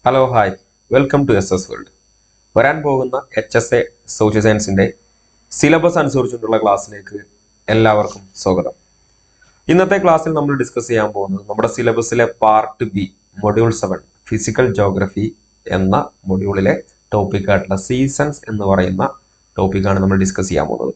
Hello hi welcome to S S world. വരാൻ പോകുന്ന HSA social സയൻസിന്റെ സിലബസ് അനുസരിച്ചിട്ടുള്ള ക്ലാസ്സിലേക്ക് എല്ലാവർക്കും സ്വാഗതം. ഇന്നത്തെ ക്ലാസ്സിൽ നമ്മൾ ഡിസ്കസ് ചെയ്യാൻ പോകുന്നത് നമ്മുടെ സിലബസിലെ part B module 7 physical geography എന്ന മൊഡ്യൂളിലെ ടോപ്പിക്കായിട്ടുള്ള സീസൺസ് എന്ന് പറയുന്ന ടോപ്പിക്കാണ് നമ്മൾ ഡിസ്കസ് ചെയ്യാൻ പോകുന്നത്.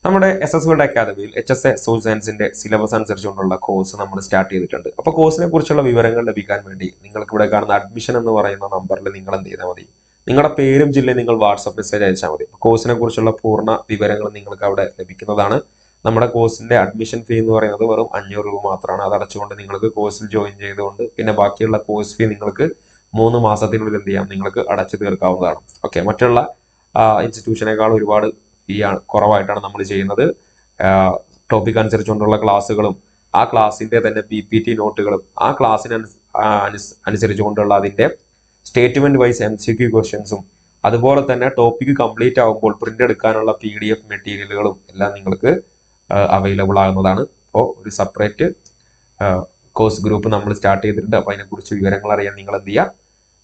നമ്മുടെ എസ് വേൾഡ് അക്കാദമിയിൽ HSA സോഷ്യൽ സയൻസിന്റെ സിലബസ് അനുസരിച്ചുകൊണ്ടുള്ള കോഴ്സ് നമ്മൾ സ്റ്റാർട്ട് ചെയ്തിട്ടുണ്ട്. അപ്പോൾ കോഴ്സിനെ കുറിച്ചുള്ള വിവരങ്ങൾ ലഭിക്കാൻ വേണ്ടി നിങ്ങൾക്ക് ഇവിടെ കാണുന്ന അഡ്മിഷൻ എന്ന് പറയുന്ന നമ്പറിൽ നിങ്ങൾ എന്ത് ചെയ്താൽ മതി, നിങ്ങളുടെ പേരും ജില്ലയും നിങ്ങൾ വാട്സ്ആപ്പ് മെസ്സേജ് അയച്ചാൽ മതി. കോഴ്സിനെ കുറിച്ചുള്ള പൂർണ്ണ വിവരങ്ങൾ നിങ്ങൾക്ക് അവിടെ ലഭിക്കുന്നതാണ്. നമ്മുടെ കോഴ്സിന്റെ അഡ്മിഷൻ ഫീ എന്ന് പറയുന്നത് വെറും 500 രൂപ മാത്രമാണ്. അത് അടച്ചുകൊണ്ട് നിങ്ങൾക്ക് കോഴ്സിൽ ജോയിൻ ചെയ്തുകൊണ്ട് പിന്നെ ബാക്കിയുള്ള കോഴ്സ് ഫീ നിങ്ങൾക്ക് 3 മാസത്തിനുള്ളിൽ എന്ത് ചെയ്യാം, നിങ്ങൾക്ക് അടച്ചു തീർക്കാവുന്നതാണ്. ഓക്കെ, മറ്റുള്ള ഇൻസ്റ്റിറ്റ്യൂഷനേക്കാൾ ഒരുപാട് ഫീ കുറവായിട്ടാണ് നമ്മൾ ചെയ്യുന്നത്. ടോപ്പിക് അനുസരിച്ചുകൊണ്ടുള്ള ക്ലാസ്സുകളും ആ ക്ലാസ്സിന്റെ തന്നെ PPT നോട്ടുകളും ആ ക്ലാസ്സിന് അനുസരിച്ചുകൊണ്ടുള്ള അതിന്റെ സ്റ്റേറ്റ്മെന്റ് വൈസ് MCQ ക്വസ്റ്റ്യൻസും അതുപോലെ തന്നെ ടോപ്പിക് കംപ്ലീറ്റ് ആകുമ്പോൾ പ്രിന്റ് എടുക്കാനുള്ള PDF മെറ്റീരിയലുകളും എല്ലാം നിങ്ങൾക്ക് അവൈലബിൾ ആകുന്നതാണ്. അപ്പോൾ ഒരു സെപ്പറേറ്റ് കോഴ്സ് ഗ്രൂപ്പ് നമ്മൾ സ്റ്റാർട്ട് ചെയ്തിട്ടുണ്ട്. അപ്പോൾ അതിനെക്കുറിച്ച് വിവരങ്ങൾ അറിയാൻ നിങ്ങൾ എന്ത് ചെയ്യുക,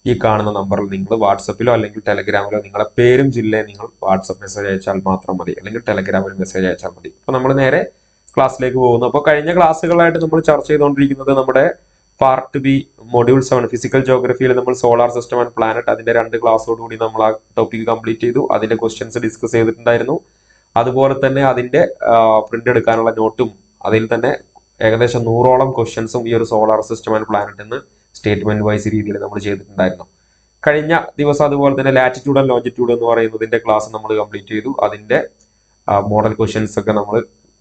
ഈ കാണുന്ന നമ്പറിൽ നിങ്ങൾ വാട്സപ്പിലോ അല്ലെങ്കിൽ ടെലഗ്രാമിലോ നിങ്ങളുടെ പേരും ജില്ലയും നിങ്ങൾ വാട്സപ്പ് മെസ്സേജ് അയച്ചാൽ മാത്രം മതി, അല്ലെങ്കിൽ ടെലഗ്രാമിൽ മെസ്സേജ് അയച്ചാൽ മതി. അപ്പോൾ നമ്മൾ നേരെ ക്ലാസ്സിലേക്ക് പോകുന്നു. അപ്പോൾ കഴിഞ്ഞ ക്ലാസ്സുകളായിട്ട് നമ്മൾ ചർച്ച ചെയ്തുകൊണ്ടിരിക്കുന്നത് നമ്മുടെ പാർട്ട് ബി മൊഡ്യൂൾ 7 ഫിസിക്കൽ ജോഗ്രഫിയിൽ നമ്മൾ സോളാർ സിസ്റ്റം ആൻഡ് പ്ലാനറ്റ് അതിന്റെ 2 ക്ലാസ്സോട് കൂടി നമ്മൾ ആ ടോപ്പിക് കംപ്ലീറ്റ് ചെയ്തു. അതിന്റെ ക്വസ്റ്റ്യൻസ് ഡിസ്കസ് ചെയ്തിട്ടുണ്ടായിരുന്നു. അതുപോലെ തന്നെ അതിന്റെ പ്രിന്റ് എടുക്കാനുള്ള നോട്ടും അതിൽ തന്നെ ഏകദേശം 100ഓളം ക്വസ്റ്റ്യൻസും ഈ ഒരു സോളാർ സിസ്റ്റം ആൻഡ് പ്ലാനറ്റ് എന്ന് സ്റ്റേറ്റ്മെന്റ് വൈസ് രീതിയിൽ നമ്മൾ ചെയ്തിട്ടുണ്ടായിരുന്നു. കഴിഞ്ഞ ദിവസം അതുപോലെ തന്നെ ലാറ്റിറ്റ്യൂഡ് ആൻഡ് ലോഞ്ചിറ്റ്യൂഡ് എന്ന് പറയുന്നതിന്റെ ക്ലാസ് നമ്മൾ കംപ്ലീറ്റ് ചെയ്തു. അതിന്റെ മോഡൽ ക്വസ്റ്റ്യൻസ് ഒക്കെ നമ്മൾ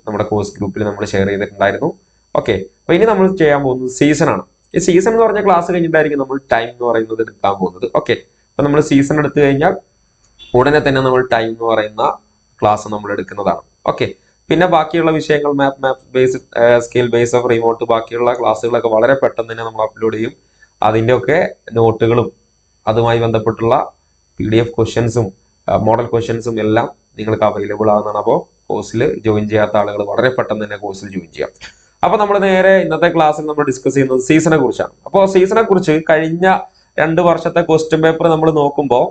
നമ്മുടെ കോഴ്സ് ഗ്രൂപ്പിൽ നമ്മൾ ഷെയർ ചെയ്തിട്ടുണ്ടായിരുന്നു. ഓക്കെ, അപ്പൊ ഇനി നമ്മൾ ചെയ്യാൻ പോകുന്നത് സീസൺ ആണ്. ഈ സീസൺ എന്ന് പറഞ്ഞ ക്ലാസ് കഴിഞ്ഞിട്ടായിരിക്കും നമ്മൾ ടൈം എന്ന് പറയുന്നത് എടുക്കാൻ പോകുന്നത്. ഓക്കെ, അപ്പൊ നമ്മൾ സീസൺ എടുത്തു കഴിഞ്ഞാൽ ഉടനെ തന്നെ നമ്മൾ ടൈം എന്ന് പറയുന്ന ക്ലാസ് നമ്മൾ എടുക്കുന്നതാണ്. ഓക്കെ, പിന്നെ ബാക്കിയുള്ള വിഷയങ്ങൾ മാപ്പ് based scale base of remote ബാക്കിയുള്ള ക്ലാസ്സുകളൊക്കെ വളരെ പെട്ടെന്ന് തന്നെ നമ്മൾ അപ്ലോഡ് ചെയ്യും. അതിൻ്റെ ഒക്കെ നോട്ടുകളും അതുമായി ബന്ധപ്പെട്ടുള്ള PDF ക്വസ്റ്റ്യൻസും മോഡൽ ക്വസ്റ്റ്യൻസും എല്ലാം നിങ്ങൾക്ക് അവൈലബിൾ ആകുന്നതാണ്. അപ്പോൾ കോഴ്സിൽ ജോയിൻ ചെയ്യാത്ത ആളുകൾ വളരെ പെട്ടെന്ന് തന്നെ കോഴ്സിൽ ജോയിൻ ചെയ്യാം. അപ്പൊ നമ്മൾ നേരെ ഇന്നത്തെ ക്ലാസ്സിൽ നമ്മൾ ഡിസ്കസ് ചെയ്യുന്നത് സീസണെ കുറിച്ചാണ്. അപ്പോൾ സീസണെ കുറിച്ച് കഴിഞ്ഞ 2 വർഷത്തെ ക്വസ്റ്റ്യൻ പേപ്പർ നമ്മൾ നോക്കുമ്പോൾ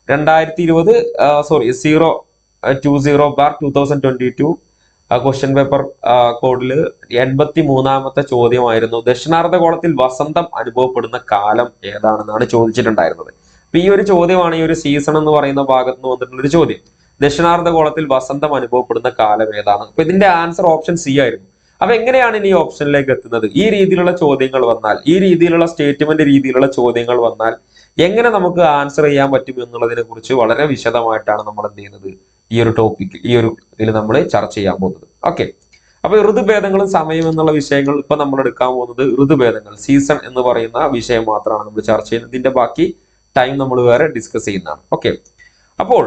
020/2022 ക്വസ്റ്റ്യൻ പേപ്പർ കോഡിൽ 83ാമത്തെ ചോദ്യമായിരുന്നു, ദക്ഷിണാർദ്ധഗോളത്തിൽ വസന്തം അനുഭവപ്പെടുന്ന കാലം ഏതാണെന്നാണ് ചോദിച്ചിട്ടുണ്ടായിരുന്നത്. അപ്പൊ ഈ ഒരു ചോദ്യമാണ് ഈ ഒരു സീസൺ എന്ന് പറയുന്ന ഭാഗത്ത് നിന്ന് വന്നിട്ടുള്ള ഒരു ചോദ്യം. ദക്ഷിണാർദ്ധഗോളത്തിൽ വസന്തം അനുഭവപ്പെടുന്ന കാലം ഏതാണ്? അപ്പൊ ഇതിന്റെ ആൻസർ ഓപ്ഷൻ C ആയിരുന്നു. അപ്പൊ എങ്ങനെയാണ് ഇനി ഓപ്ഷനിലേക്ക് എത്തുന്നത്? ഈ രീതിയിലുള്ള ചോദ്യങ്ങൾ വന്നാൽ, ഈ രീതിയിലുള്ള സ്റ്റേറ്റ്മെന്റ് രീതിയിലുള്ള ചോദ്യങ്ങൾ വന്നാൽ എങ്ങനെ നമുക്ക് ആൻസർ ചെയ്യാൻ പറ്റും എന്നുള്ളതിനെ കുറിച്ച് വളരെ വിശദമായിട്ടാണ് നമ്മൾ എന്ത് ചെയ്യുന്നത്, ഈ ഒരു ടോപ്പിക് ഈ ഒരു ഇതിൽ നമ്മൾ ചർച്ച ചെയ്യാൻ പോകുന്നത്. ഓക്കെ, അപ്പൊ ഋതുഭേദങ്ങളും സമയം എന്നുള്ള വിഷയങ്ങൾ ഇപ്പൊ നമ്മൾ എടുക്കാൻ പോകുന്നത് ഋതുഭേദങ്ങൾ സീസൺ എന്ന് പറയുന്ന വിഷയം മാത്രമാണ് നമ്മൾ ചർച്ച ചെയ്യുന്നത്. ഇതിന്റെ ബാക്കി ടൈം നമ്മൾ വേറെ ഡിസ്കസ് ചെയ്യുന്നതാണ്. ഓക്കെ, അപ്പോൾ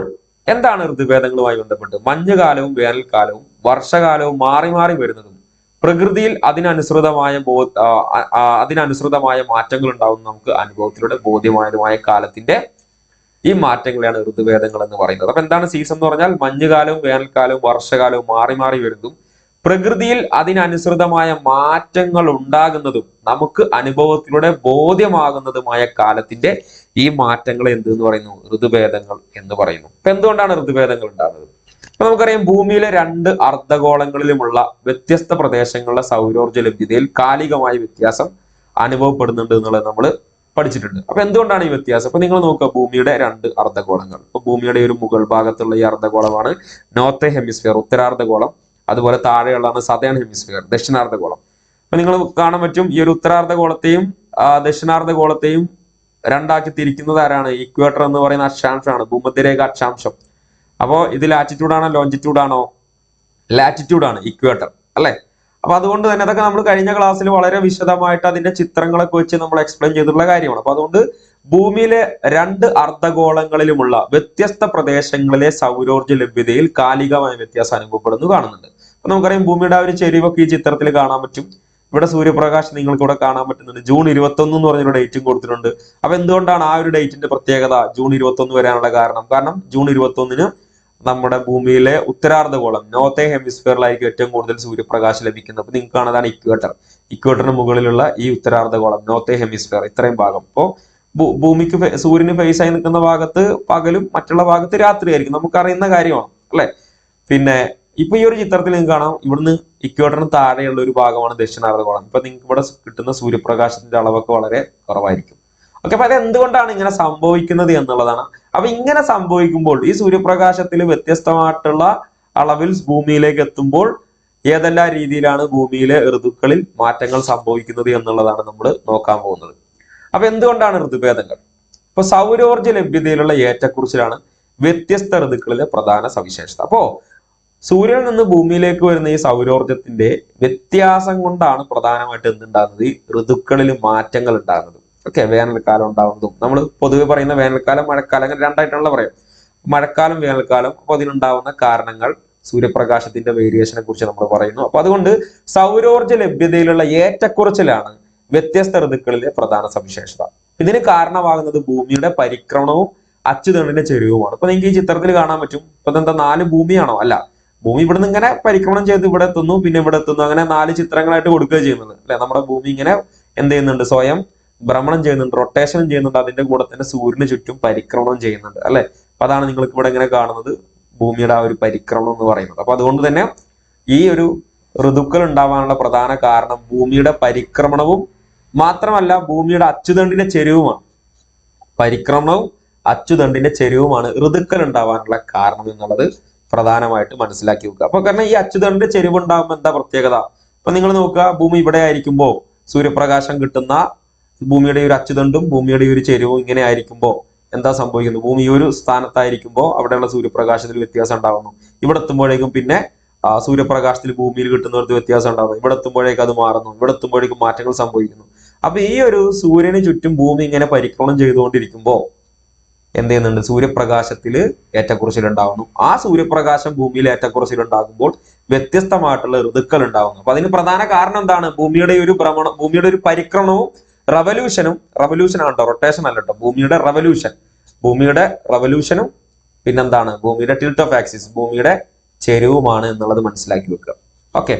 എന്താണ് ഋതുഭേദങ്ങളുമായി ബന്ധപ്പെട്ട്? മഞ്ഞുകാലവും വേനൽക്കാലവും വർഷകാലവും മാറി മാറി വരുന്നതും പ്രകൃതിയിൽ അതിനനുസൃതമായ മാറ്റങ്ങൾ ഉണ്ടാവുന്ന നമുക്ക് അനുഭവത്തിലൂടെ ബോധ്യമായതുമായ കാലത്തിന്റെ ഈ മാറ്റങ്ങളെയാണ് ഋതുഭേദങ്ങൾ എന്ന് പറയുന്നത്. അപ്പൊ എന്താണ് സീസൺ എന്ന് പറഞ്ഞാൽ? മഞ്ഞുകാലവും വേനൽക്കാലവും വർഷകാലവും മാറി മാറി വരുന്നതും പ്രകൃതിയിൽ അതിനനുസൃതമായ മാറ്റങ്ങൾ ഉണ്ടാകുന്നതും നമുക്ക് അനുഭവത്തിലൂടെ ബോധ്യമാകുന്നതുമായ കാലത്തിന്റെ ഈ മാറ്റങ്ങൾ എന്തെന്ന് പറയുന്നു? ഋതുഭേദങ്ങൾ എന്ന് പറയുന്നു. അപ്പൊ എന്തുകൊണ്ടാണ് ഋതുഭേദങ്ങൾ ഉണ്ടാകുന്നത്? അപ്പൊ നമുക്കറിയാം, ഭൂമിയിലെ 2 അർദ്ധഗോളങ്ങളിലുമുള്ള വ്യത്യസ്ത പ്രദേശങ്ങളിലെ സൗരോർജ്ജ ലഭ്യതയിൽ കാലികമായ വ്യത്യാസം അനുഭവപ്പെടുന്നുണ്ട് എന്നുള്ളത് നമ്മൾ പഠിച്ചിട്ടുണ്ട്. അപ്പൊ എന്തുകൊണ്ടാണ് ഈ വ്യത്യാസം? അപ്പൊ നിങ്ങൾ നോക്കുക, ഭൂമിയുടെ 2 അർദ്ധഗോളങ്ങൾ. ഇപ്പൊ ഭൂമിയുടെ ഒരു മുകൾ ഭാഗത്തുള്ള ഈ അർദ്ധഗോളമാണ് നോർത്ത് ഹെമിസ്ഫിയർ, ഉത്തരാർദ്ധഗോളം. അതുപോലെ താഴെയുള്ളതാണ് സതേൺ ഹെമിസ്ഫിയർ, ദക്ഷിണാർദ്ധഗോളം. അപ്പൊ നിങ്ങൾ കാണാൻ പറ്റും, ഈ ഒരു ഉത്തരാർദ്ധഗോളത്തെയും ദക്ഷിണാർദ്ധഗോളത്തെയും 2ആക്കി തിരിക്കുന്നത് ആരാണ്? ഇക്വേറ്റർ എന്ന് പറയുന്ന അക്ഷാംശമാണ്, ഭൂമധ്യരേഖ അക്ഷാംശം. അപ്പോ ഇത് ലാറ്റിറ്റ്യൂഡ് ആണോ ലോഞ്ചിറ്റ്യൂഡ് ആണോ? ലാറ്റിറ്റ്യൂഡ് ആണ്, ഇക്വേറ്റർ അല്ലെ? അപ്പൊ അതുകൊണ്ട് തന്നെ അതൊക്കെ നമ്മൾ കഴിഞ്ഞ ക്ലാസ്സിൽ വളരെ വിശദമായിട്ട് അതിന്റെ ചിത്രങ്ങളൊക്കെ വെച്ച് നമ്മൾ എക്സ്പ്ലെയിൻ ചെയ്തിട്ടുള്ള കാര്യമാണ്. അപ്പൊ അതുകൊണ്ട് ഭൂമിയിലെ 2 അർദ്ധഗോളങ്ങളിലുമുള്ള വ്യത്യസ്ത പ്രദേശങ്ങളിലെ സൗരോർജ്ജ ലഭ്യതയിൽ കാലികമായ വ്യത്യാസം അനുഭവപ്പെടുന്നു കാണുന്നുണ്ട്. അപ്പൊ നമുക്കറിയാം, ഭൂമിയുടെ ആ ഒരു ചെരിവൊക്കെ ഈ ചിത്രത്തിൽ കാണാൻ പറ്റും. ഇവിടെ സൂര്യപ്രകാശം നിങ്ങൾക്ക് ഇവിടെ കാണാൻ പറ്റുന്നുണ്ട്. ജൂൺ 21 എന്ന് പറഞ്ഞൊരു ഡേറ്റും കൊടുത്തിട്ടുണ്ട്. അപ്പൊ എന്തുകൊണ്ടാണ് ആ ഒരു ഡേറ്റിന്റെ പ്രത്യേകത ജൂൺ 21 വരാനുള്ള കാരണം ജൂൺ 21 നമ്മുടെ ഭൂമിയിലെ ഉത്തരാർദ്ധഗോളം നോർത്ത് ഹെമിസ്ഫിയറിലായിരിക്കും ഏറ്റവും കൂടുതൽ സൂര്യപ്രകാശം ലഭിക്കുന്നത്. അപ്പൊ നിങ്ങൾക്ക് കാണാതാണ് ഇക്വേറ്ററിന് മുകളിലുള്ള ഈ ഉത്തരാർദ്ധഗോളം നോർത്ത് ഹെമിസ്ഫിയർ ഇത്രയും ഭാഗം. അപ്പോൾ ഭൂമിക്ക് സൂര്യന് ഫേസ് ആയി നിൽക്കുന്ന ഭാഗത്ത് പകലും മറ്റുള്ള ഭാഗത്ത് രാത്രിയായിരിക്കും, നമുക്കറിയുന്ന കാര്യമാണ് അല്ലെ. പിന്നെ ഇപ്പൊ ഈ ഒരു ചിത്രത്തിൽ നിങ്ങൾക്ക് കാണാം, ഇവിടുന്ന് ഇക്വേറ്ററിന് താഴെയുള്ള ഒരു ഭാഗമാണ് ദക്ഷിണാർദ്ധഗോളം. ഇപ്പൊ നിങ്ങൾക്ക് ഇവിടെ കിട്ടുന്ന സൂര്യപ്രകാശത്തിന്റെ അളവൊക്കെ വളരെ കുറവായിരിക്കും. ഓക്കെ, അപ്പൊ അത് എന്തുകൊണ്ടാണ് ഇങ്ങനെ സംഭവിക്കുന്നത് എന്നുള്ളതാണ്. അപ്പൊ ഇങ്ങനെ സംഭവിക്കുമ്പോൾ ഈ സൂര്യപ്രകാശത്തിൽ വ്യത്യസ്തമായിട്ടുള്ള അളവിൽ ഭൂമിയിലേക്ക് എത്തുമ്പോൾ ഏതെല്ലാം രീതിയിലാണ് ഭൂമിയിലെ ഋതുക്കളിൽ മാറ്റങ്ങൾ സംഭവിക്കുന്നത് എന്നുള്ളതാണ് നമ്മൾ നോക്കാൻ പോകുന്നത്. അപ്പൊ എന്തുകൊണ്ടാണ് ഋതുഭേദങ്ങൾ? ഇപ്പൊ സൗരോർജ്ജ ലഭ്യതയിലുള്ള ഏറ്റക്കുറിച്ചിലാണ് വ്യത്യസ്ത ഋതുക്കളിലെ പ്രധാന സവിശേഷത. അപ്പോ സൂര്യനിൽ നിന്ന് ഭൂമിയിലേക്ക് വരുന്ന ഈ സൗരോർജ്ജത്തിന്റെ വ്യത്യാസം കൊണ്ടാണ് പ്രധാനമായിട്ട് എന്തുണ്ടാകുന്നത്, ഈ ഋതുക്കളിൽ മാറ്റങ്ങൾ ഉണ്ടാകുന്നത്. ഓക്കെ, വേനൽക്കാലം ഉണ്ടാവുന്നതും, നമ്മൾ പൊതുവെ പറയുന്ന വേനൽക്കാലം മഴക്കാലം അങ്ങനെ രണ്ടായിട്ടാണല്ലോ പറയാം. മഴക്കാലം വേനൽക്കാലം, അപ്പൊ അതിനുണ്ടാവുന്ന കാരണങ്ങൾ സൂര്യപ്രകാശത്തിന്റെ വേരിയേഷനെ കുറിച്ച് നമ്മൾ പറയുന്നു. അപ്പൊ അതുകൊണ്ട് സൗരോർജ്ജ ലഭ്യതയിലുള്ള ഏറ്റക്കുറച്ചിലാണ് വ്യത്യസ്ത ഋതുക്കളിലെ പ്രധാന സവിശേഷത. ഇതിന് കാരണമാകുന്നത് ഭൂമിയുടെ പരിക്രമണവും അച്ചുതണ്ടിന്റെ ചെരിവുമാണ്. ഇപ്പൊ നിങ്ങൾക്ക് ഈ ചിത്രത്തിൽ കാണാൻ പറ്റും. ഇപ്പൊ എന്താ 4 ഭൂമിയാണോ? അല്ല, ഭൂമി ഇവിടുന്ന് ഇങ്ങനെ പരിക്രമണം ചെയ്ത് ഇവിടെ എത്തുന്നു, പിന്നെ ഇവിടെ എത്തുന്നു, അങ്ങനെ 4 ചിത്രങ്ങളായിട്ട് കൊടുക്കുക ചെയ്യുന്നത് അല്ലെ. നമ്മുടെ ഭൂമി ഇങ്ങനെ എന്ത് ചെയ്യുന്നുണ്ട്, സ്വയം ഭ്രമണം ചെയ്യുന്നുണ്ട്, റൊട്ടേഷനും ചെയ്യുന്നുണ്ട്, അതിന്റെ കൂടെ തന്നെ സൂര്യന് ചുറ്റും പരിക്രമണം ചെയ്യുന്നുണ്ട് അല്ലെ. അപ്പൊ അതാണ് നിങ്ങൾക്ക് ഇവിടെ ഇങ്ങനെ കാണുന്നത്, ഭൂമിയുടെ ആ ഒരു പരിക്രമണം എന്ന് പറയുന്നത്. അപ്പൊ അതുകൊണ്ട് തന്നെ ഈ ഒരു ഋതുക്കൾ ഉണ്ടാവാനുള്ള പ്രധാന കാരണം ഭൂമിയുടെ പരിക്രമണവും മാത്രമല്ല ഭൂമിയുടെ അച്ചുതണ്ടിന്റെ ചെരിവുമാണ്. പരിക്രമണവും അച്ചുതണ്ടിന്റെ ചെരിവുമാണ് ഋതുക്കൾ ഉണ്ടാവാനുള്ള കാരണം എന്നുള്ളത് പ്രധാനമായിട്ട് മനസ്സിലാക്കി വെക്കുക. അപ്പൊ കാരണം ഈ അച്ചുതണ്ടിന്റെ ചെരിവ് ഉണ്ടാകുമ്പോൾ എന്താ പ്രത്യേകത? ഇപ്പൊ നിങ്ങൾ നോക്കുക, ഭൂമി ഇവിടെ ആയിരിക്കുമ്പോൾ സൂര്യപ്രകാശം കിട്ടുന്ന ഭൂമിയുടെ ഒരു അച്ചുതണ്ടും ഭൂമിയുടെ ഒരു ചെരിവും ഇങ്ങനെ ആയിരിക്കുമ്പോൾ എന്താ സംഭവിക്കുന്നത്? ഭൂമി ഈ ഒരു സ്ഥാനത്തായിരിക്കുമ്പോൾ അവിടെയുള്ള സൂര്യപ്രകാശത്തിൽ വ്യത്യാസം ഉണ്ടാകുന്നു. ഇവിടെ എത്തുമ്പോഴേക്കും പിന്നെ സൂര്യപ്രകാശത്തിൽ ഭൂമിയിൽ കിട്ടുന്നവർക്ക് വ്യത്യാസം ഉണ്ടാകുന്നു. ഇവിടെ എത്തുമ്പോഴേക്കും അത് മാറുന്നു, ഇവിടെ എത്തുമ്പോഴേക്കും മാറ്റങ്ങൾ സംഭവിക്കുന്നു. അപ്പൊ ഈ ഒരു സൂര്യന് ചുറ്റും ഭൂമി ഇങ്ങനെ പരിക്രമണം ചെയ്തുകൊണ്ടിരിക്കുമ്പോൾ എന്ത് ചെയ്യുന്നുണ്ട്, സൂര്യപ്രകാശത്തിൽ ഏറ്റക്കുറച്ചിൽ ഉണ്ടാകുന്നു. ആ സൂര്യപ്രകാശം ഭൂമിയിൽ ഏറ്റക്കുറച്ചിൽ ഉണ്ടാകുമ്പോൾ വ്യത്യസ്തമായിട്ടുള്ള ഋതുക്കൾ ഉണ്ടാകുന്നു. അപ്പൊ അതിന് പ്രധാന കാരണം എന്താണ്? ഭൂമിയുടെ ഒരു ഭ്രമണം, ഭൂമിയുടെ ഒരു പരിക്രമണവും റവല്യൂഷൻ ആണ് കേട്ടോ, റൊട്ടേഷൻ അല്ല കേട്ടോ. ഭൂമിയുടെ റവല്യൂഷനും പിന്നെന്താണ്, ഭൂമിയുടെ ടിൽറ്റ് ഓഫ് ആക്സിസ്, ഭൂമിയുടെ ചെരിവുമാണ് എന്നുള്ളത് മനസ്സിലാക്കി വെക്കുക. ഓക്കെ,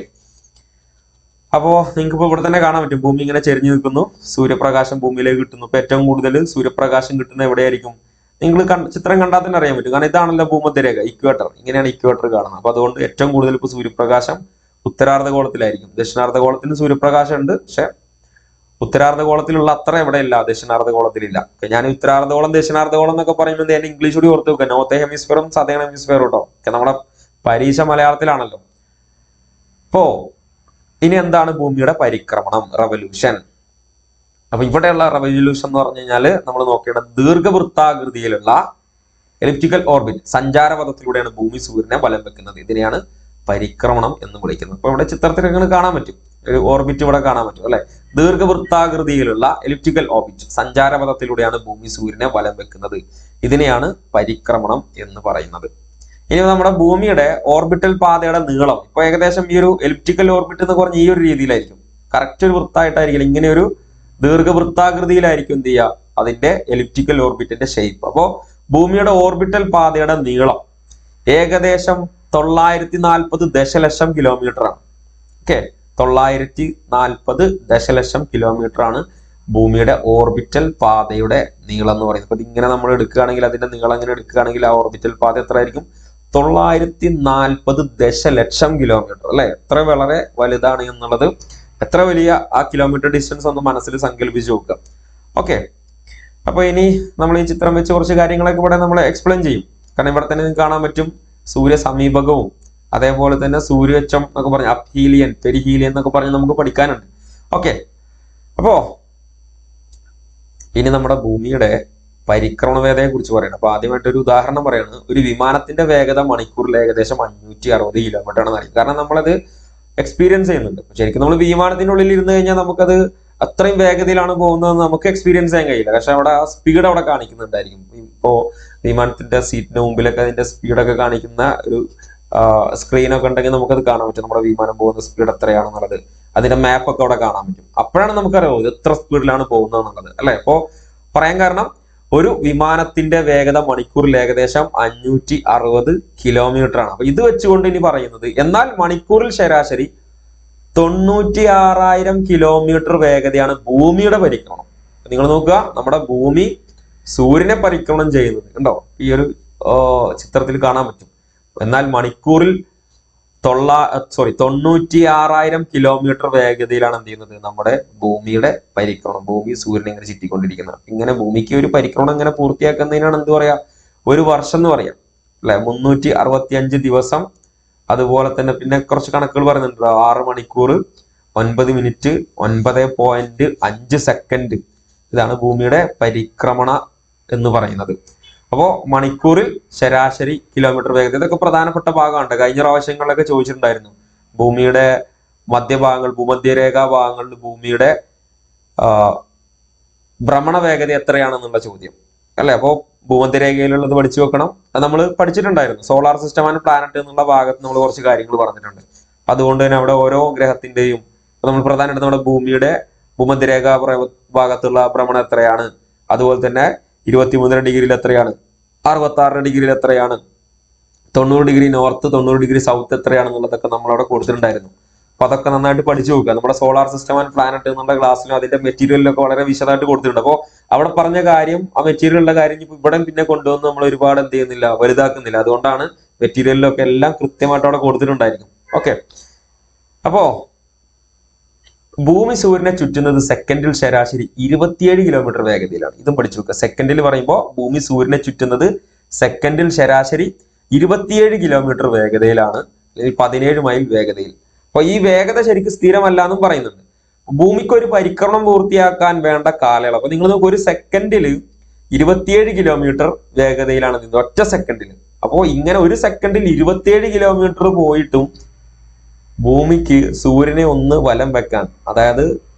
അപ്പോ നിങ്ങൾക്ക് ഇപ്പൊ ഇവിടെ തന്നെ കാണാൻ പറ്റും, ഭൂമി ഇങ്ങനെ ചെരിഞ്ഞു നിൽക്കുന്നു, സൂര്യപ്രകാശം ഭൂമിയിലേക്ക് കിട്ടുന്നു. ഇപ്പൊ ഏറ്റവും കൂടുതൽ സൂര്യപ്രകാശം കിട്ടുന്ന എവിടെയായിരിക്കും? നിങ്ങൾ ചിത്രം കണ്ടാൽ തന്നെ അറിയാൻ പറ്റും, കാരണം ഇതാണല്ലോ ഭൂമധ്യരേഖ, ഇക്വേറ്റർ. ഇങ്ങനെയാണ് ഇക്വേറ്റർ കാണുന്നത്. അപ്പൊ അതുകൊണ്ട് ഏറ്റവും കൂടുതൽ ഇപ്പൊ സൂര്യപ്രകാശം ഉത്തരാർദ്ധഗോളത്തിലായിരിക്കും. ദക്ഷിണാർദ്ധഗോളത്തിന് സൂര്യപ്രകാശം ഉണ്ട്, പക്ഷെ ഉത്തരാർദ്ധഗോളത്തിലുള്ള അത്ര എവിടെയില്ല, ദക്ഷിണാർദ്ധഗോളത്തിലില്ല. ഞാൻ ഉത്തരാർദ്ധഗോളം ദക്ഷിണാർദ്ധഗോളം എന്നൊക്കെ പറയുമ്പോൾ ഞാൻ ഇംഗ്ലീഷ് കൂടി ഓർത്ത് വെക്കുക, നോർത്ത് ഹെമിസ്ഫിയറും സദേൺ ഹെമിസ്ഫിയറും കേട്ടോ. നമ്മുടെ പരീക്ഷ മലയാളത്തിലാണല്ലോ. അപ്പോ ഇനി എന്താണ് ഭൂമിയുടെ പരിക്രമണം, റവല്യൂഷൻ? അപ്പൊ ഇവിടെയുള്ള റവല്യൂഷൻ എന്ന് പറഞ്ഞു കഴിഞ്ഞാൽ നമ്മൾ നോക്കേണ്ടത് ദീർഘവൃത്താകൃതിയിലുള്ള എലിപ്റ്റിക്കൽ ഓർബിറ്റ്, സഞ്ചാരപഥത്തിലൂടെയാണ് ഭൂമി സൂര്യനെ വലം വെക്കുന്നത്. ഇതിനെയാണ് പരിക്രമണം എന്ന് വിളിക്കുന്നത്. അപ്പൊ ഇവിടെ ചിത്രത്തിൽ നിങ്ങൾ കാണാൻ പറ്റും, ഒരു ഓർബിറ്റ് ഇവിടെ കാണാൻ പറ്റും അല്ലെ. ദീർഘവൃത്താകൃതിയിലുള്ള എലിപ്റ്റിക്കൽ ഓർബിറ്റ്, സഞ്ചാരപഥത്തിലൂടെയാണ് ഭൂമി സൂര്യനെ വലം വെക്കുന്നത്. ഇതിനെയാണ് പരിക്രമണം എന്ന് പറയുന്നത്. ഇനി നമ്മുടെ ഭൂമിയുടെ ഓർബിറ്റൽ പാതയുടെ നീളം ഇപ്പൊ ഏകദേശം ഈ ഒരു എലിപ്റ്റിക്കൽ ഓർബിറ്റ് എന്ന് പറഞ്ഞ ഈ ഒരു രീതിയിലായിരിക്കും, കറക്റ്റ് ഒരു വൃത്തായിട്ടായിരിക്കും, ഇങ്ങനെ ഒരു ദീർഘവൃത്താകൃതിയിലായിരിക്കും എന്ത് ചെയ്യുക, അതിന്റെ എലിപ്റ്റിക്കൽ ഓർബിറ്റിന്റെ ഷേപ്പ്. അപ്പോ ഭൂമിയുടെ ഓർബിറ്റൽ പാതയുടെ നീളം ഏകദേശം 940 ദശലക്ഷം കിലോമീറ്റർ ആണ്. ഓക്കെ, 940 ദശലക്ഷം കിലോമീറ്റർ ആണ് ഭൂമിയുടെ ഓർബിറ്റൽ പാതയുടെ നീളം എന്ന് പറയുന്നത്. അപ്പൊ ഇതിങ്ങനെ നമ്മൾ എടുക്കുകയാണെങ്കിൽ, അതിന്റെ നീളം ഇങ്ങനെ എടുക്കുകയാണെങ്കിൽ ആ ഓർബിറ്റൽ പാത എത്ര ആയിരിക്കും? 940 ദശലക്ഷം കിലോമീറ്റർ അല്ലെ. എത്ര വളരെ വലുതാണ് എന്നുള്ളത്, എത്ര വലിയ ആ കിലോമീറ്റർ ഡിസ്റ്റൻസ് ഒന്ന് മനസ്സിൽ സങ്കല്പിച്ച് നോക്കുക. ഓക്കെ, അപ്പൊ ഇനി നമ്മൾ ഈ ചിത്രം വെച്ച് കുറച്ച് കാര്യങ്ങളൊക്കെ ഇവിടെ നമ്മൾ എക്സ്പ്ലെയിൻ ചെയ്യും. കാരണം ഇവിടെ തന്നെ നിങ്ങൾക്ക് കാണാൻ പറ്റും സൂര്യ സമീപകവും അതേപോലെ തന്നെ സൂര്യോച്ചം എന്നൊക്കെ പറഞ്ഞ് അപ്ഹീലിയൻ, പെരിഹീലിയൻ എന്നൊക്കെ പറഞ്ഞ് നമുക്ക് പഠിക്കാനുണ്ട്. ഓക്കെ, അപ്പോ ഇനി നമ്മുടെ ഭൂമിയുടെ പരിക്രമണ വേഗതയെ കുറിച്ച് പറയണം. അപ്പൊ ആദ്യമായിട്ട് ഒരു ഉദാഹരണം പറയാണ്. ഒരു വിമാനത്തിന്റെ വേഗത മണിക്കൂറിൽ ഏകദേശം 560 കിലോമീറ്റർ ആണെന്ന് അറിയാം. കാരണം നമ്മളത് എക്സ്പീരിയൻസ് ചെയ്യുന്നുണ്ട്. ശരിക്കും നമ്മൾ വിമാനത്തിന്റെ ഉള്ളിൽ ഇരുന്ന് കഴിഞ്ഞാൽ നമുക്കത് അത്രയും വേഗതയിലാണ് പോകുന്നതെന്ന് നമുക്ക് എക്സ്പീരിയൻസ് ചെയ്യാൻ കഴിയില്ല. പക്ഷെ അവിടെ ആ സ്പീഡ് അവിടെ കാണിക്കുന്നുണ്ടായിരിക്കും. ഇപ്പോ വിമാനത്തിന്റെ സീറ്റിന് മുമ്പിലൊക്കെ അതിന്റെ സ്പീഡൊക്കെ കാണിക്കുന്ന ഒരു സ്ക്രീനൊക്കെ ഉണ്ടെങ്കിൽ നമുക്കത് കാണാൻ പറ്റും, നമ്മുടെ വിമാനം പോകുന്ന സ്പീഡ് എത്രയാണെന്നുള്ളത്. അതിന്റെ മാപ്പൊക്കെ അവിടെ കാണാൻ പറ്റും. അപ്പോഴാണ് നമുക്കറിയാം ഇത് എത്ര സ്പീഡിലാണ് പോകുന്നത് എന്നുള്ളത് അല്ലെ. അപ്പോ പറയാൻ കാരണം ഒരു വിമാനത്തിന്റെ വേഗത മണിക്കൂറിൽ ഏകദേശം 560 കിലോമീറ്റർ ആണ്. അപ്പൊ ഇത് വെച്ചുകൊണ്ട് ഇനി പറയുന്നത്, എന്നാൽ മണിക്കൂറിൽ ശരാശരി 96,000 കിലോമീറ്റർ വേഗതയാണ് ഭൂമിയുടെ പരിക്രമണം. നിങ്ങൾ നോക്കുക, നമ്മുടെ ഭൂമി സൂര്യനെ പരിക്രമണം ചെയ്യുന്നത് ഉണ്ടോ, ഈ ഒരു ചിത്രത്തിൽ കാണാൻ പറ്റും. എന്നാൽ മണിക്കൂറിൽ 96,000 കിലോമീറ്റർ വേഗതയിലാണ് എന്ത് ചെയ്യുന്നത്, നമ്മുടെ ഭൂമിയുടെ പരിക്രമണം. ഭൂമി സൂര്യനെ ഇങ്ങനെ ചുറ്റിക്കൊണ്ടിരിക്കുന്നത്. ഇങ്ങനെ ഭൂമിക്ക് ഒരു പരിക്രമണം ഇങ്ങനെ പൂർത്തിയാക്കുന്നതിനാണ് എന്ത് പറയാ, ഒരു വർഷം എന്ന് പറയാം അല്ലെ. 365 ദിവസം. അതുപോലെ തന്നെ പിന്നെ കുറച്ച് കണക്കുകൾ പറയുന്നുണ്ട്. 6 മണിക്കൂർ 9 മിനിറ്റ് 9.5 സെക്കൻഡ്. ഇതാണ് ഭൂമിയുടെ പരിക്രമണ എന്ന് പറയുന്നത്. അപ്പോൾ മണിക്കൂറിൽ ശരാശരി കിലോമീറ്റർ വേഗത, ഇതൊക്കെ പ്രധാനപ്പെട്ട ഭാഗമാണ്. കഴിഞ്ഞ പ്രാവശ്യങ്ങളിലൊക്കെ ചോദിച്ചിട്ടുണ്ടായിരുന്നു ഭൂമിയുടെ മധ്യഭാഗങ്ങൾ, ഭൂമധ്യരേഖാ ഭാഗങ്ങളിൽ ഭൂമിയുടെ ഭ്രമണ വേഗത എത്രയാണെന്നുള്ള ചോദ്യം അല്ലെ. അപ്പോൾ ഭൂമധ്യരേഖയിലുള്ളത് പഠിച്ചു വെക്കണം. അത് നമ്മൾ പഠിച്ചിട്ടുണ്ടായിരുന്നു. സോളാർ സിസ്റ്റം ആൻഡ് പ്ലാനറ്റ് എന്നുള്ള ഭാഗത്ത് നമ്മൾ കുറച്ച് കാര്യങ്ങൾ പറഞ്ഞിട്ടുണ്ട്. അതുകൊണ്ട് തന്നെ അവിടെ ഓരോ ഗ്രഹത്തിന്റെയും നമ്മൾ പ്രധാനമായിട്ട് നമ്മുടെ ഭൂമിയുടെ ഭൂമധ്യരേഖാ ഭാഗത്തുള്ള ഭ്രമണം എത്രയാണ്, അതുപോലെ തന്നെ 23 ഡിഗ്രിയിൽ എത്രയാണ്, 66 ഡിഗ്രിയിൽ എത്രയാണ്, 90 ഡിഗ്രി നോർത്ത് 90 ഡിഗ്രി സൗത്ത് എത്രയാണെന്നുള്ളതൊക്കെ നമ്മളവിടെ കൊടുത്തിട്ടുണ്ടായിരുന്നു. അപ്പൊ അതൊക്കെ നന്നായിട്ട് പഠിച്ചു നോക്കുക. നമ്മുടെ സോളാർ സിസ്റ്റം ആൻഡ് പ്ലാനറ്റ് എന്നുള്ള ക്ലാസ്സിലും അതിന്റെ മെറ്റീരിയലിലൊക്കെ വളരെ വിശദമായിട്ട് കൊടുത്തിട്ടുണ്ട്. അപ്പോൾ അവിടെ പറഞ്ഞ കാര്യം, ആ മെറ്റീരിയലിലുള്ള കാര്യം ഇപ്പൊ ഇവിടെ പിന്നെ കൊണ്ടുവന്ന് നമ്മൾ ഒരുപാട് എന്ത് ചെയ്യുന്നില്ല, വലുതാക്കുന്നില്ല. അതുകൊണ്ടാണ് മെറ്റീരിയലിലൊക്കെ എല്ലാം കൃത്യമായിട്ട് അവിടെ കൊടുത്തിട്ടുണ്ടായിരിക്കും. ഓക്കെ, അപ്പോ ഭൂമി സൂര്യനെ ചുറ്റുന്നത് സെക്കൻഡിൽ ശരാശരി 27 കിലോമീറ്റർ വേഗതയിലാണ്. ഇതും പഠിച്ചു വെക്കുക. സെക്കൻഡിൽ പറയുമ്പോൾ ഭൂമി സൂര്യനെ ചുറ്റുന്നത് സെക്കൻഡിൽ ശരാശരി 27 കിലോമീറ്റർ വേഗതയിലാണ്, അല്ലെങ്കിൽ 17 മൈൽ വേഗതയിൽ. അപ്പൊ ഈ വേഗത ശരിക്കും സ്ഥിരമല്ല എന്നും പറയുന്നുണ്ട്. ഭൂമിക്ക് ഒരു പരിക്രമണം പൂർത്തിയാക്കാൻ വേണ്ട കാലയളവ്, അപ്പൊ നിങ്ങൾ നോക്കുക, ഒരു സെക്കൻഡിൽ 27 കിലോമീറ്റർ വേഗതയിലാണ് നീന്തുന്നത്, ഒറ്റ സെക്കൻഡിൽ. അപ്പോൾ ഇങ്ങനെ ഒരു സെക്കൻഡിൽ 27 കിലോമീറ്റർ പോയിട്ടും ഭൂമിക്ക് സൂര്യനെ ഒന്ന് വലം വെക്കാൻ, അതായത്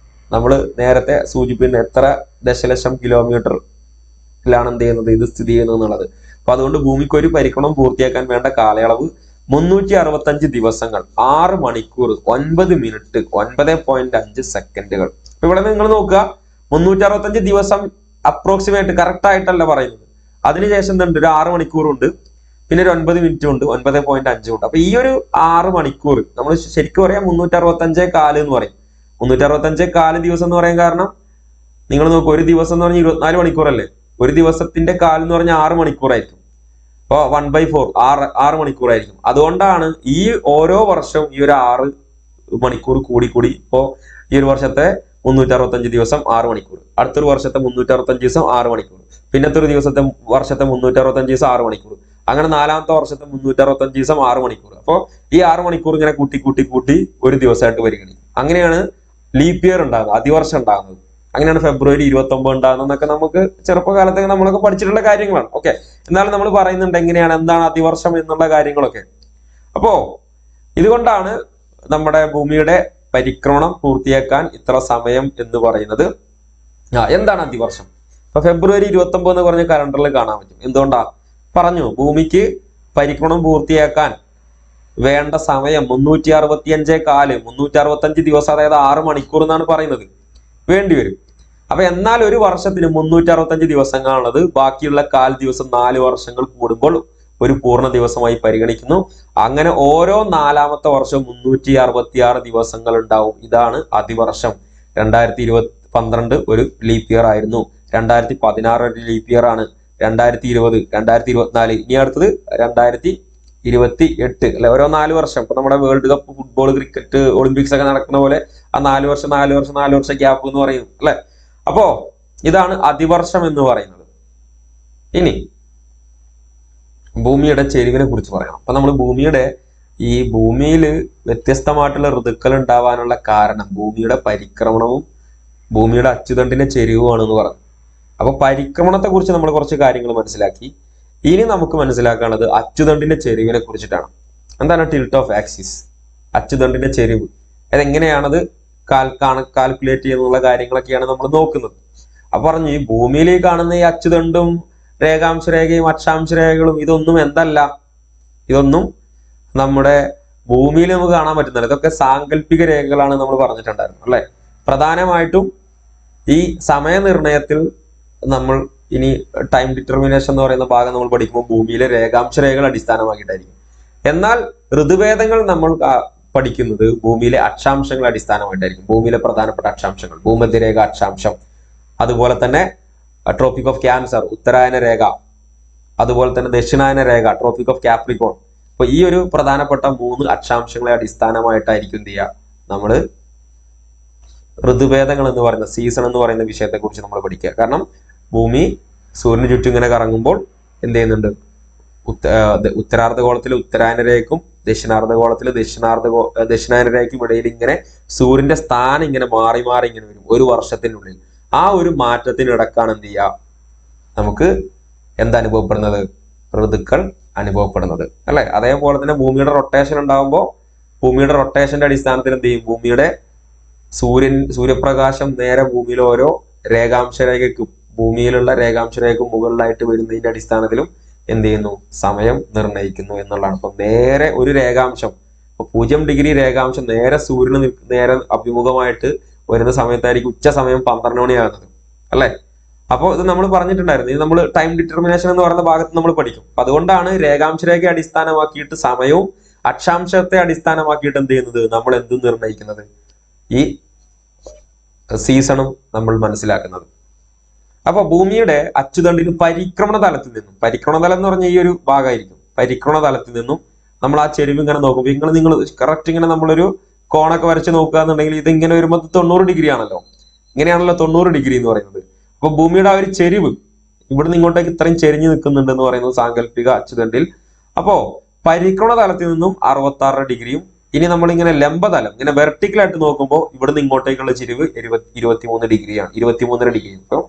നമ്മൾ നേരത്തെ സൂചിപ്പിക്കുന്ന എത്ര ദശലക്ഷം കിലോമീറ്ററിലാണ് എന്ത് ചെയ്യുന്നത്, ഇത് സ്ഥിതി ചെയ്യുന്നത് എന്നുള്ളത്. അപ്പൊ അതുകൊണ്ട് ഭൂമിക്ക് ഒരു പരിക്രമണം പൂർത്തിയാക്കാൻ വേണ്ട കാലയളവ് 365 ദിവസങ്ങൾ, 6 മണിക്കൂർ 9 മിനിറ്റ് 9.5 സെക്കൻഡുകൾ. അപ്പൊ ഇവിടെ നിങ്ങൾ നോക്കുക, 365 ദിവസം അപ്രോക്സിമേറ്റ് കറക്റ്റ് ആയിട്ടല്ല പറയുന്നത്. അതിനുശേഷം എന്തുണ്ട്, ഒരു 6 മണിക്കൂറുണ്ട്, പിന്നെ ഒരു 9 മിനിറ്റ് ഉണ്ട്, 9.5 ഉണ്ട്. അപ്പൊ ഈ ഒരു 6 മണിക്കൂർ നമ്മൾ ശരിക്കും പറയാം 365 എന്ന് പറയും. 365 ദിവസം എന്ന് പറയാൻ കാരണം നിങ്ങൾ നോക്കുക, ഒരു ദിവസം എന്ന് പറഞ്ഞാൽ 24 മണിക്കൂറല്ലേ. ഒരു ദിവസത്തിന്റെ കാലം എന്ന് പറഞ്ഞാൽ 6 മണിക്കൂറായിരിക്കും. അപ്പൊ 1/4 6 മണിക്കൂറായിരിക്കും. അതുകൊണ്ടാണ് ഈ ഓരോ വർഷവും ഈ ഒരു 6 മണിക്കൂർ കൂടി കൂടി ഇപ്പോ ഈ ഒരു വർഷത്തെ 365 ദിവസം 6 മണിക്കൂർ, അടുത്തൊരു വർഷത്തെ 365 ദിവസം 6 മണിക്കൂർ, പിന്നത്തെ ഒരു വർഷത്തെ 365 ദിവസം 6 മണിക്കൂർ, അങ്ങനെ 4-ാമത്തെ വർഷത്തെ 365 ദിവസം 6 മണിക്കൂർ. അപ്പോൾ ഈ 6 മണിക്കൂർ ഇങ്ങനെ കൂട്ടി കൂട്ടി കൂട്ടി ഒരു ദിവസമായിട്ട് വരികയാണ്. അങ്ങനെയാണ് ലീപ് ഇയർ ഉണ്ടാകുന്നത്, അതിവർഷം ഉണ്ടാകുന്നത്. അങ്ങനെയാണ് ഫെബ്രുവരി 29 ഉണ്ടാകുന്നതൊക്കെ നമുക്ക് ചെറുപ്പകാലത്തൊക്കെ നമ്മളൊക്കെ പഠിച്ചിട്ടുള്ള കാര്യങ്ങളാണ്. ഓക്കെ, എന്നാലും നമ്മൾ പറയുന്നുണ്ട് എങ്ങനെയാണ്, എന്താണ് അതിവർഷം എന്നുള്ള കാര്യങ്ങളൊക്കെ. അപ്പോ ഇതുകൊണ്ടാണ് നമ്മുടെ ഭൂമിയുടെ പരിക്രമണം പൂർത്തിയാക്കാൻ ഇത്ര സമയം എന്ന് പറയുന്നത്. എന്താണ് അതിവർഷം? ഇപ്പൊ ഫെബ്രുവരി 29 എന്ന് പറഞ്ഞ കലണ്ടറിൽ കാണാൻ പറ്റും. എന്തുകൊണ്ടാ പറഞ്ഞു? ഭൂമിക്ക് പരിക്രമണം പൂർത്തിയാക്കാൻ വേണ്ട സമയം 365 ദിവസം, അതായത് 6 മണിക്കൂർ എന്നാണ് പറയുന്നത്, വേണ്ടിവരും. അപ്പൊ എന്നാൽ ഒരു വർഷത്തിന് 365 ദിവസങ്ങളാണുള്ളത്. ബാക്കിയുള്ള 1/4 ദിവസം 4 വർഷങ്ങൾ കൂടുമ്പോൾ ഒരു പൂർണ്ണ ദിവസമായി പരിഗണിക്കുന്നു. അങ്ങനെ ഓരോ 4-ാമത്തെ വർഷവും 366 ദിവസങ്ങൾ ഉണ്ടാവും. ഇതാണ് അതിവർഷം. 2012 ഒരു ലീപ് ഇയർ ആയിരുന്നു, 2016 ഒരു ലീപ് ഇയർ ആണ്, 2020, 2024, ഇനി അടുത്തത് 2028 അല്ലെ. ഓരോ 4 വർഷം, ഇപ്പൊ നമ്മുടെ world cup, football, cricket, Olympics ഒക്കെ നടക്കുന്ന പോലെ ആ 4 വർഷം ഗ്യാപ്പ് എന്ന് പറയുന്നു അല്ലെ. അപ്പോ ഇതാണ് അതിവർഷം എന്ന് പറയുന്നത്. ഇനി ഭൂമിയുടെ ചെരിവിനെ കുറിച്ച് പറയണം. അപ്പൊ നമ്മൾ ഈ ഭൂമിയിൽ വ്യത്യസ്തമായിട്ടുള്ള ഋതുക്കൾ ഉണ്ടാവാനുള്ള കാരണം ഭൂമിയുടെ പരിക്രമണവും ഭൂമിയുടെ അച്ചുതണ്ടിന്റെ ചെരിവുമാണെന്ന് പറഞ്ഞു. അപ്പൊ പരിക്രമണത്തെ കുറിച്ച് നമ്മൾ കുറച്ച് കാര്യങ്ങൾ മനസ്സിലാക്കി. ഇനി നമുക്ക് മനസ്സിലാക്കാനുള്ളത് അച്ചുതണ്ടിന്റെ ചെരിവിനെ കുറിച്ചിട്ടാണ്. എന്താണ് ടിൽറ്റ് ഓഫ് ആക്സിസ്, അച്ചുതണ്ടിന്റെ ചെരിവ്, അതെങ്ങനെയാണത് കാൽക്കുലേറ്റ് ചെയ്യുന്നുള്ള കാര്യങ്ങളൊക്കെയാണ് നമ്മൾ നോക്കുന്നത്. അപ്പൊ പറഞ്ഞു, ഈ ഭൂമിയിൽ കാണുന്ന ഈ അച്ചുതണ്ടും രേഖാംശ രേഖയും അക്ഷാംശ രേഖകളും ഇതൊന്നും എന്തല്ല, ഇതൊന്നും നമ്മുടെ ഭൂമിയിൽ നമുക്ക് കാണാൻ പറ്റുന്നില്ല. ഇതൊക്കെ സാങ്കല്പിക രേഖകളാണ് നമ്മൾ പറഞ്ഞിട്ടുണ്ടായിരുന്നു അല്ലെ. പ്രധാനമായിട്ടും ഈ സമയനിർണയത്തിൽ നമ്മൾ ഇനി ടൈം ഡിറ്റർമിനേഷൻ എന്ന് പറയുന്ന ഭാഗം നമ്മൾ പഠിക്കുമ്പോൾ ഭൂമിയിലെ രേഖാംശ രേഖകൾ അടിസ്ഥാനമാക്കിയിട്ടായിരിക്കും. എന്നാൽ ഋതുഭേദങ്ങൾ നമ്മൾ പഠിക്കുന്നത് ഭൂമിയിലെ അക്ഷാംശങ്ങൾ അടിസ്ഥാനമായിട്ടായിരിക്കും. ഭൂമിയിലെ പ്രധാനപ്പെട്ട അക്ഷാംശങ്ങൾ, ഭൂമധ്യരേഖ അക്ഷാംശം, അതുപോലെ തന്നെ ട്രോപ്പിക് ഓഫ് ക്യാൻസർ ഉത്തരായന രേഖ, അതുപോലെ തന്നെ ദക്ഷിണായന രേഖ ട്രോപ്പിക് ഓഫ് കാപ്രിക്കോൺ. അപ്പൊ ഈ ഒരു പ്രധാനപ്പെട്ട 3 അക്ഷാംശങ്ങളെ അടിസ്ഥാനമായിട്ടായിരിക്കും എന്ത് ചെയ്യുക, നമ്മൾ ഋതുഭേദങ്ങൾ എന്ന് പറയുന്ന സീസൺ എന്ന് പറയുന്ന വിഷയത്തെ കുറിച്ച് നമ്മൾ പഠിക്കുക. കാരണം ഭൂമി സൂര്യന് ചുറ്റും ഇങ്ങനെ കറങ്ങുമ്പോൾ എന്ത് ചെയ്യുന്നുണ്ട്, ഉത്തരാർദ്ധഗോളത്തിൽ ഉത്തരായന രേഖയ്ക്കും ദക്ഷിണാർദ്ധഗോളത്തിൽ ദക്ഷിണായന രേഖയ്ക്കും ഇടയിൽ ഇങ്ങനെ സൂര്യന്റെ സ്ഥാനം ഇങ്ങനെ മാറി മാറി ഇങ്ങനെ വരും ഒരു വർഷത്തിനുള്ളിൽ. ആ ഒരു മാറ്റത്തിനിടക്കാണ് എന്ത് ചെയ്യുക, നമുക്ക് എന്തനുഭവപ്പെടുന്നത്, ഋതുക്കൾ അനുഭവപ്പെടുന്നത് അല്ലെ. അതേപോലെ തന്നെ ഭൂമിയുടെ റൊട്ടേഷൻ ഉണ്ടാകുമ്പോൾ ഭൂമിയുടെ റൊട്ടേഷന്റെ അടിസ്ഥാനത്തിൽ എന്ത് ചെയ്യും, ഭൂമിയുടെ സൂര്യപ്രകാശം നേരെ ഭൂമിയിലെ ഓരോ രേഖാംശ രേഖയ്ക്കും ഭൂമിയിലുള്ള രേഖാംശ രേഖയ്ക്കും മുകളിലായിട്ട് വരുന്നതിന്റെ അടിസ്ഥാനത്തിലും എന്ത് ചെയ്യുന്നു, സമയം നിർണ്ണയിക്കുന്നു എന്നുള്ളതാണ്. അപ്പൊ നേരെ ഒരു രേഖാംശം, 0 ഡിഗ്രി രേഖാംശം നേരെ സൂര്യന് നേരെ അഭിമുഖമായിട്ട് വരുന്ന സമയത്തായിരിക്കും ഉച്ച സമയം 12 മണിയാകുന്നത് അല്ലെ. അപ്പോൾ ഇത് നമ്മൾ പറഞ്ഞിട്ടുണ്ടായിരുന്നു, ഇത് നമ്മൾ ടൈം ഡിറ്റർമിനേഷൻ എന്ന് പറയുന്ന ഭാഗത്ത് നമ്മൾ പഠിക്കും. അതുകൊണ്ടാണ് രേഖാംശ രേഖയെ അടിസ്ഥാനമാക്കിയിട്ട് സമയവും അക്ഷാംശത്തെ അടിസ്ഥാനമാക്കിയിട്ട് എന്ത് ചെയ്യുന്നത്, നമ്മൾ എന്ത് നിർണ്ണയിക്കുന്നത്, ഈ സീസണും നമ്മൾ മനസ്സിലാക്കുന്നത്. അപ്പൊ ഭൂമിയുടെ അച്ചുതണ്ടിന് പരിക്രമണ തലത്തിൽ നിന്നും, പരിക്രമണ തലം എന്ന് പറഞ്ഞ ഈ ഒരു ഭാഗമായിരിക്കും, പരിക്രമണ തലത്തിൽ നിന്നും നമ്മൾ ആ ചെരിവ് ഇങ്ങനെ നോക്കുമ്പോൾ നിങ്ങൾ കറക്റ്റ് ഇങ്ങനെ നമ്മളൊരു കോണൊക്കെ വരച്ച് നോക്കുക എന്നുണ്ടെങ്കിൽ ഇത് ഇങ്ങനെ വരുമ്പോൾ 90 ഡിഗ്രി ആണല്ലോ, ഇങ്ങനെയാണല്ലോ 90 ഡിഗ്രി എന്ന് പറയുന്നത്. അപ്പൊ ഭൂമിയുടെ ആ ഒരു ചെരിവ് ഇവിടുന്ന് ഇങ്ങോട്ടേക്ക് ഇത്രയും ചെരിഞ്ഞു നിൽക്കുന്നുണ്ട് എന്ന് പറയുന്നത് സാങ്കല്പിക അച്ചുതണ്ടിൽ. അപ്പോ പരിക്രമണ തലത്തിൽ നിന്നും 66 ഡിഗ്രിയും, ഇനി നമ്മൾ ഇങ്ങനെ ലംബതലം ഇങ്ങനെ വെർട്ടിക്കലായിട്ട് നോക്കുമ്പോൾ ഇവിടുന്ന് ഇങ്ങോട്ടേക്കുള്ള ചെരിവ് 23 ഡിഗ്രിയാണ്, 23.5 ഡിഗ്രി. ഇപ്പൊ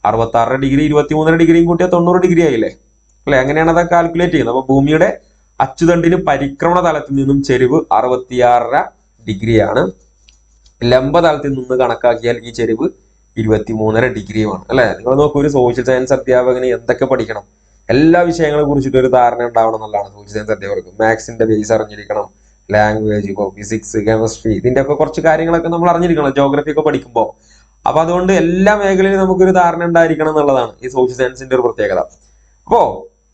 66 ഡിഗ്രി 23 ഡിഗ്രിയും കൂട്ടിയാൽ 90 ഡിഗ്രി ആയില്ലേ അല്ലെ. അങ്ങനെയാണ് അത് കാൽക്കുലേറ്റ് ചെയ്യുന്നത്. അപ്പൊ ഭൂമിയുടെ അച്ചുതണ്ടിന് പരിക്രമണ തലത്തിൽ നിന്നും ചെരിവ് 66.5 ഡിഗ്രിയാണ്. ലംബതലത്തിൽ നിന്ന് കണക്കാക്കിയാൽ ഈ ചെരിവ് 23.5 ഡിഗ്രിയുമാണ് അല്ലെ. നിങ്ങൾ നോക്കൂ, ഒരു സോഷ്യൽ സയൻസ് അധ്യാപകന് എന്തൊക്കെ പഠിക്കണം, എല്ലാ വിഷയങ്ങളെ കുറിച്ചിട്ട് ഒരു ധാരണ ഉണ്ടാവണം എന്നുള്ളതാണ് സോഷ്യൽ സയൻസ് അധ്യാപകർക്ക്. മാത്സിന്റെ ബേസ് അറിഞ്ഞിരിക്കണം, ലാംഗ്വേജ്, ഫിസിക്സ്, കെമിസ്ട്രി, ഇതിന്റെ ഒക്കെ കുറച്ച് കാര്യങ്ങളൊക്കെ നമ്മൾ അറിഞ്ഞിരിക്കണം ജോഗ്രഫി ഒക്കെ പഠിക്കുമ്പോൾ. അപ്പൊ അതുകൊണ്ട് എല്ലാ മേഖലയിലും നമുക്കൊരു ധാരണ ഉണ്ടായിരിക്കണം എന്നുള്ളതാണ് ഈ സോഷ്യൽ സയൻസിന്റെ ഒരു പ്രത്യേകത. അപ്പോ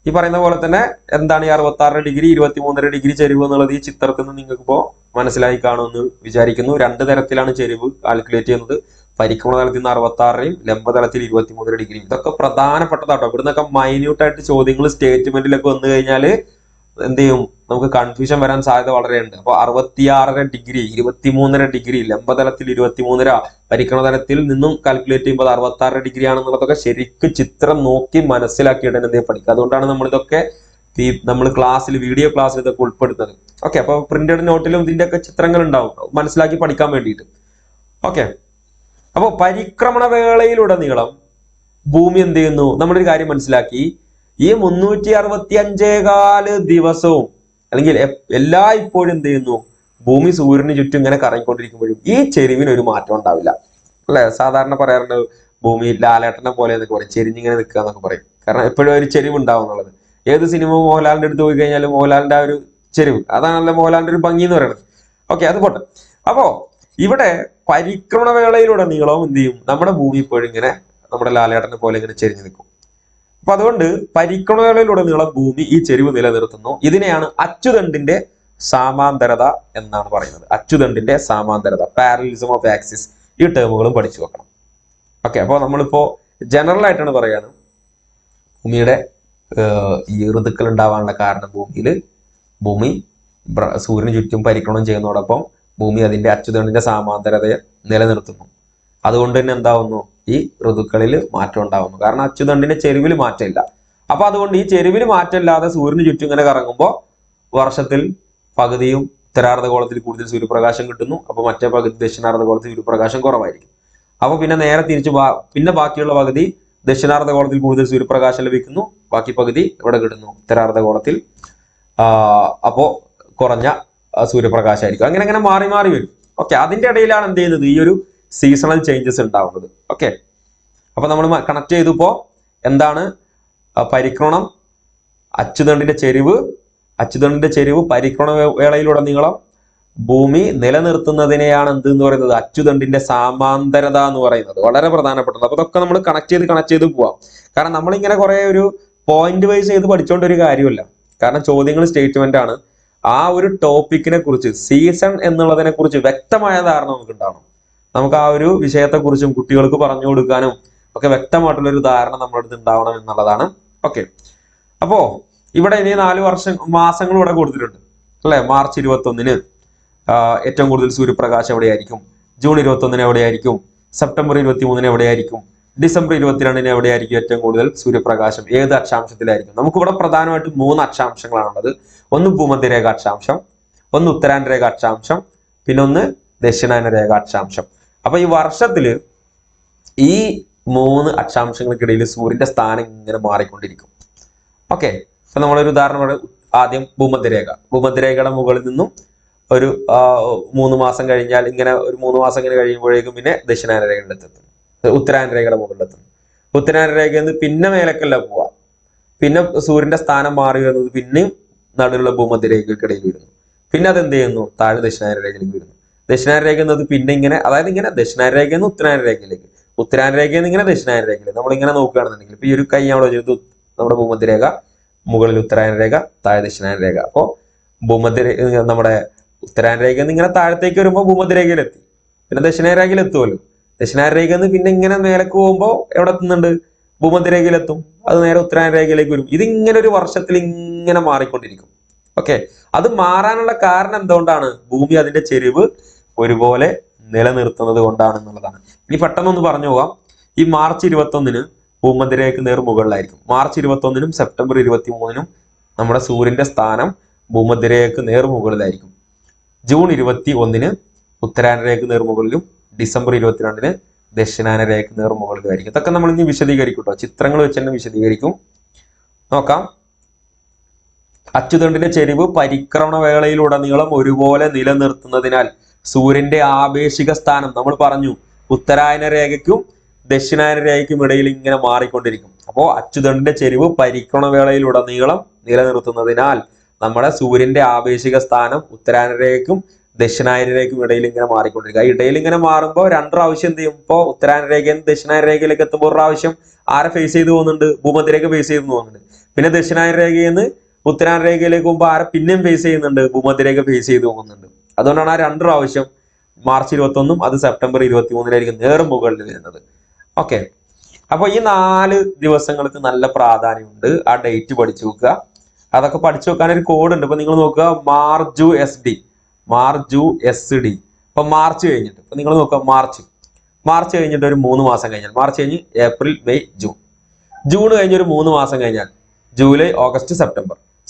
ഈ പറയുന്ന പോലെ തന്നെ എന്താണ് ഈ 66 ഡിഗ്രി 23.5 ഡിഗ്രി ചെരിവ് എന്നുള്ളത് ഈ ചിത്രത്തിൽ നിന്ന് നിങ്ങൾക്ക് ഇപ്പോ മനസ്സിലായി കാണുമെന്ന് വിചാരിക്കുന്നു. 2 തരത്തിലാണ് ചെരിവ് കാൽക്കുലേറ്റ് ചെയ്യുന്നത്, പരിക്രമണ തലത്തിൽ നിന്ന് 66യും ലംബതലത്തിൽ 23 ഡിഗ്രിയും. ഇതൊക്കെ പ്രധാനപ്പെട്ടതാട്ടോ. ഇവിടുന്നൊക്കെ മൈന്യൂട്ടായിട്ട് ചോദ്യങ്ങൾ സ്റ്റേറ്റ്മെന്റിലൊക്കെ വന്നു കഴിഞ്ഞാൽ എന്ത് ചെയ്യും, നമുക്ക് കൺഫ്യൂഷൻ വരാൻ സാധ്യത വളരെയുണ്ട്. അപ്പൊ 66.5 ഡിഗ്രി 23.5 ഡിഗ്രി ലംബതലത്തിൽ 23.5 പരിക്രമണ തലത്തിൽ നിന്നും കാൽക്കുലേറ്റ് ചെയ്യുമ്പോൾ 66 ഡിഗ്രി ആണെന്നുള്ളതൊക്കെ ശരിക്കും ചിത്രം നോക്കി മനസ്സിലാക്കിയിട്ട് എന്തെങ്കിലും പഠിക്കുക. അതുകൊണ്ടാണ് നമ്മൾ ഇതൊക്കെ നമ്മൾ ക്ലാസ്സിൽ വീഡിയോ ക്ലാസ്സിൽ ഇതൊക്കെ ഉൾപ്പെടുത്തുന്നത്. ഓക്കെ, അപ്പൊ പ്രിന്റഡ് നോട്ടിലും ഇതിന്റെ ഒക്കെ ചിത്രങ്ങൾ ഉണ്ടാവും മനസ്സിലാക്കി പഠിക്കാൻ വേണ്ടിയിട്ട്. ഓക്കെ, അപ്പൊ പരിക്രമണ വേളയിലുടനീളം ഭൂമി എന്ത് ചെയ്യുന്നു, നമ്മളൊരു കാര്യം മനസ്സിലാക്കി, ഈ 365 ദിവസവും അല്ലെങ്കിൽ ഇപ്പോഴും എന്ത് ചെയ്യുന്നു, ഭൂമി സൂര്യന് ചുറ്റും ഇങ്ങനെ കറങ്ങിക്കൊണ്ടിരിക്കുമ്പോഴും ഈ ചെരിവിന് ഒരു മാറ്റം ഉണ്ടാവില്ല അല്ലെ. സാധാരണ പറയാറുണ്ട് ഭൂമി ലാലേട്ടനെ പോലെ എന്നൊക്കെ പറയും, ചെരിഞ്ഞിങ്ങനെ നിൽക്കുക എന്നൊക്കെ പറയും. കാരണം എപ്പോഴും ഒരു ചെരിവ് ഉണ്ടാവും എന്നുള്ളത്. ഏത് സിനിമ മോഹൻലാലിന്റെ അടുത്ത് പോയി കഴിഞ്ഞാലും മോഹൻലാലിന്റെ ആ ഒരു ചെരിവ്, അതാണല്ലോ മോഹൻലാലിന്റെ ഒരു ഭംഗി എന്ന് പറയുന്നത്. ഓക്കെ, അത് പോട്ടെ. അപ്പോ ഇവിടെ പരിക്രമണ വേളയിലുടനീളം എന്ത് ചെയ്യും, നമ്മുടെ ഭൂമി ഇപ്പോഴും ഇങ്ങനെ നമ്മുടെ ലാലേട്ടനെ പോലെ ഇങ്ങനെ ചെരിഞ്ഞു നിൽക്കും. അപ്പൊ അതുകൊണ്ട് പരിക്രമണ വേളയിലുടനീളം ഭൂമി ഈ ചെരിവ് നിലനിർത്തുന്നു. ഇതിനെയാണ് അച്ചുതണ്ടിന്റെ സാമാന്തരത എന്നാണ് പറയുന്നത്. അച്ചുതണ്ടിന്റെ സാമാന്തരത, പാരലലിസം ഓഫ് ആക്സിസ്, ഈ ടേമുകളും പഠിച്ചു വെക്കണം. ഓക്കെ, അപ്പോൾ നമ്മളിപ്പോ ജനറൽ ആയിട്ടാണ് പറയാണ്, ഭൂമിയുടെ ഈ ഋതുക്കൾ ഉണ്ടാവാനുള്ള കാരണം ഭൂമി സൂര്യന് ചുറ്റും പരിക്രമണം ചെയ്യുന്നതോടൊപ്പം ഭൂമി അതിന്റെ അച്ചുതണ്ടിന്റെ സാമാന്തരതയെ നിലനിർത്തുന്നു. അതുകൊണ്ട് തന്നെ എന്താവുന്നു, ഈ ഋതുക്കളിൽ മാറ്റം ഉണ്ടാവുന്നു. കാരണം അച്ചുതണ്ടിന്റെ ചെരിവിൽ മാറ്റമില്ല. അപ്പൊ അതുകൊണ്ട് ഈ ചെരിവിൽ മാറ്റമില്ലാതെ സൂര്യന് ചുറ്റും ഇങ്ങനെ കറങ്ങുമ്പോൾ വർഷത്തിൽ പകുതിയും ഉത്തരാർദ്ധഗോളത്തിൽ കൂടുതൽ സൂര്യപ്രകാശം കിട്ടുന്നു. അപ്പൊ മറ്റേ പകുതി ദക്ഷിണാർദ്ധഗോളത്തിൽ സൂര്യപ്രകാശം കുറവായിരിക്കും. അപ്പൊ പിന്നെ നേരെ തിരിച്ച് പിന്നെ ബാക്കിയുള്ള പകുതി ദക്ഷിണാർദ്ധഗോളത്തിൽ കൂടുതൽ സൂര്യപ്രകാശം ലഭിക്കുന്നു, ബാക്കി പകുതി ഇവിടെ കിട്ടുന്നു ഉത്തരാർദ്ധഗോളത്തിൽ. അപ്പോ കുറഞ്ഞ സൂര്യപ്രകാശമായിരിക്കും. അങ്ങനെ അങ്ങനെ മാറി മാറി വരും. ഓക്കെ, അതിന്റെ ഇടയിലാണ് എന്ത് ചെയ്യുന്നത്, ഈ ഒരു സീസണൽ ചേഞ്ചസ് ഉണ്ടാവുന്നത്. ഓക്കെ, അപ്പൊ നമ്മൾ കണക്ട് ചെയ്തപ്പോ എന്താണ് പരിക്രമണം, അച്ചുതണ്ടിന്റെ ചെരിവ് പരിക്രമണ വേളയിലുടനീളം ഭൂമി നിലനിർത്തുന്നതിനെയാണ് എന്ന് പറയുന്നത് അച്ചുതണ്ടിന്റെ സാമാന്തരത എന്ന് പറയുന്നത്. വളരെ പ്രധാനപ്പെട്ടത്. അപ്പൊ ഇതൊക്കെ നമ്മൾ കണക്ട് ചെയ്ത് പോവാം. കാരണം നമ്മളിങ്ങനെ കുറെ ഒരു പോയിന്റ് വൈസ് ചെയ്ത് പഠിച്ചുകൊണ്ട് ഒരു കാര്യമല്ല. കാരണം ചോദ്യങ്ങൾ സ്റ്റേറ്റ്മെന്റ് ആണ്. ആ ഒരു ടോപ്പിക്കിനെ കുറിച്ച്, സീസൺ എന്നുള്ളതിനെ കുറിച്ച് വ്യക്തമായ ധാരണ നമുക്ക് ഉണ്ടാവണം. നമുക്ക് ആ ഒരു വിഷയത്തെ കുറിച്ചും കുട്ടികൾക്ക് പറഞ്ഞു കൊടുക്കാനും ഒക്കെ വ്യക്തമായിട്ടുള്ള ഒരു ധാരണ നമ്മുടെ അടുത്ത് ഉണ്ടാവണം എന്നുള്ളതാണ്. ഓക്കെ, അപ്പോ ഇവിടെ ഇനി 4 വർഷം മാസങ്ങൾ ഇവിടെ കൊടുത്തിട്ടുണ്ട് അല്ലെ. മാർച്ച് 21-ന് ഏറ്റവും കൂടുതൽ സൂര്യപ്രകാശം എവിടെയായിരിക്കും, ജൂൺ 21-ന് എവിടെയായിരിക്കും, സെപ്റ്റംബർ 23-ന് എവിടെയായിരിക്കും, ഡിസംബർ 22-ന് എവിടെയായിരിക്കും ഏറ്റവും കൂടുതൽ സൂര്യപ്രകാശം, ഏത് അക്ഷാംശത്തിലായിരിക്കും. നമുക്കിവിടെ പ്രധാനമായിട്ടും 3 അക്ഷാംശങ്ങളാണുള്ളത്. ഒന്ന് ഭൂമധ്യരേഖ അക്ഷാംശം, ഒന്ന് ഉത്തരായനരേഖ അക്ഷാംശം, പിന്നെ ഒന്ന് ദക്ഷിണായനരേഖ അക്ഷാംശം. അപ്പൊ ഈ വർഷത്തില് ഈ 3 അക്ഷാംശങ്ങൾക്കിടയിൽ സൂര്യന്റെ സ്ഥാനം ഇങ്ങനെ മാറിക്കൊണ്ടിരിക്കും. ഓക്കെ, അപ്പൊ നമ്മളൊരു ഉദാഹരണം, ആദ്യം ഭൂമധ്യരേഖയുടെ മുകളിൽ നിന്നും ഒരു 3 മാസം കഴിഞ്ഞാൽ ഇങ്ങനെ ഒരു 3 മാസം ഇങ്ങനെ കഴിയുമ്പോഴേക്കും പിന്നെ ദക്ഷിണായനരേഖയിലെത്തും, ഉത്തരായനരേഖയുടെ മുകളിലെത്തും. ഉത്തരായനരേഖയിൽ നിന്ന് പിന്നെ മേലക്കല്ല പോവാ, പിന്നെ സൂര്യന്റെ സ്ഥാനം മാറി വരുന്നത് പിന്നെയും നടുവിലുള്ള ഭൂമധ്യരേഖയ്ക്കിടയിൽ വരുന്നു. പിന്നെ അത് എന്ത് ചെയ്യുന്നു, താഴെ ദക്ഷിണായനരേഖയിലേക്ക് വരുന്നു. ദക്ഷിണായനരേഖയിൽ നിന്ന് പിന്നെ ഇങ്ങനെ, അതായത് ഇങ്ങനെ ദക്ഷിണായനരേഖയിൽ നിന്ന് ഉത്തരായനരേഖയിലേക്ക്, ഉത്തരായനരേഖയിൽ നിന്ന് ഇങ്ങനെ ദക്ഷിണായനരേഖയിലേക്ക് നമ്മളിങ്ങനെ നോക്കുകയാണെന്നുണ്ടെങ്കിൽ ഇപ്പൊ ഈ ഒരു കൈ അവിടെ ചെയ്തു, നമ്മുടെ ഭൂമധ്യരേഖ, മുകളിൽ ഉത്തരായനരേഖ, താഴെ ദക്ഷിണായനരേഖ. അപ്പോ നമ്മുടെ ഉത്തരായനരേഖയിൽ നിന്ന് ഇങ്ങനെ താഴത്തേക്ക് വരുമ്പോൾ ഭൂമധ്യരേഖയിലെത്തി, പിന്നെ ദക്ഷിണായനരേഖയിൽ എത്തുമല്ലോ. ദക്ഷിണായനരേഖയിൽ നിന്ന് പിന്നെ ഇങ്ങനെ മേലേക്ക് പോകുമ്പോൾ എവിടെ എത്തുന്നുണ്ട്, ഭൂമധ്യരേഖയിലെത്തും. അത് നേരെ ഉത്തരായനരേഖയിലേക്ക് വരും. ഇതിങ്ങനെ ഒരു വർഷത്തിൽ ഇങ്ങനെ മാറിക്കൊണ്ടിരിക്കും. ഓക്കെ, അത് മാറാനുള്ള കാരണം എന്തുകൊണ്ടാണ്, ഭൂമി അതിന്റെ ചെരിവ് ഒരുപോലെ നിലനിർത്തുന്നത് കൊണ്ടാണെന്നുള്ളതാണ്. ഇനി പെട്ടെന്നൊന്ന് പറഞ്ഞു പോവാം. ഈ മാർച്ച് 21-ന് ഭൂമധ്യരേഖയ്ക്ക് നേർ മുകളിലായിരിക്കും. മാർച്ച് 21-നും സെപ്റ്റംബർ 23-നും നമ്മുടെ സൂര്യന്റെ സ്ഥാനം ഭൂമധ്യരേഖയ്ക്ക് നേർ മുകളിലായിരിക്കും. ജൂൺ 21-ന് ഉത്തരായനരേഖയ്ക്ക് നേർ മുകളിലും ഡിസംബർ 22-ന് ദക്ഷിണായനരേഖയ്ക്ക് നേർ മുകളിലുമായിരിക്കും. ഇതൊക്കെ നമ്മൾ ഇനി വിശദീകരിക്കും കേട്ടോ, ചിത്രങ്ങൾ വെച്ച് തന്നെ വിശദീകരിക്കും. നോക്കാം. അച്ചുതണ്ടിന്റെ ചെരിവ് പരിക്രമണ വേളയിലുടനീളം ഒരുപോലെ നിലനിർത്തുന്നതിനാൽ സൂര്യന്റെ ആപേക്ഷിക സ്ഥാനം നമ്മൾ പറഞ്ഞു ഉത്തരായന രേഖയ്ക്കും ദക്ഷിണായന രേഖയ്ക്കും ഇടയിൽ ഇങ്ങനെ മാറിക്കൊണ്ടിരിക്കും. അപ്പോൾ അച്ചുതണ്ടിന്റെ ചെരിവ് പരിക്രമണ വേളയിലുടനീളം നിലനിർത്തുന്നതിനാൽ നമ്മുടെ സൂര്യന്റെ ആപേക്ഷിക സ്ഥാനം ഉത്തരായന രേഖയ്ക്കും ദക്ഷിണായന രേഖയ്ക്കും ഇടയിൽ ഇങ്ങനെ മാറിക്കൊണ്ടിരിക്കുക. ഇടയിൽ ഇങ്ങനെ മാറുമ്പോൾ 2 പ്രാവശ്യം എന്ത് ചെയ്യും, ഇപ്പോൾ ഉത്തരായന രേഖയിൽ നിന്ന് ദക്ഷിണായന രേഖയിലേക്ക് എത്തുമ്പോൾ ഒരു പ്രാവശ്യം ആരെ ഫേസ് ചെയ്ത് പോകുന്നുണ്ട്, ഭൂമധ്യരേഖ ഫേസ് ചെയ്ത് പോകുന്നുണ്ട്. പിന്നെ ദക്ഷിണായന രേഖയിൽ നിന്ന് ഉത്തരായന രേഖയിലേക്ക് പോകുമ്പോൾ ആരെ പിന്നെയും ഫേസ് ചെയ്യുന്നുണ്ട്, ഭൂമധ്യരേഖ ഫേസ് ചെയ്ത് പോകുന്നുണ്ട്. അതുകൊണ്ടാണ് ആ 2 പ്രാവശ്യം മാർച്ച് 21-നും അത് സെപ്റ്റംബർ 23-നായിരിക്കും നേർ മുകളിൽ വരുന്നത്. ഓക്കെ, അപ്പൊ ഈ 4 ദിവസങ്ങൾക്ക് നല്ല പ്രാധാന്യമുണ്ട്. ആ ഡേറ്റ് പഠിച്ചു വെക്കുക. അതൊക്കെ പഠിച്ചു വെക്കാൻ ഒരു കോഡ് ഉണ്ട്. ഇപ്പൊ നിങ്ങൾ നോക്കുക, മാർജു എസ് ഡി, മാർജു എസ് ഡി. ഇപ്പൊ മാർച്ച് കഴിഞ്ഞിട്ട് ഇപ്പൊ നിങ്ങൾ നോക്കുക, മാർച്ച് കഴിഞ്ഞിട്ട് ഒരു 3 മാസം കഴിഞ്ഞാൽ, മാർച്ച് കഴിഞ്ഞ് ഏപ്രിൽ മെയ് ജൂൺ, ജൂൺ കഴിഞ്ഞ് ഒരു 3 മാസം കഴിഞ്ഞാൽ ജൂലൈ ഓഗസ്റ്റ്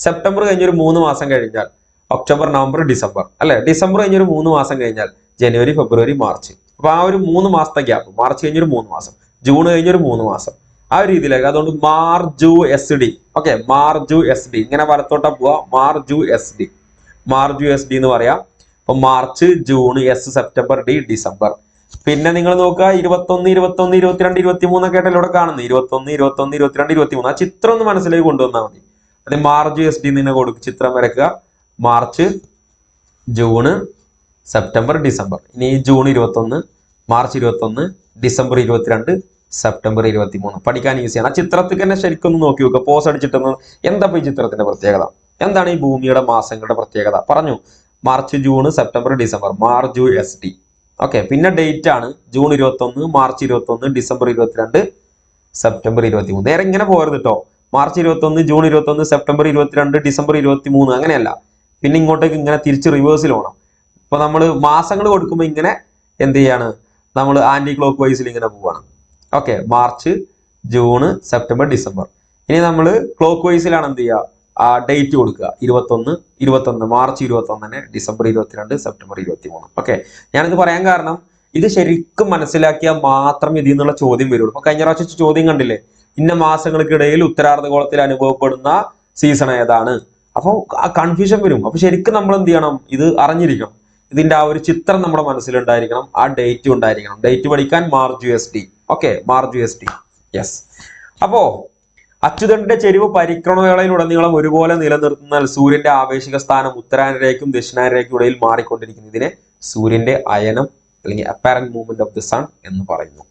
സെപ്റ്റംബർ കഴിഞ്ഞൊരു 3 മാസം കഴിഞ്ഞാൽ ഒക്ടോബർ നവംബർ ഡിസംബർ അല്ലെ, ഡിസംബർ കഴിഞ്ഞൊരു 3 മാസം കഴിഞ്ഞാൽ ജനുവരി ഫെബ്രുവരി മാർച്ച്. അപ്പൊ ആ ഒരു 3 മാസത്തെ ഗ്യാപ്പ്, മാർച്ച് കഴിഞ്ഞൊരു 3 മാസം, ജൂൺ കഴിഞ്ഞൊരു 3 മാസം, ആ ഒരു രീതിയിലേക്ക്. അതുകൊണ്ട് മാർജു എസ് ഡി. ഓക്കെ, മാർജു എസ് ഡി ഇങ്ങനെ വലത്തോട്ടാ പോവാ, മാർജു എസ് ഡി എന്ന് പറയാം. അപ്പൊ March, June, S September, D December. പിന്നെ നിങ്ങൾ നോക്കുക 21, 22, 23 ഒക്കെ ആയിട്ടല്ലോ ഇവിടെ കാണുന്നത്. 21, 22, 23 ആ ചിത്രം ഒന്ന് മനസ്സിലേക്ക് കൊണ്ടുവന്നാൽ മതി. അത് മാർജ് എസ് ഡി നിന്ന് കൊടുക്കും, ചിത്രം വരയ്ക്കുക. March, June, September, December. ഇനി ജൂൺ 21, മാർച്ച് 21, ഡിസംബർ 22, സെപ്റ്റംബർ 23. പഠിക്കാൻ ഈസിയാണ്. ആ ചിത്രത്തിൽ തന്നെ ശരിക്കും ഒന്ന് നോക്കി നോക്കുക, പോസ് അടിച്ചിട്ടൊന്ന്. എന്താ ഈ ചിത്രത്തിന്റെ പ്രത്യേകത, എന്താണ് ഈ ഭൂമിയുടെ മാസങ്ങളുടെ പ്രത്യേകത പറഞ്ഞു. മാർച്ച്, ജൂൺ, സെപ്റ്റംബർ, ഡിസംബർ, മാർജു എസ് ഡി. ഓക്കെ, പിന്നെ ഡേറ്റ് ആണ് ജൂൺ 21, മാർച്ച് 21, ഡിസംബർ 22, സെപ്റ്റംബർ 23. നേരെ ഇങ്ങനെ പോകരുത് കേട്ടോ. മാർച്ച് 21, ജൂൺ 21, സെപ്റ്റംബർ 22, ഡിസംബർ 23 അങ്ങനെയല്ല. പിന്നെ ഇങ്ങോട്ടേക്ക് ഇങ്ങനെ തിരിച്ച് റിവേഴ്സിൽ പോകണം. ഇപ്പൊ നമ്മൾ മാസങ്ങൾ കൊടുക്കുമ്പോൾ ഇങ്ങനെ എന്ത് ചെയ്യാണ്, നമ്മൾ ആന്റി ക്ലോക്ക് വൈസിൽ ഇങ്ങനെ പോവാണ്. Okay, March, June, September, December. ഇനി നമ്മൾ ക്ലോക്ക് വൈസിലാണ് എന്ത് ചെയ്യുക, ആ ഡേറ്റ് കൊടുക്കുക. 21 മാർച്ച് 21, ഡിസംബർ 22, സെപ്റ്റംബർ 23. ഓക്കെ, ഞാനിത് പറയാൻ കാരണം ഇത് ശരിക്കും മനസ്സിലാക്കിയാൽ മാത്രം ഇതിൽ നിന്നുള്ള ചോദ്യം വരുള്ളൂ. അപ്പൊ കഴിഞ്ഞ പ്രാവശ്യം ചോദ്യം കണ്ടില്ലേ, ഇന്ന മാസങ്ങൾക്കിടയിൽ ഉത്തരാർദ്ധഗോളത്തിൽ അനുഭവപ്പെടുന്ന സീസൺ ഏതാണ്. അപ്പൊ ആ കൺഫ്യൂഷൻ വരും. അപ്പൊ ശരിക്കും നമ്മൾ എന്ത് ചെയ്യണം, ഇത് അറിഞ്ഞിരിക്കണം. ഇതിന്റെ ആ ഒരു ചിത്രം നമ്മുടെ മനസ്സിലുണ്ടായിരിക്കണം, ആ ഡേറ്റ് ഉണ്ടായിരിക്കണം. ഡേറ്റ് പഠിക്കാൻ മാർജു എസ് ഡി. ഓക്കെ, മാർജു എസ് ഡി. യെസ്. അപ്പോ അച്ചുതണ്ടിന്റെ ചെരിവ് പരിക്രമണവേളയിലുടനീളം ഒരുപോലെ നിലനിർത്തുന്നാൽ സൂര്യന്റെ ആപേക്ഷിക സ്ഥാനം ഉത്തരായനരേഖയ്ക്കും ദക്ഷിണായനരേഖയ്ക്കും ഇടയിൽ മാറിക്കൊണ്ടിരിക്കുന്നു. ഇതിനെ സൂര്യന്റെ അയനം അല്ലെങ്കിൽ apparent movement of the sun എന്ന് പറയുന്നു.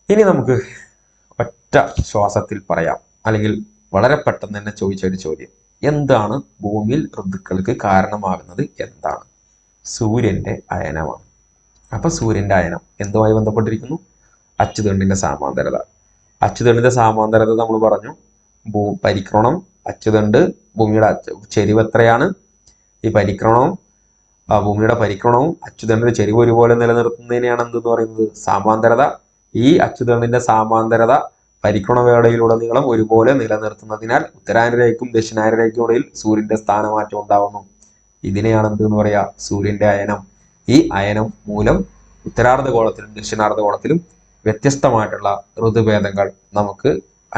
ഇനി നമുക്ക് ഒറ്റ ശ്വാസത്തിൽ പറയാം, അല്ലെങ്കിൽ വളരെ പെട്ടെന്ന് തന്നെ ചോദിച്ചൊരു ചോദ്യം, എന്താണ് ഭൂമിയിൽ ഋതുക്കൾക്ക് കാരണമാകുന്നത്? എന്താണ്? സൂര്യന്റെ അയനമാണ്. അപ്പൊ സൂര്യന്റെ അയനം എന്തുമായി ബന്ധപ്പെട്ടിരിക്കുന്നു? അച്ചുതണ്ടിന്റെ സാമാന്തരത. അച്ചുതണ്ടിന്റെ സാമാന്തരത നമ്മൾ പറഞ്ഞു. പരിക്രമണം, അച്ചുതണ്ട്, ഭൂമിയുടെ ചെരിവ് എത്രയാണ്, ഈ പരിക്രമണവും ഭൂമിയുടെ പരിക്രമണവും അച്ചുതണ്ടിന്റെ ചെരിവ് ഒരുപോലെ നിലനിർത്തുന്നതിനെയാണ് എന്തെന്ന് പറയുന്നത്? സാമാന്തരത. ഈ അച്ചുതണ്ടിന്റെ സാമാന്തരത പരിക്രമണവേളയിലുടനീളം ഒരുപോലെ നിലനിർത്തുന്നതിനാൽ ഉത്തരായനരേഖയ്ക്കും ദക്ഷിണായനരേഖയ്ക്കും ഇടയിൽ സൂര്യന്റെ സ്ഥാനമാറ്റം ഉണ്ടാവുന്നു. ഇതിനെയാണ് എന്തെന്ന് പറയാ? സൂര്യന്റെ അയനം. ഈ അയനം മൂലം ഉത്തരാർദ്ധഗോളത്തിലും ദക്ഷിണാർദ്ധഗോളത്തിലും വ്യത്യസ്തമായിട്ടുള്ള ഋതുഭേദങ്ങൾ നമുക്ക്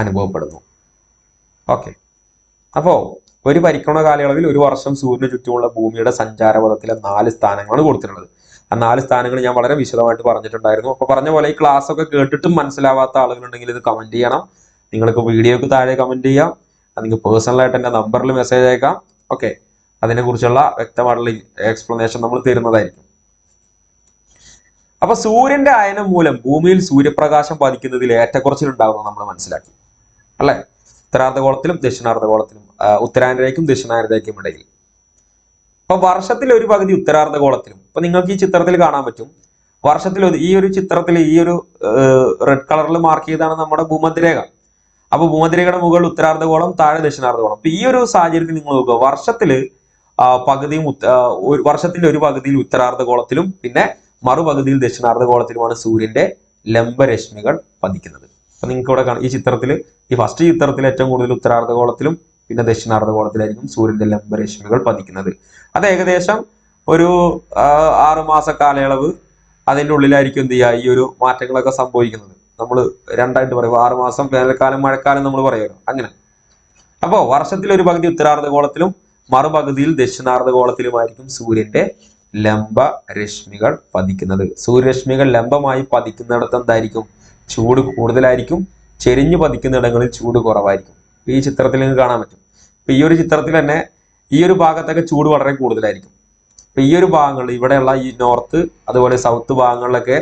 അനുഭവപ്പെടുന്നു. ഓക്കെ, അപ്പോ ഒരു പരിക്രമണ കാലയളവിൽ ഒരു വർഷം സൂര്യന് ചുറ്റുമുള്ള ഭൂമിയുടെ സഞ്ചാരപഥത്തിലെ 4 സ്ഥാനങ്ങളാണ് കൊടുത്തിട്ടുള്ളത്. ആ 4 സ്ഥാനങ്ങൾ ഞാൻ വളരെ വിശദമായിട്ട് പറഞ്ഞിട്ടുണ്ടായിരുന്നു. അപ്പൊ പറഞ്ഞ പോലെ ഈ ക്ലാസ് ഒക്കെ കേട്ടിട്ടും മനസ്സിലാവാത്ത ആളുകളുണ്ടെങ്കിൽ ഇത് കമന്റ് ചെയ്യണം. നിങ്ങൾക്ക് വീഡിയോക്ക് താഴെ കമന്റ് ചെയ്യാം, അല്ലെങ്കിൽ പേഴ്സണലായിട്ട് എന്റെ നമ്പറിൽ മെസ്സേജ് അയക്കാം. ഓക്കെ, അതിനെക്കുറിച്ചുള്ള വ്യക്തമായിട്ടുള്ള എക്സ്പ്ലനേഷൻ നമ്മൾ തരുന്നതായിരിക്കും. അപ്പൊ സൂര്യന്റെ അയനം മൂലം ഭൂമിയിൽ സൂര്യപ്രകാശം പതിക്കുന്നതിൽ ഏറ്റക്കുറച്ചിലുണ്ടാകുന്നത് നമ്മൾ മനസ്സിലാക്കി അല്ലെ? ഉത്തരാർദ്ധഗോളത്തിലും ദക്ഷിണാർദ്ധഗോളത്തിലും, ഉത്തരായനരേഖയ്ക്കും ദക്ഷിണായനരേഖയ്ക്കും ഇടയിൽ. അപ്പൊ വർഷത്തിൽ ഒരു പകുതി ഉത്തരാർദ്ധഗോളത്തിലും. ഇപ്പൊ നിങ്ങൾക്ക് ഈ ചിത്രത്തിൽ കാണാൻ പറ്റും, വർഷത്തിൽ ഈ ഒരു ചിത്രത്തിൽ ഈ ഒരു റെഡ് കളറിൽ മാർക്ക് ചെയ്താണ് നമ്മുടെ ഭൂമധ്യരേഖ. അപ്പൊ ഭൂമധ്യരേഖയുടെ മുകളിൽ ഉത്തരാർദ്ധഗോളം, താഴെ ദക്ഷിണാർദ്ധഗോളം. അപ്പൊ ഈ ഒരു സാഹചര്യത്തിൽ നിങ്ങൾ നോക്കുക, വർഷത്തിന്റെ ഒരു പകുതിയിൽ ഉത്തരാർദ്ധഗോളത്തിലും പിന്നെ മറുപകുതിയിൽ ദക്ഷിണാർദ്ധഗോളത്തിലുമാണ് സൂര്യന്റെ ലംബരശ്മികൾ പതിക്കുന്നത്. അപ്പൊ നിങ്ങൾക്ക് ഇവിടെ കാണാം, ഈ ചിത്രത്തിൽ, ഈ ഫസ്റ്റ് ചിത്രത്തിൽ ഏറ്റവും കൂടുതൽ ഉത്തരാർദ്ധഗോളത്തിലും പിന്നെ ദക്ഷിണാർദ്ധഗോളത്തിലായിരിക്കും സൂര്യന്റെ ലംബരശ്മികൾ പതിക്കുന്നത്. അത് ഏകദേശം ഒരു 6 മാസ കാലയളവ് അതിൻ്റെ ഉള്ളിലായിരിക്കും എന്ത് ചെയ്യുക, ഈ ഒരു മാറ്റങ്ങളൊക്കെ സംഭവിക്കുന്നത്. നമ്മൾ രണ്ടായിട്ട് പറയും, 6 മാസം വേനൽക്കാലം, മഴക്കാലം നമ്മൾ പറയുമല്ലോ, അങ്ങനെ. അപ്പോ വർഷത്തിൽ ഒരു പകുതി ഉത്തരാർദ്ധഗോളത്തിലും മറുപകുതിയിൽ ദക്ഷിണാർദ്ധഗോളത്തിലുമായിരിക്കും സൂര്യന്റെ ലംബ രശ്മികൾ പതിക്കുന്നത്. സൂര്യരശ്മികൾ ലംബമായി പതിക്കുന്നിടത്ത് എന്തായിരിക്കും? ചൂട് കൂടുതലായിരിക്കും. ചെരിഞ്ഞു പതിക്കുന്നിടങ്ങളിൽ ചൂട് കുറവായിരിക്കും. ഈ ചിത്രത്തിൽ നിങ്ങൾക്ക് കാണാൻ പറ്റും. ഇപ്പൊ ഈ ഒരു ചിത്രത്തിൽ തന്നെ ഈ ഒരു ഭാഗത്തൊക്കെ ചൂട് വളരെ കൂടുതലായിരിക്കും. ഇപ്പൊ ഈ ഒരു ഭാഗങ്ങളിൽ, ഇവിടെയുള്ള ഈ നോർത്ത് അതുപോലെ സൗത്ത് ഭാഗങ്ങളിലൊക്കെ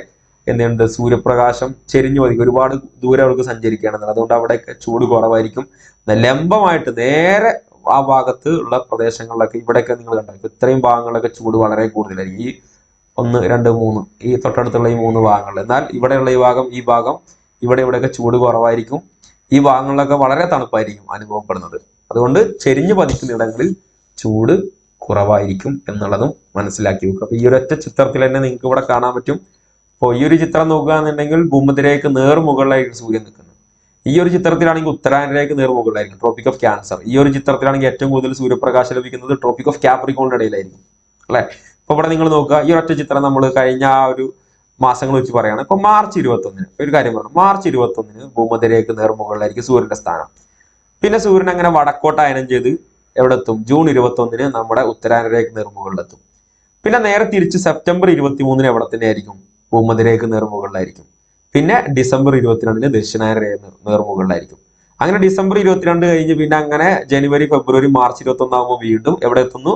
എന്തുണ്ട്? സൂര്യപ്രകാശം ചെരിഞ്ഞു പതിക്കും. ഒരുപാട് ദൂരം അവർക്ക് സഞ്ചരിക്കുകയാണെന്ന്, അതുകൊണ്ട് അവിടെയൊക്കെ ചൂട് കുറവായിരിക്കും. ലംബമായിട്ട് നേരെ ആ ഭാഗത്ത് ഉള്ള പ്രദേശങ്ങളിലൊക്കെ, ഇവിടെയൊക്കെ നിങ്ങൾ കണ്ടോ, ഇപ്പൊ ഇത്രയും ഭാഗങ്ങളിലൊക്കെ ചൂട് വളരെ കൂടുതലായിരിക്കും. ഈ 1, 2, 3 ഈ തൊട്ടടുത്തുള്ള ഈ 3 ഭാഗങ്ങളിൽ. എന്നാൽ ഇവിടെയുള്ള ഈ ഭാഗം ഇവിടെയൊക്കെ ചൂട് കുറവായിരിക്കും. ഈ ഭാഗങ്ങളിലൊക്കെ വളരെ തണുപ്പായിരിക്കും അനുഭവപ്പെടുന്നത്. അതുകൊണ്ട് ചെരിഞ്ഞു പതിക്കുന്ന ഇടങ്ങളിൽ ചൂട് കുറവായിരിക്കും എന്നുള്ളതും മനസ്സിലാക്കി വെക്കുക. അപ്പൊ ഈ ഒരൊറ്റ ചിത്രത്തിൽ തന്നെ നിങ്ങൾക്ക് ഇവിടെ കാണാൻ പറ്റും. അപ്പോൾ ഈ ഒരു ചിത്രം നോക്കുകയാണെന്നുണ്ടെങ്കിൽ ഭൂമധ്യരേഖയ്ക്ക് നേർമുകളിലായിട്ട് സൂര്യൻ നിൽക്കുന്നു. ഈ ഒരു ചിത്രത്തിലാണെങ്കിൽ ഉത്തരായനരേഖയ്ക്ക് നേർമുകളിലായിരിക്കും, ട്രോപ്പിക് ഓഫ് ക്യാൻസർ. ഈ ഒരു ചിത്രത്തിലാണെങ്കിൽ ഏറ്റവും കൂടുതൽ സൂര്യപ്രകാശം ലഭിക്കുന്നത് ട്രോപ്പിക് ഓഫ് കാപ്രിക്കോണിന്റെ ഇടയിലായിരിക്കും അല്ലെ? ഇപ്പൊ ഇവിടെ നിങ്ങൾ നോക്കുക, ഈ ഒറ്റ ചിത്രം നമ്മൾ കഴിഞ്ഞ ആ ഒരു മാസങ്ങൾ വെച്ച് പറയുകയാണ്. ഇപ്പൊ മാർച്ച് 21 ഒരു കാര്യം പറഞ്ഞു, മാർച്ച് 21 ഭൂമധ്യരേഖയ്ക്ക് നേർമുകളിലായിരിക്കും സൂര്യന്റെ സ്ഥാനം. പിന്നെ സൂര്യൻ അങ്ങനെ വടക്കോട്ട് അയനം ചെയ്ത് എവിടെ എത്തും? ജൂൺ 21 നമ്മുടെ ഉത്തരായനരേഖയ്ക്ക് നേർമുകളിലെത്തും. പിന്നെ നേരെ തിരിച്ച് സെപ്റ്റംബർ 23 എവിടെ തന്നെ ആയിരിക്കും? ഭൂമധ്യരേഖയ്ക്ക് നേർമുകളിലായിരിക്കും. പിന്നെ ഡിസംബർ 22 ദക്ഷിണായനരേഖ നേർമുകളിലായിരിക്കും. അങ്ങനെ ഡിസംബർ 22 കഴിഞ്ഞ് പിന്നെ അങ്ങനെ ജനുവരി, ഫെബ്രുവരി, മാർച്ച് 21 ആകുമ്പോൾ വീണ്ടും എവിടെ എത്തുന്നു?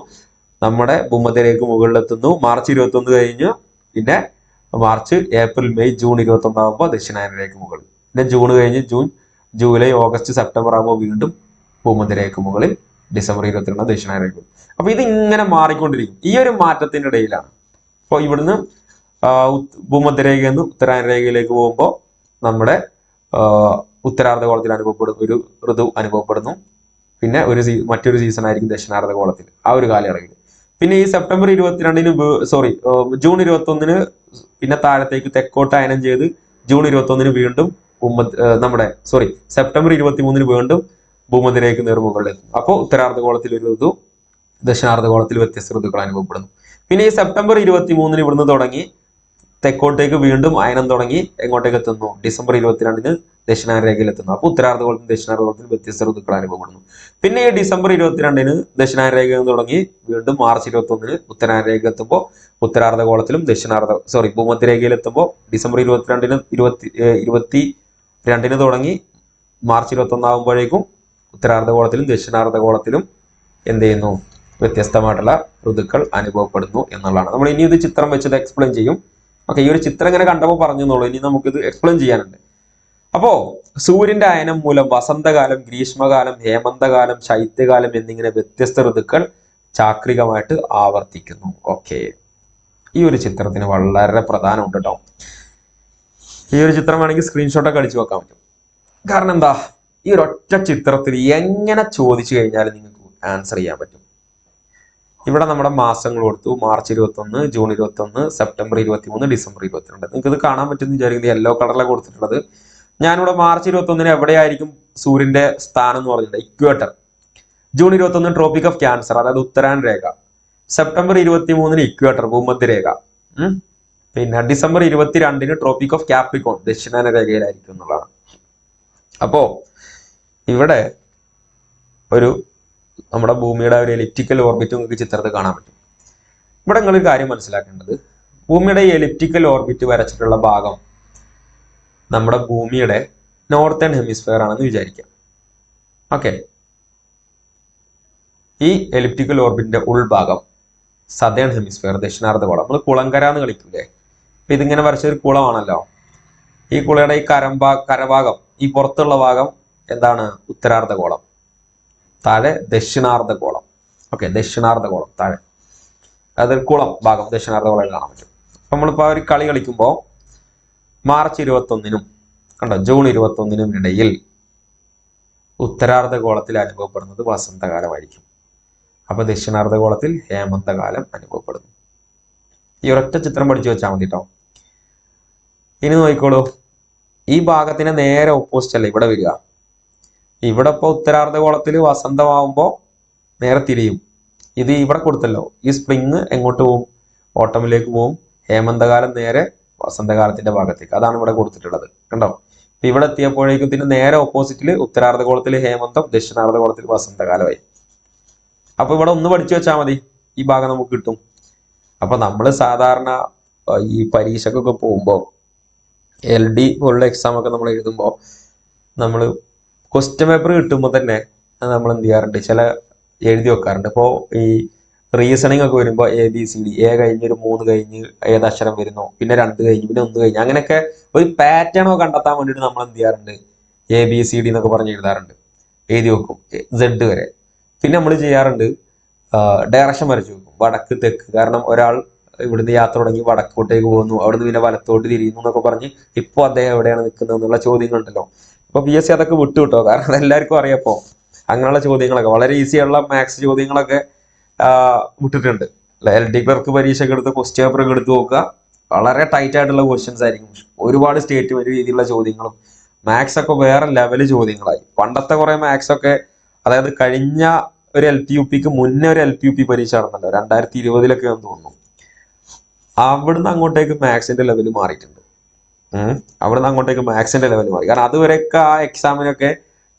നമ്മുടെ ഭൂമധ്യരേഖയ്ക്ക് മുകളിലെത്തുന്നു. മാർച്ച് 21 കഴിഞ്ഞ് പിന്നെ മാർച്ച്, ഏപ്രിൽ, മെയ്, ജൂൺ 21 ആകുമ്പോൾ ദക്ഷിണായനരേഖയ്ക്ക് മുകളിൽ. പിന്നെ ജൂൺ കഴിഞ്ഞ് ജൂൺ, ജൂലൈ, ഓഗസ്റ്റ്, സെപ്റ്റംബർ ആകുമ്പോൾ വീണ്ടും ഭൂമധ്യരേഖയ്ക്ക് മുകളിൽ. ഡിസംബർ 22 ദക്ഷിണായനരേഖ. അപ്പൊ ഇത് ഇങ്ങനെ മാറിക്കൊണ്ടിരിക്കും. ഈ ഒരു മാറ്റത്തിന്റെ ഇടയിലാണ് ഇപ്പോൾ ഇവിടുന്ന് ഭൂമധ്യരേഖയിൽ നിന്ന് ഉത്തരായനരേഖയിലേക്ക് പോകുമ്പോൾ നമ്മുടെ ഉത്തരാർദ്ധഗോളത്തിൽ അനുഭവപ്പെടുന്ന ഒരു ഋതു അനുഭവപ്പെടുന്നു. പിന്നെ മറ്റൊരു സീസൺ ആയിരിക്കും ദക്ഷിണാർദ്ധഗോളത്തിൽ ആ ഒരു കാലയളവിൽ. പിന്നെ ഈ സെപ്റ്റംബർ 22 ജൂൺ 21 പിന്നെ താഴത്തേക്ക് തെക്കോട്ട് അയനം ചെയ്ത് ജൂൺ 21 വീണ്ടും സെപ്റ്റംബർ 23 വീണ്ടും ഭൂമധ്യരേഖയ്ക്ക് നേർമുകളിലെത്തും. അപ്പോൾ ഉത്തരാർദ്ധഗോളത്തിൽ ഒരു ഋതു, ദക്ഷിണാർദ്ധഗോളത്തിൽ വ്യത്യസ്ത ഋതുക്കൾ അനുഭവപ്പെടുന്നു. പിന്നെ ഈ സെപ്റ്റംബർ 23 ഇവിടുന്ന് തുടങ്ങി തെക്കോട്ടേക്ക് വീണ്ടും അയനം തുടങ്ങി എങ്ങോട്ടേക്ക് എത്തുന്നു? ഡിസംബർ 22 ദക്ഷിണായനരേഖയിൽ എത്തുന്നു. അപ്പോൾ ഉത്തരാർദ്ധഗോളത്തിലും ദക്ഷിണാർദ്ധഗോളത്തിലും വ്യത്യസ്ത ഋതുക്കൾ അനുഭവപ്പെടുന്നു. പിന്നെ ഈ ഡിസംബർ 22 ദക്ഷിണായനരേഖയിൽ നിന്ന് തുടങ്ങി വീണ്ടും മാർച്ച് 21 ഉത്തരായനരേഖ എത്തുമ്പോൾ ഉത്തരാർദ്ധഗോളത്തിലും ഭൂമധ്യരേഖയിൽ എത്തുമ്പോൾ ഡിസംബർ 22 തുടങ്ങി മാർച്ച് 21 ആകുമ്പോഴേക്കും ഉത്തരാർദ്ധഗോളത്തിലും ദക്ഷിണാർദ്ധഗോളത്തിലും എന്ത് ചെയ്യുന്നു? വ്യത്യസ്തമായിട്ടുള്ള ഋതുക്കൾ അനുഭവപ്പെടുന്നു എന്നുള്ളതാണ്. നമ്മൾ ഇനി ഇത് ചിത്രം വെച്ചത് എക്സ്പ്ലെയിൻ ചെയ്യും. ഓക്കെ, ഈ ഒരു ചിത്രം ഇങ്ങനെ കണ്ടപ്പോൾ പറഞ്ഞെന്നുള്ളൂ. ഇനി നമുക്കിത് എക്സ്പ്ലെയിൻ ചെയ്യാനുണ്ട്. അപ്പോ സൂര്യന്റെ അയനം മൂലം വസന്തകാലം, ഗ്രീഷ്മകാലം, ഹേമന്തകാലം, ശൈത്യകാലം എന്നിങ്ങനെ വ്യത്യസ്ത ഋതുക്കൾ ചാക്രികമായിട്ട് ആവർത്തിക്കുന്നു. ഓക്കെ, ഈ ഒരു ചിത്രത്തിന് വളരെ പ്രധാനമുണ്ട് കേട്ടോ. ഈ ഒരു ചിത്രം വേണമെങ്കിൽ സ്ക്രീൻഷോട്ടൊക്കെ അടിച്ചു വെക്കാൻ പറ്റും. കാരണം എന്താ, ഈ ഒരൊറ്റ ചിത്രത്തിൽ എങ്ങനെ ചോദിച്ചു കഴിഞ്ഞാൽ നിങ്ങൾക്ക് ആൻസർ ചെയ്യാൻ പറ്റും. ഇവിടെ നമ്മുടെ മാസങ്ങൾ കൊടുത്തു. March 21, June 21, September 23, December 22. നിങ്ങൾക്ക് ഇത് കാണാൻ പറ്റുമെന്ന് വിചാരിക്കുന്നത് യെല്ലോ കളറിലാണ് കൊടുത്തിട്ടുള്ളത്. ഞാനിവിടെ മാർച്ച് 21 എവിടെയായിരിക്കും സൂര്യന്റെ സ്ഥാനം എന്ന് പറഞ്ഞിട്ടുണ്ട്, equator. June 21 tropic of cancer, അതായത് ഉത്തരായൻ രേഖ. സെപ്റ്റംബർ 23 ഇക്വേറ്റർ, ഭൂമധ്യരേഖ. പിന്നെ ഡിസംബർ 22 ട്രോപ്പിക് ഓഫ് ക്യാപ്രിക്കോൺ, ദക്ഷിണായന രേഖയിലായിരിക്കും എന്നുള്ളതാണ്. അപ്പോ ഇവിടെ ഒരു നമ്മുടെ ഭൂമിയുടെ ഒരു എലിപ്റ്റിക്കൽ ഓർബിറ്റ് നിങ്ങൾക്ക് ചിത്രത്തിൽ കാണാൻ പറ്റും. ഇവിടെ നിങ്ങളൊരു കാര്യം മനസ്സിലാക്കേണ്ടത്, ഭൂമിയുടെ എലിപ്റ്റിക്കൽ ഓർബിറ്റ് വരച്ചിട്ടുള്ള ഭാഗം നമ്മുടെ ഭൂമിയുടെ നോർത്തേൺ ഹെമിസ്ഫിയർ ആണെന്ന് വിചാരിക്കാം. ഓക്കെ, ഈ എലിപ്റ്റിക്കൽ ഓർബിറ്റിന്റെ ഉൾഭാഗം സദേൺ ഹെമിസ്ഫിയർ, ദക്ഷിണാർദ്ധഗോളം. നമ്മൾ കുളങ്കര എന്ന് കളിക്കൂലേ, അപ്പൊ ഇതിങ്ങനെ വരച്ചൊരു കുളമാണല്ലോ. ഈ കുളയുടെ ഈ കരഭാഗം, ഈ പുറത്തുള്ള ഭാഗം എന്താണ്, ഉത്തരാർദ്ധഗോളം. താഴെ ദക്ഷിണാർദ്ധഗോളം. ഓക്കെ, ദക്ഷിണാർദ്ധഗോളം താഴെ, അതൊരു കുളം ഭാഗം ദക്ഷിണാർദ്ധഗോളം കാണാൻ പറ്റും. നമ്മളിപ്പോ ഒരു കളി കളിക്കുമ്പോൾ മാർച്ച് 21 കണ്ടോ, ജൂൺ 21 ഇടയിൽ ഉത്തരാർദ്ധഗോളത്തിൽ അനുഭവപ്പെടുന്നത് വസന്തകാലമായിരിക്കും. അപ്പൊ ദക്ഷിണാർദ്ധഗോളത്തിൽ ഹേമന്തകാലം അനുഭവപ്പെടുന്നു. ഈ ഒരൊറ്റ ചിത്രം പഠിച്ചു വെച്ചാൽ മതി കേട്ടോ. ഇനി നോക്കിക്കോളൂ, ഈ ഭാഗത്തിന് നേരെ ഓപ്പോസിറ്റ് അല്ല ഇവിടെ വരിക. ഇവിടെ ഇപ്പൊ ഉത്തരാർദ്ധഗോളത്തിൽ വസന്തമാവുമ്പോ നേരെ തിരിയും. ഇത് ഇവിടെ കൊടുത്തല്ലോ, ഈ സ്പ്രിങ് എങ്ങോട്ട് പോവും, ഓട്ടമിലേക്ക് പോവും. ഹേമന്തകാലം നേരെ വസന്തകാലത്തിന്റെ ഭാഗത്തേക്ക്, അതാണ് ഇവിടെ കൊടുത്തിട്ടുള്ളത്. കണ്ടോ, ഇപ്പൊ ഇവിടെ എത്തിയപ്പോഴേക്കും ഇതിന് നേരെ ഓപ്പോസിറ്റില് ഉത്തരാർദ്ധഗോളത്തിൽ ഹേമന്തം, ദക്ഷിണാർദ്ധഗോളത്തിൽ വസന്തകാലമായി. അപ്പൊ ഇവിടെ ഒന്ന് പഠിച്ചു വെച്ചാൽ മതി, ഈ ഭാഗം നമുക്ക് കിട്ടും. അപ്പൊ നമ്മൾ സാധാരണ ഈ പരീക്ഷക്കൊക്കെ പോകുമ്പോൾ LD പോലുള്ള എക്സാം ഒക്കെ നമ്മൾ എഴുതുമ്പോൾ നമ്മൾ ക്വസ്റ്റ്യൻ പേപ്പർ കിട്ടുമ്പോൾ തന്നെ നമ്മൾ എന്ത് ചെയ്യാറുണ്ട്, ചില എഴുതി വെക്കാറുണ്ട്. ഇപ്പോൾ ഈ റീസണിങ് ഒക്കെ വരുമ്പോൾ ABCD, A കഴിഞ്ഞ് ഒരു 3 കഴിഞ്ഞ് ഏതക്ഷരം വരുന്നു, പിന്നെ 2 കഴിഞ്ഞ്, പിന്നെ 1 കഴിഞ്ഞ്, അങ്ങനെയൊക്കെ ഒരു പാറ്റേണോ കണ്ടെത്താൻ വേണ്ടിയിട്ട് നമ്മൾ എന്ത് ചെയ്യാറുണ്ട്, ABCD എന്നൊക്കെ പറഞ്ഞ് എഴുതാറുണ്ട്, എഴുതി വെക്കും Z വരെ. പിന്നെ നമ്മൾ ചെയ്യാറുണ്ട് ഡയറക്ഷൻ വരച്ചു വെക്കും, വടക്ക് തെക്ക്. കാരണം ഒരാൾ ഇവിടുന്ന് യാത്ര തുടങ്ങി വടക്കോട്ടേക്ക് പോകുന്നു, അവിടുന്ന് പിന്നെ വലത്തോട്ട് തിരിയുന്നു എന്നൊക്കെ പറഞ്ഞ് ഇപ്പോൾ അദ്ദേഹം എവിടെയാണ് നിൽക്കുന്നത് എന്നുള്ള ചോദ്യങ്ങളുണ്ടല്ലോ. ഇപ്പൊ PSC അതൊക്കെ വിട്ടു കിട്ടോ, കാരണം അതെല്ലാവർക്കും അറിയപ്പോ അങ്ങനെയുള്ള ചോദ്യങ്ങളൊക്കെ വളരെ ഈസിയുള്ള മാത്സ് ചോദ്യങ്ങളൊക്കെ വിട്ടിട്ടുണ്ട്. LD ക്ലർക്ക് പരീക്ഷയ്ക്ക് എടുത്ത് ക്വസ്റ്റ്യൻ പേപ്പർ ഒക്കെ എടുത്ത് നോക്കുക, വളരെ ടൈറ്റ് ആയിട്ടുള്ള ക്വസ്റ്റ്യൻസ് ആയിരിക്കും. ഒരുപാട് സ്റ്റേറ്റ്മെന്റ് രീതിയിലുള്ള ചോദ്യങ്ങളും. മാത്സ് ഒക്കെ വേറെ ലെവല് ചോദ്യങ്ങളായി. പണ്ടത്തെ കുറെ മാത്സ് ഒക്കെ, അതായത് കഴിഞ്ഞ ഒരു LPUPക്ക് മുന്നേ ഒരു LPUP പരീക്ഷ നടന്നല്ലോ, 2020 തോന്നുന്നു. അവിടുന്ന് അങ്ങോട്ടേക്ക് മാത്സിന്റെ ലെവൽ മാറിയിട്ടുണ്ട്. അവിടുന്ന് അങ്ങോട്ടേക്ക് മാത്സിന്റെ ലെവൽ മാറി. കാരണം അതുവരെയൊക്കെ ആ എക്സാമിനൊക്കെ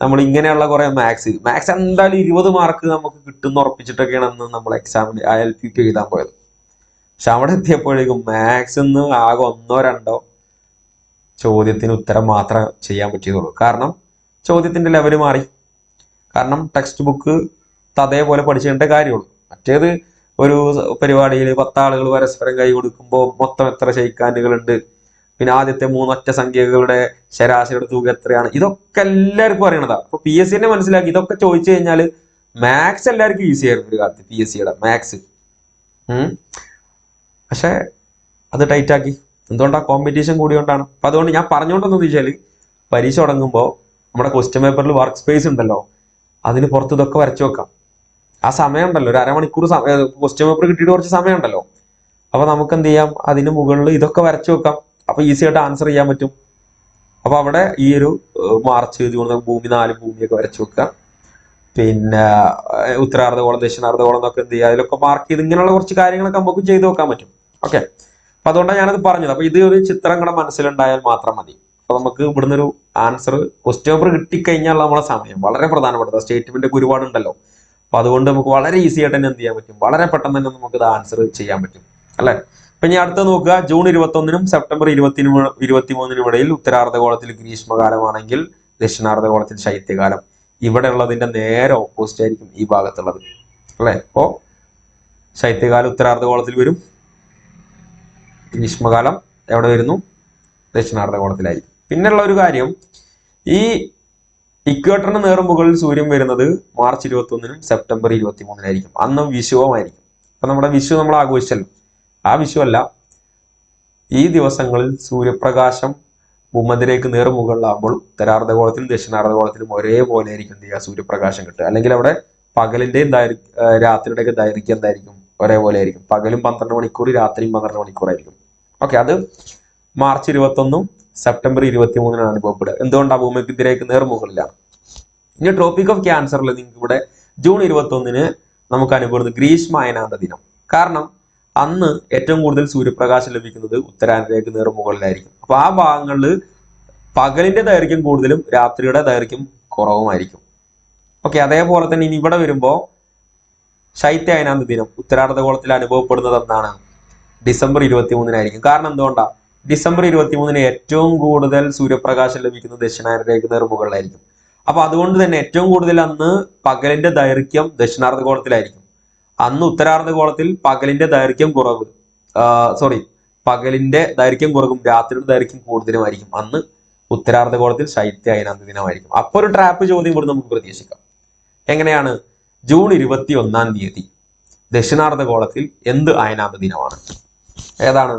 നമ്മൾ ഇങ്ങനെയുള്ള കുറെ മാത്സ് എന്തായാലും 20 മാർക്ക് നമുക്ക് കിട്ടുന്ന ഉറപ്പിച്ചിട്ടൊക്കെയാണ് അന്ന് നമ്മൾ എക്സാമിന് ആ LPUP എഴുതാൻ പോയത്. പക്ഷെ അവിടെ എത്തിയപ്പോഴേക്കും മാത്സ് ആകെ 1 or 2 ചോദ്യത്തിന് ഉത്തരം മാത്രമേ ചെയ്യാൻ പറ്റിയതുള്ളൂ. കാരണം ചോദ്യത്തിന്റെ ലെവൽ മാറി. കാരണം ടെക്സ്റ്റ് ബുക്ക് അതേപോലെ പഠിച്ചിട്ടേ കാര്യമുള്ളൂ. മറ്റേത് ഒരു പരിപാടിയിൽ 10 ആളുകൾ പരസ്പരം കൈ കൊടുക്കുമ്പോൾ മൊത്തം എത്ര ഷെയ്ക്കാനുകളുണ്ട്, പിന്നെ ആദ്യത്തെ 3 ഒറ്റ സംഖ്യകളുടെ ശരാശരിയുടെ തുക എത്രയാണ്, ഇതൊക്കെ എല്ലാവർക്കും അറിയണതാ. അപ്പൊ PSC മനസ്സിലാക്കി ഇതൊക്കെ ചോദിച്ചു കഴിഞ്ഞാൽ മാത്സ് എല്ലാവർക്കും ഈസി ആയിരുന്നു ഒരു കാലത്ത്, PSCയുടെ മാത്സ്. പക്ഷെ അത് ടൈറ്റ് ആക്കി. എന്തുകൊണ്ടാ, കോമ്പറ്റീഷൻ കൂടിയോണ്ടാണ്. അപ്പൊ അതുകൊണ്ട് ഞാൻ പറഞ്ഞുകൊണ്ടെന്ന് വെച്ചാൽ പരീക്ഷ തുടങ്ങുമ്പോൾ നമ്മുടെ ക്വസ്റ്റ്യൻ പേപ്പറിൽ വർക്ക് സ്പേസ് ഉണ്ടല്ലോ, അതിന് പുറത്ത് ഇതൊക്കെ വരച്ചു വെക്കാം. ആ സമയം ഉണ്ടല്ലോ, ഒരു അരമണിക്കൂർ ക്വസ്റ്റ്യൻ പേപ്പർ കിട്ടിയിട്ട് കുറച്ച് സമയം ഉണ്ടല്ലോ, അപ്പൊ നമുക്ക് എന്ത് ചെയ്യാം, അതിന് മുകളിൽ ഇതൊക്കെ വരച്ചു വെക്കാം. അപ്പൊ ഈസി ആയിട്ട് ആൻസർ ചെയ്യാൻ പറ്റും. അപ്പൊ അവിടെ ഈ ഒരു മാർച്ച്, ജൂൺ ഭൂമി 4 ഭൂമിയൊക്കെ വരച്ചു വെക്കുക. പിന്നെ ഉത്തരാർദ്ധഗോളം, ദക്ഷിണാർദ്ധഗോളം എന്നൊക്കെ എന്ത് ചെയ്യുക, അതിലൊക്കെ മാർക്ക് ചെയ്ത് ഇങ്ങനെയുള്ള കുറച്ച് കാര്യങ്ങളൊക്കെ നമുക്ക് ചെയ്ത് വെക്കാൻ പറ്റും. ഓക്കെ, അപ്പൊ അതുകൊണ്ടാണ് ഞാനത് പറഞ്ഞത്. അപ്പൊ ഇത് ഒരു ചിത്രം കൂടെ മനസ്സിലുണ്ടായാൽ മാത്രം മതി. അപ്പൊ നമുക്ക് ഇവിടുന്ന് ഒരു ആൻസർ ക്വസ്റ്റ്യൻ പേപ്പർ കിട്ടിക്കഴിഞ്ഞാൽ നമ്മളെ സമയം വളരെ പ്രധാനപ്പെട്ടത്. സ്റ്റേറ്റ്മെന്റ് ഒക്കെ ഒരുപാടുണ്ടല്ലോ. അപ്പൊ അതുകൊണ്ട് നമുക്ക് വളരെ ഈസി ആയിട്ട് തന്നെ എന്ത് ചെയ്യാൻ പറ്റും, വളരെ പെട്ടെന്ന് തന്നെ നമുക്ക് ഇത് ആൻസർ ചെയ്യാൻ പറ്റും അല്ലെ. അപ്പൊ ഇനി അടുത്ത നോക്കുക, ജൂൺ 21 സെപ്റ്റംബർ 23 ഇടയിൽ ഉത്തരാർദ്ധഗോളത്തിൽ ഗ്രീഷ്മകാലമാണെങ്കിൽ ദക്ഷിണാർദ്ധഗോളത്തിൽ ശൈത്യകാലം. ഇവിടെ ഉള്ളതിന്റെ നേരെ ഓപ്പോസിറ്റ് ആയിരിക്കും ഈ ഭാഗത്തുള്ളത് അല്ലെ. അപ്പോ ശൈത്യകാലം ഉത്തരാർദ്ധഗോളത്തിൽ വരും, ഗ്രീഷ്മകാലം എവിടെ വരുന്നു, ദക്ഷിണാർദ്ധഗോളത്തിലായിരിക്കും. പിന്നെയുള്ള ഒരു കാര്യം, ഈ ഇക്വേറ്ററിന് നേർ മുകളിൽ സൂര്യൻ വരുന്നത് മാർച്ച് 21 സെപ്റ്റംബർ 23 അന്നും വിഷുവമായിരിക്കും. അപ്പൊ നമ്മുടെ വിഷു നമ്മൾ ആഘോഷിച്ചല്ലോ, ആ വിഷു അല്ല, ഈ ദിവസങ്ങളിൽ സൂര്യപ്രകാശം ഭൂമധ്യരേഖയ്ക്ക് നേർമുകളിലാകുമ്പോൾ ഉത്തരാർദ്ധഗോളത്തിലും ദക്ഷിണാർദ്ധഗോളത്തിലും ഒരേപോലെ ആയിരിക്കും എന്ത് ചെയ്യുക, സൂര്യപ്രകാശം കിട്ടുക. അല്ലെങ്കിൽ അവിടെ പകലിന്റെയും രാത്രിയുടെയൊക്കെ ദൈർഘ്യം എന്തായിരിക്കും, ഒരേപോലെ ആയിരിക്കും. പകലും 12 മണിക്കൂർ, രാത്രിയും 12 മണിക്കൂറായിരിക്കും. ഓക്കെ, അത് മാർച്ച് 21 സെപ്റ്റംബർ 23 അനുഭവപ്പെടുക. എന്തുകൊണ്ടാണ്? ഭൂമധ്യരേഖയ്ക്ക് നേർമുകളിലാണ്. ഇനി ട്രോപ്പിക് ഓഫ് ക്യാൻസറിൽ നിങ്ങൾക്ക് ഇവിടെ ജൂൺ 21 നമുക്ക് അനുഭവപ്പെടുന്നത് ഗ്രീഷ്മ അയനാന്ത ദിനം. കാരണം അന്ന് ഏറ്റവും കൂടുതൽ സൂര്യപ്രകാശം ലഭിക്കുന്നത് ഉത്തരായനരേഖയ്ക്ക് നേർമുകളിലായിരിക്കും. അപ്പൊ ആ ഭാഗങ്ങളിൽ പകലിന്റെ ദൈർഘ്യം കൂടുതലും രാത്രിയുടെ ദൈർഘ്യം കുറവുമായിരിക്കും. ഓക്കെ, അതേപോലെ തന്നെ ഇനി ഇവിടെ വരുമ്പോ ശൈത്യ അയനാന്ത ദിനം ഉത്തരാർദ്ധഗോളത്തിൽ അനുഭവപ്പെടുന്നത് എന്താണ്? ഡിസംബർ 23 കാരണം എന്തുകൊണ്ടാ? ഡിസംബർ 23 ഏറ്റവും കൂടുതൽ സൂര്യപ്രകാശം ലഭിക്കുന്നത് ദക്ഷിണായനരേഖയ്ക്ക് നേർമുകളിലായിരിക്കും. അപ്പൊ അതുകൊണ്ട് തന്നെ ഏറ്റവും കൂടുതൽ അന്ന് പകലിന്റെ ദൈർഘ്യം ദക്ഷിണാർദ്ധഗോളത്തിലായിരിക്കും. അന്ന് ഉത്തരാർദ്ധഗോളത്തിൽ പകലിന്റെ ദൈർഘ്യം കുറവ്, പകലിന്റെ ദൈർഘ്യം കുറവും രാത്രിയുടെ ദൈർഘ്യം കൂടുതലുമായിരിക്കും. അന്ന് ഉത്തരാർദ്ധഗോളത്തിൽ ശൈത്യ അയനാന്ത ദിനമായിരിക്കും. അപ്പൊ ഒരു ട്രാപ്പ് ചോദ്യം കൂടി നമുക്ക് പ്രതീക്ഷിക്കാം. എങ്ങനെയാണ്? ജൂൺ 21 ദക്ഷിണാർദ്ധഗോളത്തിൽ എന്ത് അയനാന്ത ദിനമാണ്? ഏതാണ്?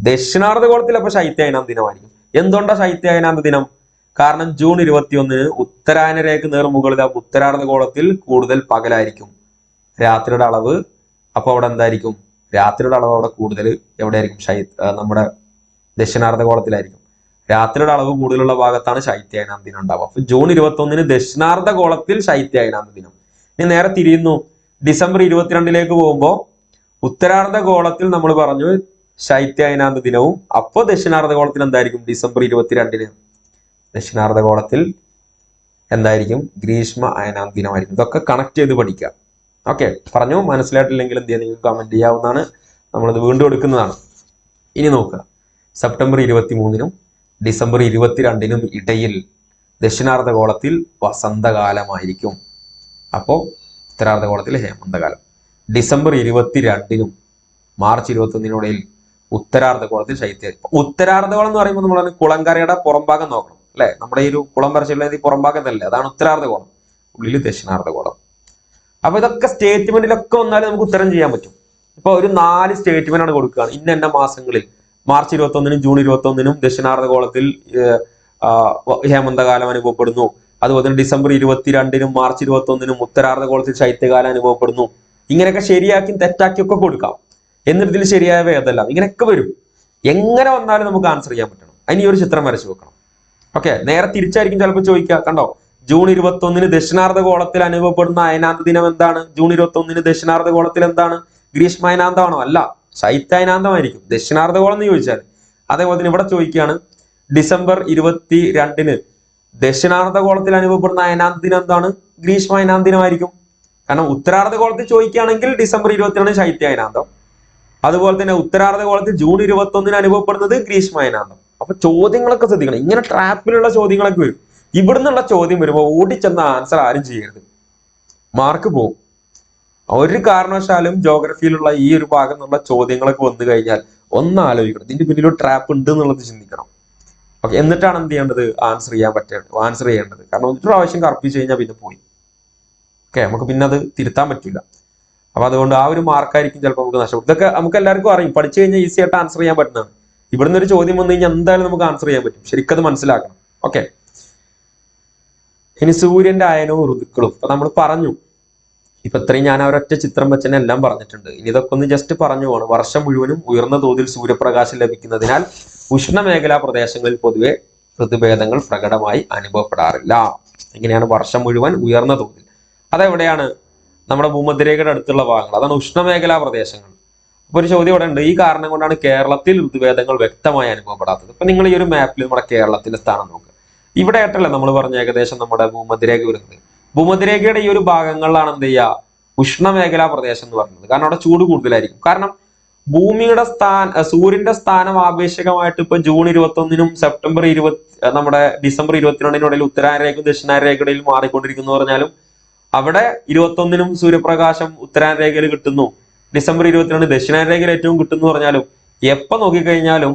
ദക്ഷിണാർദ്ധഗോളത്തിൽ അപ്പൊ ശൈത്യ അയനാന്ത ദിനമായിരിക്കും. എന്തുകൊണ്ടാ ശൈത്യ അയനാന്ത ദിനം? കാരണം ജൂൺ 21 ഉത്തരായനരേഖയ്ക്ക് നേർമുകളിൽ ഉത്തരാർദ്ധഗോളത്തിൽ കൂടുതൽ പകലായിരിക്കും. രാത്രിയുടെ അളവ് അപ്പൊ അവിടെ എന്തായിരിക്കും? രാത്രിയുടെ അളവ് അവിടെ കൂടുതൽ എവിടെയായിരിക്കും? നമ്മുടെ ദക്ഷിണാർദ്ധഗോളത്തിലായിരിക്കും. രാത്രിയുടെ അളവ് കൂടുതലുള്ള ഭാഗത്താണ് ശൈത്യ അയനാന്ത ദിനം ഉണ്ടാവുക. അപ്പൊ ജൂൺ 21 ദക്ഷിണാർദ്ധഗോളത്തിൽ ശൈത്യ അയനാന്ത ദിനം. ഇനി നേരെ തിരിയുന്നു, ഡിസംബർ 22 പോകുമ്പോൾ ഉത്തരാർദ്ധഗോളത്തിൽ നമ്മൾ പറഞ്ഞു ശൈത്യ അയനാന്ത ദിനവും. അപ്പോൾ ദക്ഷിണാർദ്ധഗോളത്തിൽ എന്തായിരിക്കും? ഡിസംബർ 22 ദക്ഷിണാർദ്ധഗോളത്തിൽ എന്തായിരിക്കും? ഗ്രീഷ്മ അയനാന്ത ദിനമായിരിക്കും. ഇതൊക്കെ കണക്ട് ചെയ്ത് പഠിക്കുക. ഓക്കെ, പറഞ്ഞു. മനസ്സിലായിട്ടില്ലെങ്കിൽ എന്ത് ചെയ്യാൻ നിങ്ങൾക്ക് കമന്റ് ചെയ്യാവുന്നതാണ്. നമ്മളത് വീണ്ടും എടുക്കുന്നതാണ്. ഇനി നോക്കുക, സെപ്റ്റംബർ 23 ഡിസംബർ 22 ഇടയിൽ ദക്ഷിണാർദ്ധഗോളത്തിൽ വസന്തകാലമായിരിക്കും. അപ്പോൾ ഉത്തരാർദ്ധഗോളത്തിൽ ഹേമന്തകാലം. December 22 March 21 ഉത്തരാർദ്ധഗോളത്തിൽ ശൈത്യം. ഉത്തരാർദ്ധഗോളം എന്ന് പറയുമ്പോൾ നമ്മൾ കുളങ്കരയുടെ പുറംഭാഗം നോക്കണം അല്ലെ? നമ്മുടെ ഈ ഒരു കുളം വരച്ചുള്ള പുറംഭാഗം തന്നെ, അതാണ് ഉത്തരാർദ്ധഗോളം. ഉള്ളിൽ ദക്ഷിണാർദ്ധഗോളം. അപ്പൊ ഇതൊക്കെ സ്റ്റേറ്റ്മെന്റിലൊക്കെ വന്നാലും നമുക്ക് ഉത്തരം ചെയ്യാൻ പറ്റും. ഇപ്പൊ ഒരു 4 സ്റ്റേറ്റ്മെന്റ് ആണ് കൊടുക്കുകയാണ്. ഇന്ന മാസങ്ങളിൽ മാർച്ച് 21 ജൂൺ 21 ദക്ഷിണാർദ്ധഗോളത്തിൽ ഹേമന്തകാലം അനുഭവപ്പെടുന്നു. അതുപോലെ തന്നെ ഡിസംബർ 22 മാർച്ച് 21 ഉത്തരാർദ്ധഗോളത്തിൽ ശൈത്യകാലം അനുഭവപ്പെടുന്നു. ഇങ്ങനെയൊക്കെ ശരിയാക്കി തെറ്റാക്കി ഒക്കെ കൊടുക്കാം. എന്നിട്ട് ഇതിൽ ശരിയായ ഏതെല്ലാം ഇങ്ങനെയൊക്കെ വരും. എങ്ങനെ വന്നാലും നമുക്ക് ആൻസർ ചെയ്യാൻ പറ്റണം. അതിന് ഈ ഒരു ചിത്രം വരച്ചു വെക്കണം. ഓക്കെ, നേരെ തിരിച്ചായിരിക്കും ചിലപ്പോൾ ചോദിക്കുക. കണ്ടോ, ജൂൺ 21 ദക്ഷിണാർദ്ധഗോളത്തിൽ അനുഭവപ്പെടുന്ന അയനാന്ത ദിനം എന്താണ്? ജൂൺ 21 ദക്ഷിണാർദ്ധഗോളത്തിൽ എന്താണ്? ഗ്രീഷ്മ അയനാന്തമാണോ? അല്ല, ശൈത്യ അയനാന്തമായിരിക്കും ദക്ഷിണാർദ്ധഗോളം എന്ന് ചോദിച്ചാൽ. അതേപോലെ തന്നെ ഇവിടെ ചോദിക്കുകയാണ്, ഡിസംബർ 22 ദക്ഷിണാർദ്ധഗോളത്തിൽ അനുഭവപ്പെടുന്ന അയനാന്ത ദിനം എന്താണ്? ഗ്രീഷ്മ അയനാന്ത ദിനമായിരിക്കും. കാരണം ഉത്തരാർദ്ധഗോളത്തിൽ ചോദിക്കുകയാണെങ്കിൽ ഡിസംബർ 22 ശൈത്യ അയനാന്തം. അതുപോലെ തന്നെ ഉത്തരാർദ്ധഗോളത്തിൽ ജൂൺ 21 അനുഭവപ്പെടുന്നത് ഗ്രീഷ്മ അയനാന്തം. അപ്പൊ ചോദ്യങ്ങളൊക്കെ ശ്രദ്ധിക്കണം. ഇങ്ങനെ ട്രാപ്പിലുള്ള ചോദ്യങ്ങളൊക്കെ വരും. ഇവിടുന്നുള്ള ചോദ്യം വരുമ്പോൾ ഓടിച്ചെന്ന ആൻസർ ആരും ചെയ്യരുത്, മാർക്ക് പോകും. ഒരു കാരണവശാലും ജോഗ്രഫിയിലുള്ള ഈ ഒരു ഭാഗം എന്നുള്ള ചോദ്യങ്ങളൊക്കെ വന്നു കഴിഞ്ഞാൽ ഒന്ന് ആലോചിക്കണം, ഇതിന്റെ പിന്നിൽ ഒരു ട്രാപ്പ് ഉണ്ട് എന്നുള്ളത് ചിന്തിക്കണം. ഓക്കെ, എന്നിട്ടാണ് എന്ത് ചെയ്യേണ്ടത്? ആൻസർ ചെയ്യേണ്ടത്. കാരണം ഒരു പ്രാവശ്യം കറപ്പിച്ച് കഴിഞ്ഞാൽ പിന്നെ പോയി. ഓക്കെ, നമുക്ക് പിന്നെ അത് തിരുത്താൻ പറ്റില്ല. അപ്പൊ അതുകൊണ്ട് ആ ഒരു മാർക്കായിരിക്കും ചിലപ്പോൾ നമുക്ക് നഷ്ടപ്പെടും. ഇതൊക്കെ നമുക്ക് എല്ലാവർക്കും അറിയും, പഠിച്ചു കഴിഞ്ഞാൽ ഈസി ആയിട്ട് ആൻസർ ചെയ്യാൻ പറ്റുന്നതാണ്. ഇവിടുന്ന് ഒരു ചോദ്യം വന്നു കഴിഞ്ഞാൽ എന്തായാലും നമുക്ക് ആൻസർ ചെയ്യാൻ പറ്റും. ശരിക്കത് മനസ്സിലാക്കണം. ഓക്കെ, ഇനി സൂര്യന്റെ അയനവും ഋതുക്കളും ഇപ്പൊ നമ്മൾ പറഞ്ഞു. ഇപ്പൊ ഇത്രയും ഞാൻ ഒരൊറ്റ ചിത്രം വെച്ചെന്നെ എല്ലാം പറഞ്ഞിട്ടുണ്ട്. ഇനി ഇതൊക്കെ ഒന്ന് ജസ്റ്റ് പറഞ്ഞു പോകണം. വർഷം മുഴുവനും ഉയർന്ന തോതിൽ സൂര്യപ്രകാശം ലഭിക്കുന്നതിനാൽ ഉഷ്ണമേഖലാ പ്രദേശങ്ങളിൽ പൊതുവെ ഋതുഭേദങ്ങൾ പ്രകടമായി അനുഭവപ്പെടാറില്ല. എങ്ങനെയാണ് വർഷം മുഴുവൻ ഉയർന്ന തോതിൽ? അതെവിടെയാണ്? നമ്മുടെ ഭൂമധ്യരേഖയുടെ അടുത്തുള്ള ഭാഗങ്ങൾ, അതാണ് ഉഷ്ണമേഖലാ പ്രദേശങ്ങൾ. അപ്പൊ ഒരു ചോദ്യം ഇവിടെ ഉണ്ട്, ഈ കാരണം കൊണ്ടാണ് കേരളത്തിൽ ഋതുഭേദങ്ങൾ വ്യക്തമായി അനുഭവപ്പെടാത്തത്. ഇപ്പൊ നിങ്ങൾ ഈ ഒരു മാപ്പിൽ നമ്മുടെ കേരളത്തിന്റെ സ്ഥാനം നോക്കുക. ഇവിടെ ആയിട്ടല്ലേ നമ്മൾ പറഞ്ഞ ഏകദേശം നമ്മുടെ ഭൂമധ്യരേഖ വരുന്നത്. ഭൂമധ്യരേഖയുടെ ഈ ഒരു ഭാഗങ്ങളിലാണ് എന്ത് ചെയ്യുക? ഉഷ്ണമേഖലാ പ്രദേശം എന്ന് പറയുന്നത്. കാരണം അവിടെ ചൂട് കൂടുതലായിരിക്കും. കാരണം ഭൂമിയുടെ സൂര്യന്റെ സ്ഥാനം ആപേക്ഷികമായിട്ട് ഇപ്പൊ ജൂൺ 21 സെപ്റ്റംബർ 20 നമ്മുടെ ഡിസംബർ 22 ഉത്തരായനരേഖയും ദക്ഷിണായനരേഖയിലും മാറിക്കൊണ്ടിരിക്കുന്നു പറഞ്ഞാലും അവിടെ 21 സൂര്യപ്രകാശം ഉത്തരായനരേഖയിൽ കിട്ടുന്നു, ഡിസംബർ 22 ദക്ഷിണായനരേഖയിൽ ഏറ്റവും കിട്ടുന്നു പറഞ്ഞാലും എപ്പോ നോക്കിക്കഴിഞ്ഞാലും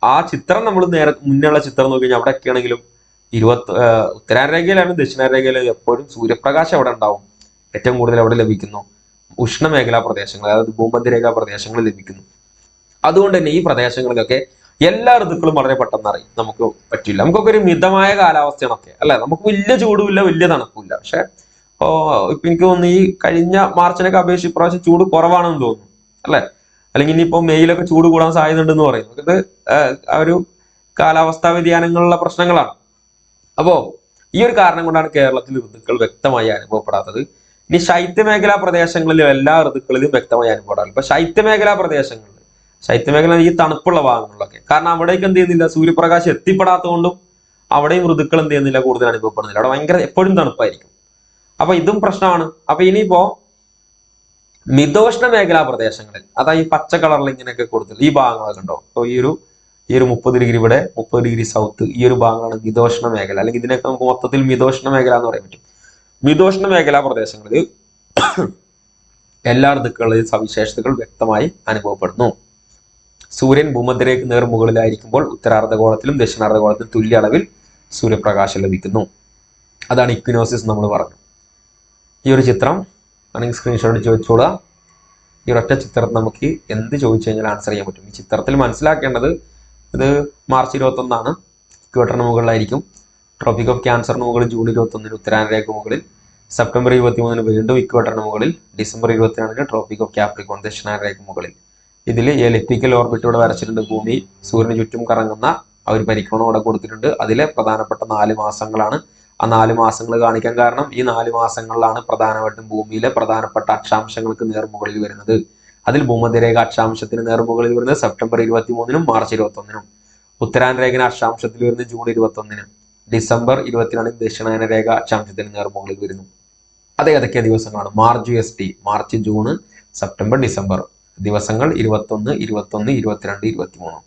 ആ ചിത്രം നമ്മൾ നേരെ മുന്നേയുള്ള ചിത്രം നോക്കി കഴിഞ്ഞാൽ അവിടെയൊക്കെ ആണെങ്കിലും ഉത്തരായനരേഖയിലാണ് ദക്ഷിണായനരേഖയിൽ എപ്പോഴും സൂര്യപ്രകാശം അവിടെ ഉണ്ടാവും. ഏറ്റവും കൂടുതൽ അവിടെ ലഭിക്കുന്നു ഉഷ്ണമേഖലാ പ്രദേശങ്ങൾ, അതായത് ഭൂമധ്യരേഖാ പ്രദേശങ്ങൾ ലഭിക്കുന്നു. അതുകൊണ്ട് തന്നെ ഈ പ്രദേശങ്ങളിലൊക്കെ എല്ലാ ഋതുക്കളും വളരെ പെട്ടെന്ന് അറിയും നമുക്ക് പറ്റില്ല. നമുക്കൊക്കെ ഒരു മിതമായ കാലാവസ്ഥയാണൊക്കെ അല്ലെ, നമുക്ക് വലിയ ചൂടുമില്ല വലിയ തണുപ്പില്ല. പക്ഷെ ഇപ്പൊ എനിക്ക് തോന്നുന്നു ഈ കഴിഞ്ഞ മാർച്ചിനൊക്കെ അപേക്ഷിച്ച് ഇപ്രാവശ്യം ചൂട് കുറവാണെന്ന് തോന്നുന്നു അല്ലെ. അല്ലെങ്കിൽ ഇനിയിപ്പോ മെയിലൊക്കെ ചൂട് കൂടാൻ സാധ്യത ഉണ്ടെന്ന് പറയുന്നു. ഇത് ആ ഒരു കാലാവസ്ഥാ വ്യതിയാനങ്ങളുള്ള പ്രശ്നങ്ങളാണ്. അപ്പോ ഈ ഒരു കാരണം കൊണ്ടാണ് കേരളത്തിൽ ഋതുക്കൾ വ്യക്തമായി അനുഭവപ്പെടാത്തത്. ഇനി ശൈത്യമേഖലാ പ്രദേശങ്ങളിലും എല്ലാ ഋതുക്കളിലും വ്യക്തമായി അനുഭവപ്പെടാറില്ല. ഇപ്പൊ ശൈത്യമേഖല ഈ തണുപ്പുള്ള ഭാഗങ്ങളിലൊക്കെ, കാരണം അവിടേക്ക് എന്ത് ചെയ്യുന്നില്ല, സൂര്യപ്രകാശം എത്തിപ്പെടാത്തതുകൊണ്ടും അവിടെയും ഋതുക്കൾ എന്ത് ചെയ്യുന്നില്ല, കൂടുതൽ അനുഭവപ്പെടുന്നില്ല. അവിടെ ഭയങ്കര എപ്പോഴും തണുപ്പായിരിക്കും. അപ്പൊ ഇതും പ്രശ്നമാണ്. അപ്പൊ ഇനിയിപ്പോ മിതോഷ്ണ മേഖലാ പ്രദേശങ്ങളിൽ, അതായത് ഈ പച്ച കളറിൽ ഇങ്ങനെയൊക്കെ കൊടുത്തില്ല ഈ ഭാഗങ്ങളൊക്കെ ഉണ്ടോ. അപ്പൊ ഈ ഒരു 30 ഡിഗ്രി ഇവിടെ, 30 ഡിഗ്രി സൗത്ത്, ഈ ഒരു ഭാഗമാണ് മിതോഷ്ണ മേഖല, അല്ലെങ്കിൽ ഇതിനൊക്കെ നമുക്ക് മൊത്തത്തിൽ മിതോഷ്ണ മേഖല എന്ന് പറയാൻ പറ്റും. മിതോഷ്ണ മേഖലാ പ്രദേശങ്ങളിൽ എല്ലാ ഋതുക്കളുടെയും സവിശേഷതകൾ വ്യക്തമായി അനുഭവപ്പെടുന്നു. സൂര്യൻ ഭൂമധ്യരേഖയ്ക്ക് നേർമുകളിലായിരിക്കുമ്പോൾ ഉത്തരാർദ്ധഗോളത്തിലും ദക്ഷിണാർദ്ധഗോളത്തിലും തുല്യ അളവിൽ സൂര്യപ്രകാശം ലഭിക്കുന്നു. അതാണ് ഇക്വിനോസിസ് നമ്മൾ പറഞ്ഞു. ഈ ഒരു ചിത്രം അല്ലെങ്കിൽ സ്ക്രീൻഷോട്ട് ചോദിച്ചോളുക. ഈ ഒരൊറ്റ ചിത്രത്തിൽ നമുക്ക് എന്ത് ചോദിച്ചു കഴിഞ്ഞാൽ ആൻസർ ചെയ്യാൻ പറ്റും. ഈ ചിത്രത്തിൽ മനസ്സിലാക്കേണ്ടത്, ഇത് മാർച്ച് 21 ഇക്വേറ്ററിന് മുകളിലായിരിക്കും. ട്രോപ്പിക് ഓഫ് ക്യാൻസറിന് മുകളിൽ ജൂൺ 21 ഉത്തരായനരേഖ മുകളിൽ, സെപ്റ്റംബർ 23 വീണ്ടും ഇക്വേറ്ററിന് മുകളിൽ, ഡിസംബർ 22 ട്രോപ്പിക് ഓഫ് ക്യാപ്രിക്കോൺ ദക്ഷിണായനരേഖ മുകളിൽ. ഇതിൽ എലിപ്റ്റിക്കൽ ഓർബിറ്റ് ഇവിടെ വരച്ചിട്ടുണ്ട്. ഭൂമി സൂര്യന് ചുറ്റും കറങ്ങുന്ന ആ ഒരു പരിക്രമണം ഇവിടെ കൊടുത്തിട്ടുണ്ട്. അതിലെ പ്രധാനപ്പെട്ട 4 മാസങ്ങളാണ്. ആ 4 മാസങ്ങൾ കാണിക്കാൻ കാരണം, ഈ 4 മാസങ്ങളിലാണ് പ്രധാനമായിട്ടും ഭൂമിയിലെ പ്രധാനപ്പെട്ട അക്ഷാംശങ്ങൾക്ക് നേർമുകളിൽ വരുന്നത്. അതിൽ ഭൂമധ്യരേഖ അക്ഷാംശത്തിന് നേർമുകളിൽ വരുന്നത് സെപ്റ്റംബർ 23 മാർച്ച് 21. ഉത്തരായനരേഖ അക്ഷാംശത്തിൽ വരുന്നത് ജൂൺ 21, ഡിസംബർ 22 ദക്ഷിണായന രേഖ അക്ഷാംശത്തിന് നേർമുകളിൽ വരുന്നു. അത് ഏതൊക്കെയാ ദിവസങ്ങളാണ്? March UST, March June September December ദിവസങ്ങൾ 21, 22, 23.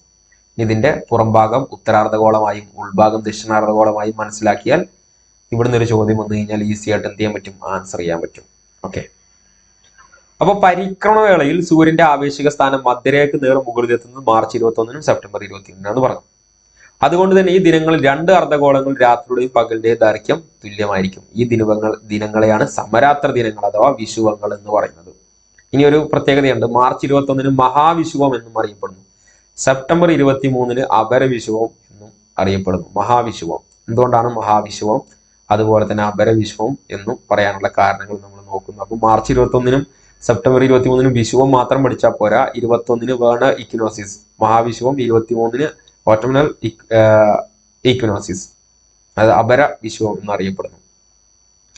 ഇതിന്റെ പുറംഭാഗം ഉത്തരാർദ്ധഗോളമായും ഉൾഭാഗം ദക്ഷിണാർദ്ധഗോളമായും മനസ്സിലാക്കിയാൽ ഇവിടുന്ന് ഒരു ചോദ്യം വന്നു കഴിഞ്ഞാൽ ഈസി ആയിട്ട് എന്ത് ചെയ്യാൻ പറ്റും, ആൻസർ ചെയ്യാൻ പറ്റും. ഓക്കെ. അപ്പൊ പരിക്രമവേളയിൽ സൂര്യന്റെ ആവേശിക സ്ഥാനം മധ്യരേഖയ്ക്ക് നേർമുകളിലെത്തുന്നത് മാർച്ച് 21 സെപ്റ്റംബർ 21 പറയുന്നത്. അതുകൊണ്ട് തന്നെ ഈ ദിനങ്ങളിൽ 2 അർദ്ധഗോളങ്ങൾ രാത്രിയുടെയും പകലിന്റെയും ദൈർഘ്യം തുല്യമായിരിക്കും. ഈ ദിനങ്ങളെയാണ് സമരാത്ര ദിനങ്ങൾ അഥവാ വിഷുവങ്ങൾ എന്ന് പറയുന്നത്. ഇനി ഒരു പ്രത്യേകതയുണ്ട്. മാർച്ച് 21 മഹാവിഷുവം എന്നും അറിയപ്പെടുന്നു. സെപ്റ്റംബർ 23 അപരവിഷുവം എന്നും അറിയപ്പെടുന്നു. മഹാവിഷുവം എന്തുകൊണ്ടാണ് മഹാവിഷുവം അതുപോലെ തന്നെ അപരവിഷുവം എന്നും പറയാനുള്ള കാരണങ്ങൾ നമ്മൾ നോക്കുന്നു. അപ്പൊ മാർച്ച് 21 സെപ്റ്റംബർ 23 വിഷുവം മാത്രം പഠിച്ചാൽ പോരാ. 21 വേണ ഇക്വിനോസിസ്, മഹാവിഷുവം 23 ഓട്ടോമിനൽ ഇക്വിനോസിസ്, അത് അപര വിഷുവം എന്നറിയപ്പെടുന്നു.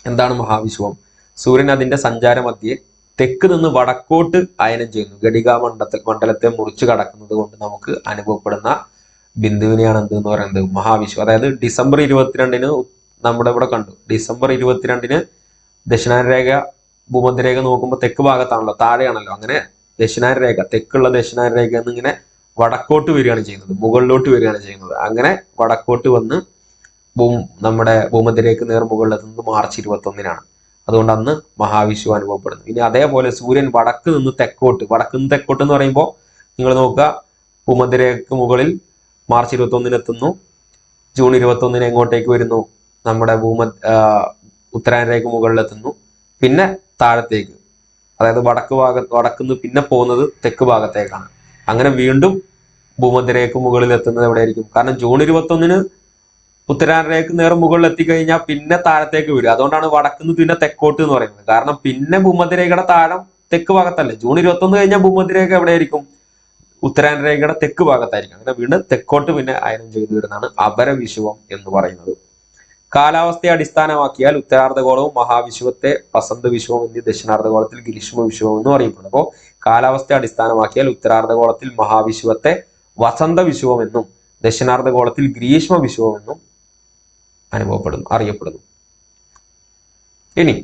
എന്താണ് മഹാവിഷുവം? സൂര്യൻ അതിന്റെ സഞ്ചാരമധ്യേ തെക്ക് നിന്ന് വടക്കോട്ട് അയനം ചെയ്യുന്നു. ഘടികാ മണ്ഡലത്തെ മുറിച്ച് കടക്കുന്നത് കൊണ്ട് നമുക്ക് അനുഭവപ്പെടുന്ന ബിന്ദുവിനെയാണ് എന്തെന്ന് പറയുന്നത്, മഹാവിഷു. അതായത് ഡിസംബർ 22 നമ്മുടെ ഇവിടെ കണ്ടു. ഡിസംബർ 22 ദക്ഷിണായനരേഖ ഭൂമധ്യരേഖ നോക്കുമ്പോൾ തെക്ക് ഭാഗത്താണല്ലോ, താഴെയാണല്ലോ. അങ്ങനെ ദക്ഷിണായനരേഖ, തെക്കുള്ള ദക്ഷിണായനരേഖ എന്നിങ്ങനെ വടക്കോട്ട് വരികയാണ് ചെയ്യുന്നത്, മുകളിലോട്ട് വരികയാണ് ചെയ്യുന്നത്. അങ്ങനെ വടക്കോട്ട് വന്ന് നമ്മുടെ ഭൂമധ്യരേഖ നേർമുകളിലെത്തുന്നത് മാർച്ച് 21. അതുകൊണ്ട് അന്ന് മഹാവിഷു അനുഭവപ്പെടുന്നു. ഇനി അതേപോലെ സൂര്യൻ വടക്ക് നിന്ന് തെക്കോട്ട് എന്ന് പറയുമ്പോൾ നിങ്ങൾ നോക്കുക, ഭൂമധ്യരേഖയ്ക്ക് മുകളിൽ മാർച്ച് 21 എത്തുന്നു. ജൂൺ 21 എങ്ങോട്ടേക്ക് വരുന്നു? നമ്മുടെ ഉത്തരായനരേഖ മുകളിലെത്തുന്നു. പിന്നെ താഴത്തേക്ക്, അതായത് വടക്കുന്ന് പിന്നെ പോകുന്നത് തെക്ക് ഭാഗത്തേക്കാണ്. അങ്ങനെ വീണ്ടും ഭൂമധ്യരേഖയ്ക്ക് മുകളിൽ എത്തുന്നത് എവിടെയായിരിക്കും? കാരണം ജൂൺ 21 ഉത്തരായനരേഖയ്ക്ക് മുകളിൽ എത്തിക്കഴിഞ്ഞാൽ പിന്നെ താഴത്തേക്ക് വരും. അതുകൊണ്ടാണ് വടക്കുന്ന് പിന്നെ തെക്കോട്ട് എന്ന് പറയുന്നത്. കാരണം പിന്നെ ഭൂമധ്യരേഖയുടെ താഴം തെക്ക് ഭാഗത്തല്ലേ. ജൂൺ 21 കഴിഞ്ഞാൽ ഭൂമധ്യരേഖ എവിടെയായിരിക്കും? ഉത്തരായനരേഖയുടെ തെക്ക് ഭാഗത്തായിരിക്കും. അങ്ങനെ വീണ്ടും തെക്കോട്ട് പിന്നെ അയനം ചെയ്തു വരുന്നതാണ് അപരവിഷുവം എന്ന് പറയുന്നത്. കാലാവസ്ഥയെ അടിസ്ഥാനമാക്കിയാൽ ഉത്തരാർദ്ധഗോളവും മഹാവിഷുവത്തെ വസന്ത വിഷുവം എന്നീ ദക്ഷിണാർദ്ധഗോളത്തിൽ ഗ്രീഷ്മ വിഷുവം എന്ന് അറിയപ്പെടുന്നു. അപ്പോൾ കാലാവസ്ഥയെ അടിസ്ഥാനമാക്കിയാൽ ഉത്തരാർദ്ധഗോളത്തിൽ മഹാവിഷുവത്തെ വസന്ത വിഷുവം എന്നും ദക്ഷിണാർദ്ധഗോളത്തിൽ ഗ്രീഷ്മ വിഷുവം എന്നും അറിയപ്പെടുന്നു. ഇനി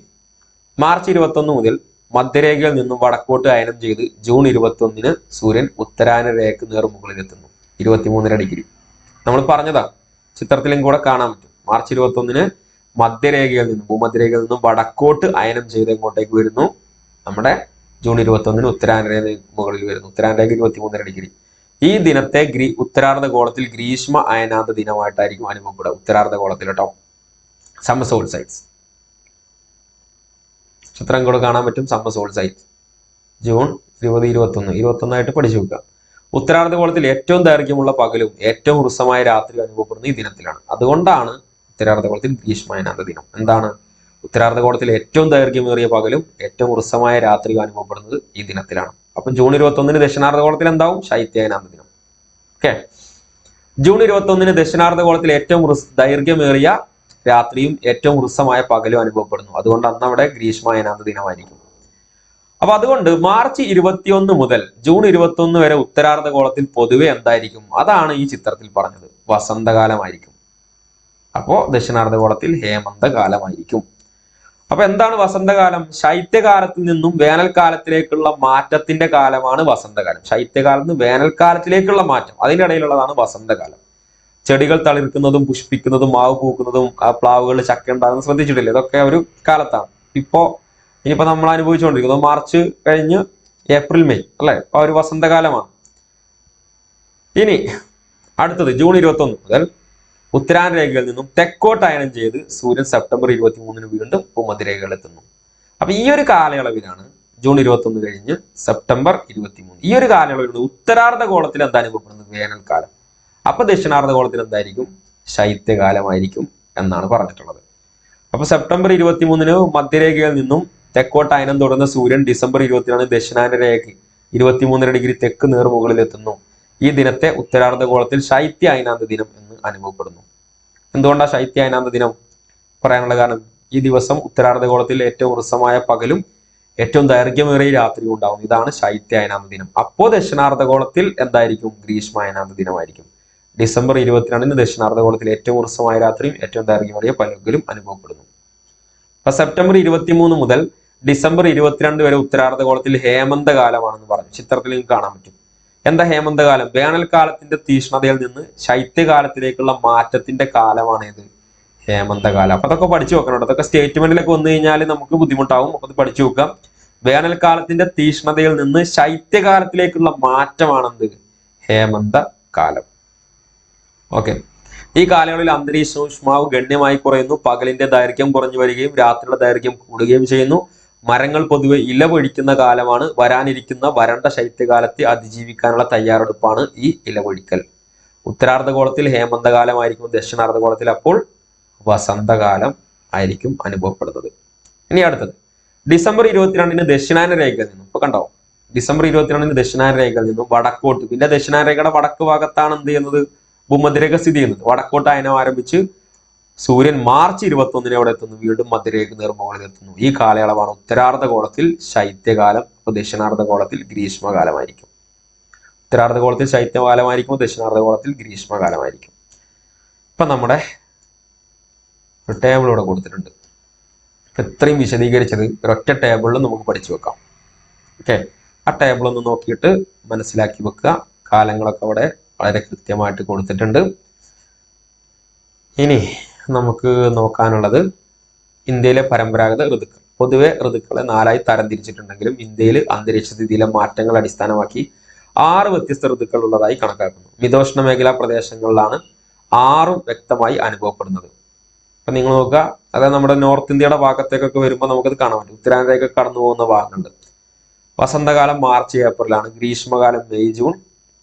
മാർച്ച് 21 മുതൽ മധ്യരേഖയിൽ നിന്നും വടക്കോട്ട് അയനം ചെയ്ത് ജൂൺ 21 സൂര്യൻ ഉത്തരായന രേഖയ്ക്ക് നേർമുകളിലെത്തുന്നു. 23 ഡിഗ്രി നമ്മൾ പറഞ്ഞതാ, ചിത്രത്തിലും കൂടെ കാണാൻ പറ്റും. മാർച്ച് 21 ഭൂമധ്യരേഖയിൽ നിന്നും വടക്കോട്ട് അയനം ചെയ്ത് എങ്ങോട്ടേക്ക് വരുന്നു? നമ്മുടെ ജൂൺ 21 ഉത്തരായന രേഖ മുകളിൽ വരുന്നു. ഉത്തരായന രേഖ 23 ഡിഗ്രി. ഈ ദിനത്തെ ഉത്തരാർദ്ധഗോളത്തിൽ ഗ്രീഷ്മ അയനാന്ത ദിനമായിട്ടായിരിക്കും അനുഭവപ്പെടുക. ഉത്തരാർദ്ധഗോളത്തിൽ കേട്ടോ. സമ്മർ സോൾസ്റ്റിസ് ചിത്രം കൂടെ കാണാൻ പറ്റും. സമ്മർ സോൾസ്റ്റിസ് ജൂൺ 20, 21 ആയിട്ട് പഠിച്ചു വെക്കുക. ഉത്തരാർദ്ധഗോളത്തിൽ ഏറ്റവും ദൈർഘ്യമുള്ള പകലും ഏറ്റവും ഹ്രസ്വമായ രാത്രിയും അനുഭവപ്പെടുന്നത് ഈ ദിനത്തിലാണ്. അതുകൊണ്ടാണ് ഉത്തരാർദ്ധഗോളത്തിൽ ഗ്രീഷ്മായനാന്ത ദിനം. എന്താണ്? ഉത്തരാർദ്ധഗോളത്തിൽ ഏറ്റവും ദൈർഘ്യമേറിയ പകലും ഏറ്റവും ഹ്രസ്വമായ രാത്രിയും അനുഭവപ്പെടുന്നത് ഈ ദിനത്തിലാണ്. അപ്പൊ ജൂൺ 21 ദക്ഷിണാർദ്ധഗോളത്തിൽ എന്താവും? ശൈത്യായനാന്ത ദിനം. ഓക്കെ. ജൂൺ 21 ദക്ഷിണാർദ്ധഗോളത്തിൽ ഏറ്റവും ദൈർഘ്യമേറിയ രാത്രിയും ഏറ്റവും ഹ്രസ്വമായ പകലും അനുഭവപ്പെടുന്നു. അതുകൊണ്ട് അന്ന് അവിടെ ഗ്രീഷ്മായനാന്ത ദിനമായിരിക്കും. അപ്പൊ അതുകൊണ്ട് മാർച്ച് 21 മുതൽ ജൂൺ 21 വരെ ഉത്തരാർദ്ധഗോളത്തിൽ പൊതുവെ എന്തായിരിക്കും? അതാണ് ഈ ചിത്രത്തിൽ പറഞ്ഞത്, വസന്തകാലമായിരിക്കും. അപ്പോ ദക്ഷിണാർദ്ധഗോളത്തിൽ ഹേമന്തകാലമായിരിക്കും. അപ്പൊ എന്താണ് വസന്തകാലം? ശൈത്യകാലത്തിൽ നിന്നും വേനൽക്കാലത്തിലേക്കുള്ള മാറ്റത്തിന്റെ കാലമാണ് വസന്തകാലം. ശൈത്യകാലത്ത് നിന്ന് വേനൽക്കാലത്തിലേക്കുള്ള മാറ്റം, അതിന്റെ ഇടയിലുള്ളതാണ് വസന്തകാലം. ചെടികൾ തളിർക്കുന്നതും പുഷ്പിക്കുന്നതും മാവ് പൂക്കുന്നതും പ്ലാവുകളിൽ ചക്ക ഉണ്ടാകുന്നത് ശ്രദ്ധിച്ചിട്ടില്ലേ? ഇതൊക്കെ ഒരു കാലത്താണ്. ഇനിയിപ്പോ നമ്മൾ അനുഭവിച്ചുകൊണ്ടിരിക്കുന്നത് മാർച്ച് കഴിഞ്ഞ് ഏപ്രിൽ മെയ് അല്ലെ? അപ്പൊ ഒരു വസന്തകാലമാണ്. ഇനി അടുത്തത് ജൂൺ 21 മുതൽ ഉത്തരായനരേഖയിൽ നിന്നും തെക്കോട്ട് അയനം ചെയ്ത് സൂര്യൻ സെപ്റ്റംബർ 23 വീണ്ടും ഭൂമധ്യരേഖയിൽ എത്തുന്നു. അപ്പൊ ഈ ഒരു കാലയളവിലാണ് ജൂൺ 21 കഴിഞ്ഞ് സെപ്റ്റംബർ 23, ഈ ഒരു കാലയളവിലാണ് ഉത്തരാർദ്ധഗോളത്തിൽ എന്താ അനുഭവപ്പെടുന്നത്? വേനൽക്കാലം. അപ്പൊ ദക്ഷിണാർദ്ധഗോളത്തിൽ എന്തായിരിക്കും? ശൈത്യകാലമായിരിക്കും എന്നാണ് പറഞ്ഞിട്ടുള്ളത്. അപ്പൊ സെപ്റ്റംബർ 23 മധ്യരേഖയിൽ നിന്നും തെക്കോട്ട് അയനം തുടർന്ന സൂര്യൻ ഡിസംബർ 20 ദക്ഷിണായന രേഖ 23 ഡിഗ്രി തെക്ക് നേർമുകളിൽ എത്തുന്നു. ഈ ദിനത്തെ ഉത്തരാർദ്ധഗോളത്തിൽ ശൈത്യ അയനാന്ത ദിനം എന്ന് അനുഭവപ്പെടുന്നു. എന്തുകൊണ്ടാണ് ശൈത്യ അയനാന്ത ദിനം പറയാനുള്ള കാരണം? ഈ ദിവസം ഉത്തരാർദ്ധഗോളത്തിൽ ഏറ്റവും ഹ്രസ്വമായ പകലും ഏറ്റവും ദൈർഘ്യമേറിയ രാത്രിയും ഉണ്ടാവും. ഇതാണ് ശൈത്യ അയനാന്ത ദിനം. അപ്പോ ദക്ഷിണാർദ്ധഗോളത്തിൽ എന്തായിരിക്കും? ഗ്രീഷ്മ അയനാന്ത ദിനമായിരിക്കും. ഡിസംബർ 22 ദക്ഷിണാർദ്ധഗോളത്തിൽ ഏറ്റവും ഹ്രസ്വമായ രാത്രിയും ഏറ്റവും ദൈർഘ്യമേറിയ പകലും അനുഭവപ്പെടുന്നു. അപ്പൊ സെപ്റ്റംബർ 23 മുതൽ ഡിസംബർ 22 വരെ ഉത്തരാർദ്ധഗോളത്തിൽ ഹേമന്തകാലമാണെന്ന് പറഞ്ഞു. ചിത്രത്തിൽ നിങ്ങൾക്ക് കാണാൻ പറ്റും. എന്താ ഹേമന്തകാലം? വേനൽക്കാലത്തിന്റെ തീഷ്ണതയിൽ നിന്ന് ശൈത്യകാലത്തിലേക്കുള്ള മാറ്റത്തിന്റെ കാലമാണ് ഇത് ഹേമന്തകാലം. അപ്പൊ അതൊക്കെ പഠിച്ചു വെക്കണം. അതൊക്കെ സ്റ്റേറ്റ്മെന്റിലൊക്കെ വന്നു കഴിഞ്ഞാൽ നമുക്ക് ബുദ്ധിമുട്ടാവും. അപ്പൊ അത് പഠിച്ചു വെക്കാം. വേനൽക്കാലത്തിന്റെ തീഷ്ണതയിൽ നിന്ന് ശൈത്യകാലത്തിലേക്കുള്ള മാറ്റമാണെന്ത്? ഹേമന്തകാലം. ഓക്കെ. ഈ കാലയളവിൽ അന്തരീക്ഷ ഊഷ്മാവ് ഗണ്യമായി കുറയുന്നു. പകലിന്റെ ദൈർഘ്യം കുറഞ്ഞു വരികയും രാത്രിയുടെ ദൈർഘ്യം കൂടുകയും ചെയ്യുന്നു. മരങ്ങൾ പൊതുവെ ഇല പൊഴിക്കുന്ന കാലമാണ്. വരാനിരിക്കുന്ന വരണ്ട ശൈത്യകാലത്തെ അതിജീവിക്കാനുള്ള തയ്യാറെടുപ്പാണ് ഈ ഇലപൊഴിക്കൽ. ഉത്തരാർദ്ധഗോളത്തിൽ ഹേമന്തകാലമായിരിക്കും, ദക്ഷിണാർദ്ധഗോളത്തിൽ അപ്പോൾ വസന്തകാലം ആയിരിക്കും അനുഭവപ്പെടുന്നത്. ഇനി അടുത്തത് ഡിസംബർ 22 ദക്ഷിണായന രേഖയിൽ നിന്നും, ഇപ്പൊ കണ്ടോ, ഡിസംബർ 22 ദക്ഷിണായന രേഖയിൽ നിന്നും വടക്കോട്ട്, പിന്നെ ദക്ഷിണായന രേഖയുടെ വടക്ക് ഭാഗത്താണ് എന്ത് ചെയ്യുന്നത്? ഭൂമധ്യരേഖ സ്ഥിതി ചെയ്യുന്നത്. വടക്കോട്ട് അയനം ആരംഭിച്ച് സൂര്യൻ മാർച്ച് 21 അവിടെ എത്തുന്നു. വീണ്ടും മധ്യരേഖ നേർമുകളിൽ എത്തുന്നു. ഈ കാലയളവാണ് ഉത്തരാർദ്ധഗോളത്തിൽ ശൈത്യകാലം. അപ്പൊ ദക്ഷിണാർദ്ധഗോളത്തിൽ ഗ്രീഷ്മകാലമായിരിക്കും. ഉത്തരാർദ്ധഗോളത്തിൽ ശൈത്യകാലമായിരിക്കും, ദക്ഷിണാർദ്ധഗോളത്തിൽ ഗ്രീഷ്മകാലമായിരിക്കും. ഇപ്പൊ നമ്മുടെ ഒരു ടേബിൾ ഇവിടെ കൊടുത്തിട്ടുണ്ട്. ഇത്രയും വിശദീകരിച്ചത് ഒരൊറ്റ ടേബിളിൽ നമുക്ക് പഠിച്ചു വെക്കാം. ഓക്കെ. ആ ടേബിൾ ഒന്ന് നോക്കിയിട്ട് മനസ്സിലാക്കി വെക്കുക. കാലങ്ങളൊക്കെ അവിടെ വളരെ കൃത്യമായിട്ട് കൊടുത്തിട്ടുണ്ട്. ഇനി നമുക്ക് നോക്കാനുള്ളത് ഇന്ത്യയിലെ പരമ്പരാഗത ഋതുക്കൾ. പൊതുവെ ഋതുക്കളെ 4ആയി തരംതിരിച്ചിട്ടുണ്ടെങ്കിലും ഇന്ത്യയിൽ അന്തരീക്ഷസ്ഥിതിയിലെ മാറ്റങ്ങൾ അടിസ്ഥാനമാക്കി 6 വ്യത്യസ്ത ഋതുക്കൾ ഉള്ളതായി കണക്കാക്കുന്നു. മിതോഷ്ണ മേഖലാ പ്രദേശങ്ങളിലാണ് 6ഉം വ്യക്തമായി അനുഭവപ്പെടുന്നത്. അപ്പൊ നിങ്ങൾ നോക്കുക, അതായത് നമ്മുടെ നോർത്ത് ഇന്ത്യയുടെ ഭാഗത്തേക്കൊക്കെ വരുമ്പോൾ നമുക്കത് കാണാൻ പറ്റും. ഉത്തരായനരേഖ കടന്നു പോകുന്ന ഭാഗമുണ്ട്. വസന്തകാലം മാർച്ച് ഏപ്രിലാണ്. ഗ്രീഷ്മകാലം മെയ് ജൂൺ.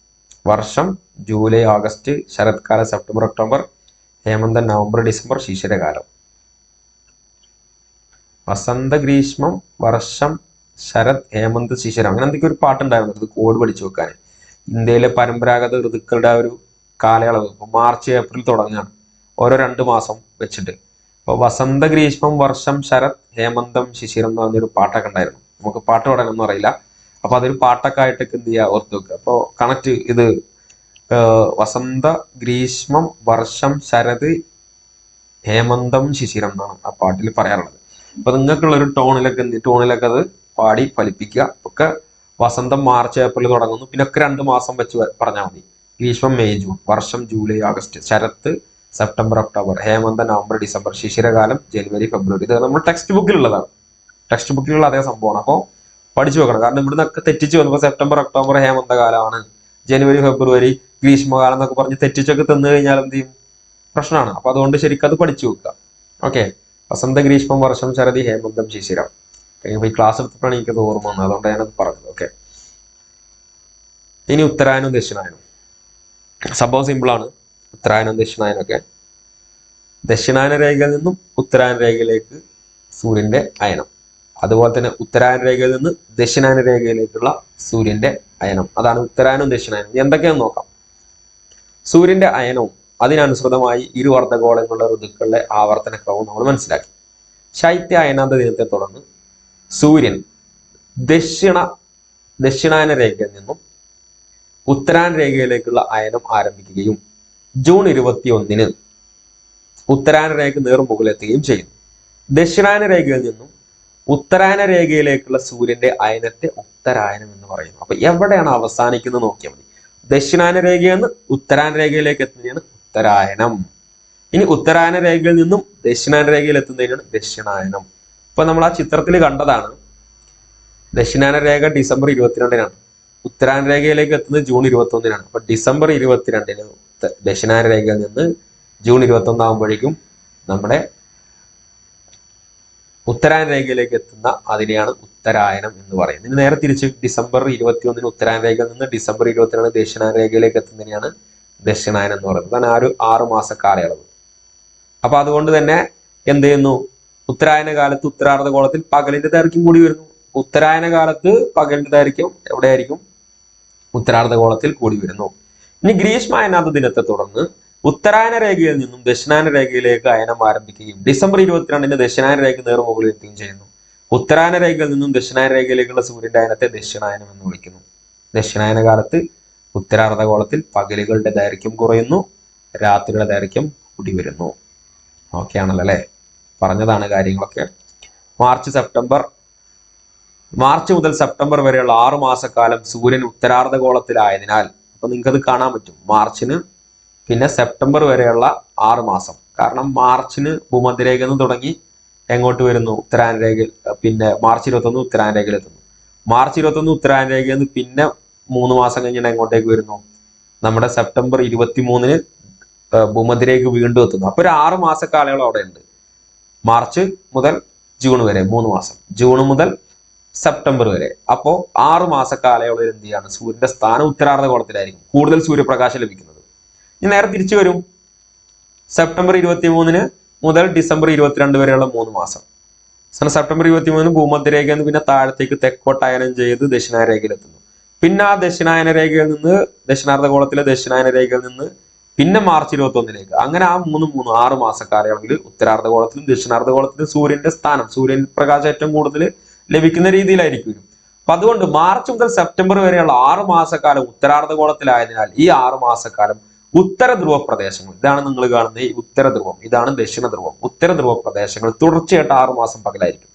വർഷം ജൂലൈ ആഗസ്റ്റ്. ശരത്കാലം സെപ്റ്റംബർ ഒക്ടോബർ. ഹേമന്തം നവംബർ ഡിസംബർ. ശിശിരകാലം. വസന്ത, ഗ്രീഷ്മം, വർഷം, ശരത്, ഹേമന്ത്, ശിശിരം, അങ്ങനെ എന്തൊക്കെ ഒരു പാട്ടുണ്ടായിരുന്നു. അത് കോഡ് പഠിച്ചു വെക്കാൻ. ഇന്ത്യയിലെ പരമ്പരാഗത ഋതുക്കളുടെ ഒരു കാലയളവ് ഇപ്പൊ മാർച്ച് ഏപ്രിൽ തുടങ്ങുകയാണ്. ഓരോ 2 മാസം വെച്ചിട്ട്. അപ്പൊ വസന്ത, ഗ്രീഷ്മം, വർഷം, ശരത്, ഹേമന്തം, ശിശിരം എന്ന് പറഞ്ഞൊരു പാട്ടൊക്കെ ഉണ്ടായിരുന്നു. നമുക്ക് പാട്ട് പാടാനൊന്നും അറിയില്ല. അപ്പൊ അതൊരു പാട്ടൊക്കെ ആയിട്ടൊക്കെ എന്ത് ചെയ്യുക, ഓർത്ത് വെക്കുക. അപ്പൊ കണക്ട് ഇത് വസന്ത, ഗ്രീഷ്മം, വർഷം, ശരത്, ഹേമന്തം, ശിശിരം എന്നാണ് ആ പാട്ടിൽ പറയാറുള്ളത്. അപ്പൊ നിങ്ങൾക്കുള്ള ഒരു ടോണിലൊക്കെ അത് പാടി ഫലിപ്പിക്കുക. ഒക്കെ വസന്തം മാർച്ച് ഏപ്രിൽ തുടങ്ങുന്നു. പിന്നെ ഒക്കെ 2 മാസം വെച്ച് പറഞ്ഞാൽ മതി. ഗ്രീഷ്മം മെയ് ജൂൺ. വർഷം ജൂലൈ ആഗസ്റ്റ്. ശരത്ത് സെപ്റ്റംബർ ഒക്ടോബർ. ഹേമന്തം നവംബർ ഡിസംബർ. ശിശിരകാലം ജനുവരി ഫെബ്രുവരി. ഇത് നമ്മൾ ടെക്സ്റ്റ് ബുക്കിലുള്ളതാണ്. ടെക്സ്റ്റ് ബുക്കിലുള്ള അതേ സംഭവമാണ്. അപ്പോൾ പഠിച്ചു വെക്കണം. കാരണം ഇവിടുന്നൊക്കെ തെറ്റിച്ച് വന്നപ്പോൾ സെപ്റ്റംബർ ഒക്ടോബർ ഹേമന്തകാലമാണ്, ജനുവരി ഫെബ്രുവരി ഗ്രീഷ്മകാലം എന്നൊക്കെ പറഞ്ഞ് തെറ്റിച്ചൊക്കെ തന്നു കഴിഞ്ഞാൽ എന്ത് ചെയ്യും? പ്രശ്നമാണ്. അപ്പൊ അതുകൊണ്ട് ശരിക്കും അത് പഠിച്ചു വെക്കുക. ഓക്കെ. വസന്ത, ഗ്രീഷ്മം, വർഷം, ശരതി, ഹേമന്തം, ശിശിരം. ഈ ക്ലാസ് എടുത്തപ്പോഴാണ് എനിക്കത് ഓർമ്മ വന്നത്. അതുകൊണ്ട് ഞാനത് പറഞ്ഞത്. ഓക്കെ. ഇനി ഉത്തരായനവും ദക്ഷിണായനവും സംഭവം സിമ്പിളാണ്. ഉത്തരായനവും ദക്ഷിണായനമൊക്കെ ദക്ഷിണായന രേഖയിൽ നിന്നും ഉത്തരായന രേഖയിലേക്ക് സൂര്യന്റെ അയനം, അതുപോലെ തന്നെ ഉത്തരായന രേഖയിൽ നിന്ന് ദക്ഷിണായന രേഖയിലേക്കുള്ള സൂര്യന്റെ അയനം, അതാണ് ഉത്തരായനവും ദക്ഷിണായനവും. എന്തൊക്കെയാണെന്ന് നോക്കാം. സൂര്യന്റെ അയനവും അതിനനുസൃതമായി ഇരു അർദ്ധഗോളങ്ങളുടെ ഋതുക്കളുടെ ആവർത്തന ക്രമവും നമ്മൾ മനസ്സിലാക്കി. ശൈത്യ അയനാന്ത ദിനത്തെ തുടർന്ന് സൂര്യൻ ദക്ഷിണായന രേഖയിൽ നിന്നും ഉത്തരായന രേഖയിലേക്കുള്ള അയനം ആരംഭിക്കുകയും ജൂൺ 21 ഉത്തരായന രേഖ നേർമുകളിലെത്തുകയും ചെയ്യുന്നു. ദക്ഷിണായന രേഖയിൽ നിന്നും ഉത്തരായന രേഖയിലേക്കുള്ള സൂര്യന്റെ അയനത്തെ ഉത്തരായനം എന്ന് പറയുന്നു. അപ്പൊ എവിടെയാണ് അവസാനിക്കുന്നത് നോക്കിയാൽ മതി. ദക്ഷിണായന രേഖയിൽ നിന്ന് ഉത്തരായന രേഖയിലേക്ക് എത്തുന്നതിനാണ് ഉത്തരായനം. ഇനി ഉത്തരായന രേഖയിൽ നിന്നും ദക്ഷിണായന രേഖയിൽ എത്തുന്നതിനാണ് ദക്ഷിണായനം. ഇപ്പൊ നമ്മൾ ആ ചിത്രത്തിൽ കണ്ടതാണ്. ദക്ഷിണായന രേഖ ഡിസംബർ 22-നാണ്, ഉത്തരായന രേഖയിലേക്ക് എത്തുന്നത് ജൂൺ 21-നാണ്. അപ്പൊ ഡിസംബർ 22-ന് ദക്ഷിണായന രേഖയിൽ നിന്ന് ജൂൺ 21 ആകുമ്പോഴേക്കും നമ്മുടെ ഉത്തരായന രേഖയിലേക്ക് എത്തുന്ന അതിനെയാണ് ഉത്തരായനം എന്ന് പറയുന്നത്. ഇനി നേരെ തിരിച്ച് ഡിസംബർ 21-ന് ഉത്തരായന രേഖയിൽ നിന്ന് ഡിസംബർ 22 ദക്ഷിണായന രേഖയിലേക്ക് എത്തുന്നതിനെയാണ് ദക്ഷിണായനം എന്ന് പറയുന്നത്. അതാണ് ആ ഒരു 6 മാസ കാലയളവ്. അപ്പൊ അതുകൊണ്ട് തന്നെ എന്ത് ചെയ്യുന്നു, ഉത്തരായന കാലത്ത് ഉത്തരാർദ്ധഗോളത്തിൽ പകലിന്റെ ദൈർഘ്യം കൂടി വരുന്നു. ഉത്തരായന കാലത്ത് പകലിന്റെ ദൈർഘ്യം എവിടെയായിരിക്കും? ഉത്തരാർദ്ധഗോളത്തിൽ കൂടി വരുന്നു. ഇനി ഗ്രീഷ്മായനാന്ത ദിനത്തെ തുടർന്ന് ഉത്തരായന രേഖയിൽ നിന്നും ദക്ഷിണായന രേഖയിലേക്ക് അയനം ആരംഭിക്കുകയും ഡിസംബർ 22-ന് ദക്ഷിണായന രേഖ നേർമുകളിൽ എത്തുകയും ചെയ്യുന്നു. ഉത്തരായന രേഖയിൽ നിന്നും ദക്ഷിണായന രേഖയിലേക്കുള്ള സൂര്യന്റെ അയനത്തെ ദക്ഷിണായനം എന്ന് വിളിക്കുന്നു. ദക്ഷിണായന കാലത്ത് ഉത്തരാർദ്ധഗോളത്തിൽ പകലുകളുടെ ദൈർഘ്യം കുറയുന്നു, രാത്രിയുടെ ദൈർഘ്യം കൂടി വരുന്നു. ഓക്കെ ആണല്ലോ അല്ലെ? പറഞ്ഞതാണ് കാര്യങ്ങളൊക്കെ. മാർച്ച് മുതൽ സെപ്റ്റംബർ വരെയുള്ള 6 മാസക്കാലം സൂര്യൻ ഉത്തരാർദ്ധഗോളത്തിലായതിനാൽ, അപ്പൊ നിങ്ങൾക്കത് കാണാൻ പറ്റും. മാർച്ചിന് പിന്നെ സെപ്റ്റംബർ വരെയുള്ള 6 മാസം. കാരണം മാർച്ചിന് ഭൂമധ്യരേഖയിൽ നിന്ന് തുടങ്ങി എങ്ങോട്ട് വരുന്നു? ഉത്തരായന രേഖയിൽ. പിന്നെ മാർച്ച് 21 ഉത്തരായന രേഖയിൽ എത്തുന്നു. മാർച്ച് 21 ഉത്തരായന രേഖയിൽ നിന്ന് പിന്നെ 3 മാസം കഴിഞ്ഞിട്ട് എങ്ങോട്ടേക്ക് വരുന്നു? നമ്മുടെ സെപ്റ്റംബർ 23-ന് ഭൂമധ്യരേഖ വീണ്ടും എത്തുന്നു. അപ്പൊ ഒരു 6 മാസ കാലയളവ് അവിടെ ഉണ്ട്. മാർച്ച് മുതൽ ജൂൺ വരെ 3 മാസം, ജൂൺ മുതൽ സെപ്റ്റംബർ വരെ. അപ്പോ 6 മാസ കാലയളവിൽ എന്ത് ചെയ്യാണ്? സൂര്യന്റെ സ്ഥാനം ഉത്തരാർദ്ധഗോളത്തിലായിരിക്കും, കൂടുതൽ സൂര്യപ്രകാശം ലഭിക്കുന്നത്. ഇനി നേരെ തിരിച്ചു വരും. സെപ്റ്റംബർ 23 മുതൽ ഡിസംബർ 22 വരെയുള്ള 3 മാസം. സെപ്റ്റംബർ 23 ഭൂമധ്യരേഖയിൽ നിന്ന് പിന്നെ താഴത്തേക്ക് തെക്കോട്ടയനം ചെയ്ത് ദക്ഷിണായന രേഖയിൽ എത്തുന്നു. പിന്നെ ആ ദക്ഷിണായന രേഖയിൽ നിന്ന് ദക്ഷിണാർദ്ധഗോളത്തിലെ ദക്ഷിണായന രേഖയിൽ നിന്ന് പിന്നെ മാർച്ച് 21-ലേക്ക്, അങ്ങനെ ആ 6 മാസ കാലയളവിൽ ഉത്തരാർദ്ധഗോളത്തിലും ദക്ഷിണാർദ്ധഗോളത്തിലും സൂര്യന്റെ സ്ഥാനം, സൂര്യൻ പ്രകാശം ഏറ്റവും കൂടുതൽ ലഭിക്കുന്ന രീതിയിലായിരിക്കും. അപ്പൊ അതുകൊണ്ട് മാർച്ച് മുതൽ സെപ്റ്റംബർ വരെയുള്ള 6 മാസക്കാലം ഉത്തരാർദ്ധഗോളത്തിലായതിനാൽ ഈ 6 മാസക്കാലം ഉത്തര ധ്രുവ പ്രദേശങ്ങൾ, ഇതാണ് നിങ്ങൾ കാണുന്ന ഈ ഉത്തര ധ്രുവം, ഇതാണ് ദക്ഷിണ ധ്രുവം. ഉത്തര ധ്രുവ പ്രദേശങ്ങൾ തുടർച്ചയായിട്ട് 6 മാസം പകലായിരിക്കും.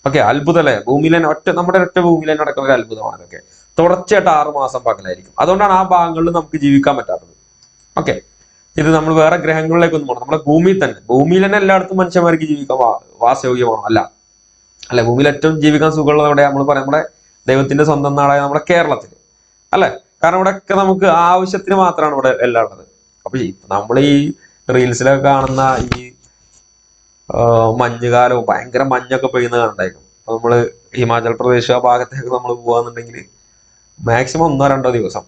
ഓക്കെ, അത്ഭുതമല്ലേ? ഭൂമിയിലെ നമ്മുടെ ഒറ്റ ഭൂമിയിലെ നടക്കുന്ന ഒരു അത്ഭുതമാണ് ഇതൊക്കെ. തുടർച്ചയായിട്ട് 6 മാസം പകലായിരിക്കും. അതുകൊണ്ടാണ് ആ ഭാഗങ്ങളിൽ നമുക്ക് ജീവിക്കാൻ പറ്റാത്തത്. ഓക്കെ, ഇത് നമ്മൾ വേറെ ഗ്രഹങ്ങളിലേക്കൊന്നും പോകണം. നമ്മുടെ ഭൂമിയിൽ തന്നെ എല്ലായിടത്തും മനുഷ്യന്മാർക്ക് ജീവിക്കാൻ വാസയോഗ്യമാണോ? അല്ലെ? ഭൂമിയിൽ ഏറ്റവും ജീവിക്കാൻ സുഖമുള്ളത് എവിടെ? നമ്മൾ പറയാം നമ്മുടെ ദൈവത്തിന്റെ സ്വന്തം നാടായ നമ്മുടെ കേരളത്തിൽ, അല്ലെ? കാരണം ഇവിടെയൊക്കെ നമുക്ക് ആവശ്യത്തിന് മാത്രമാണ് ഇവിടെ എല്ലാം ഉള്ളത്. അപ്പൊ നമ്മൾ ഈ റീൽസിലൊക്കെ കാണുന്ന ഈ മഞ്ഞുകാലവും ഭയങ്കര മഞ്ഞൊക്കെ പെയ്യുന്നത് കണ്ടായിരിക്കും. അപ്പൊ നമ്മള് ഹിമാചൽ പ്രദേശ് ആ ഭാഗത്തേക്ക് നമ്മൾ പോവാന്നുണ്ടെങ്കിൽ മാക്സിമം 1-2 ദിവസം,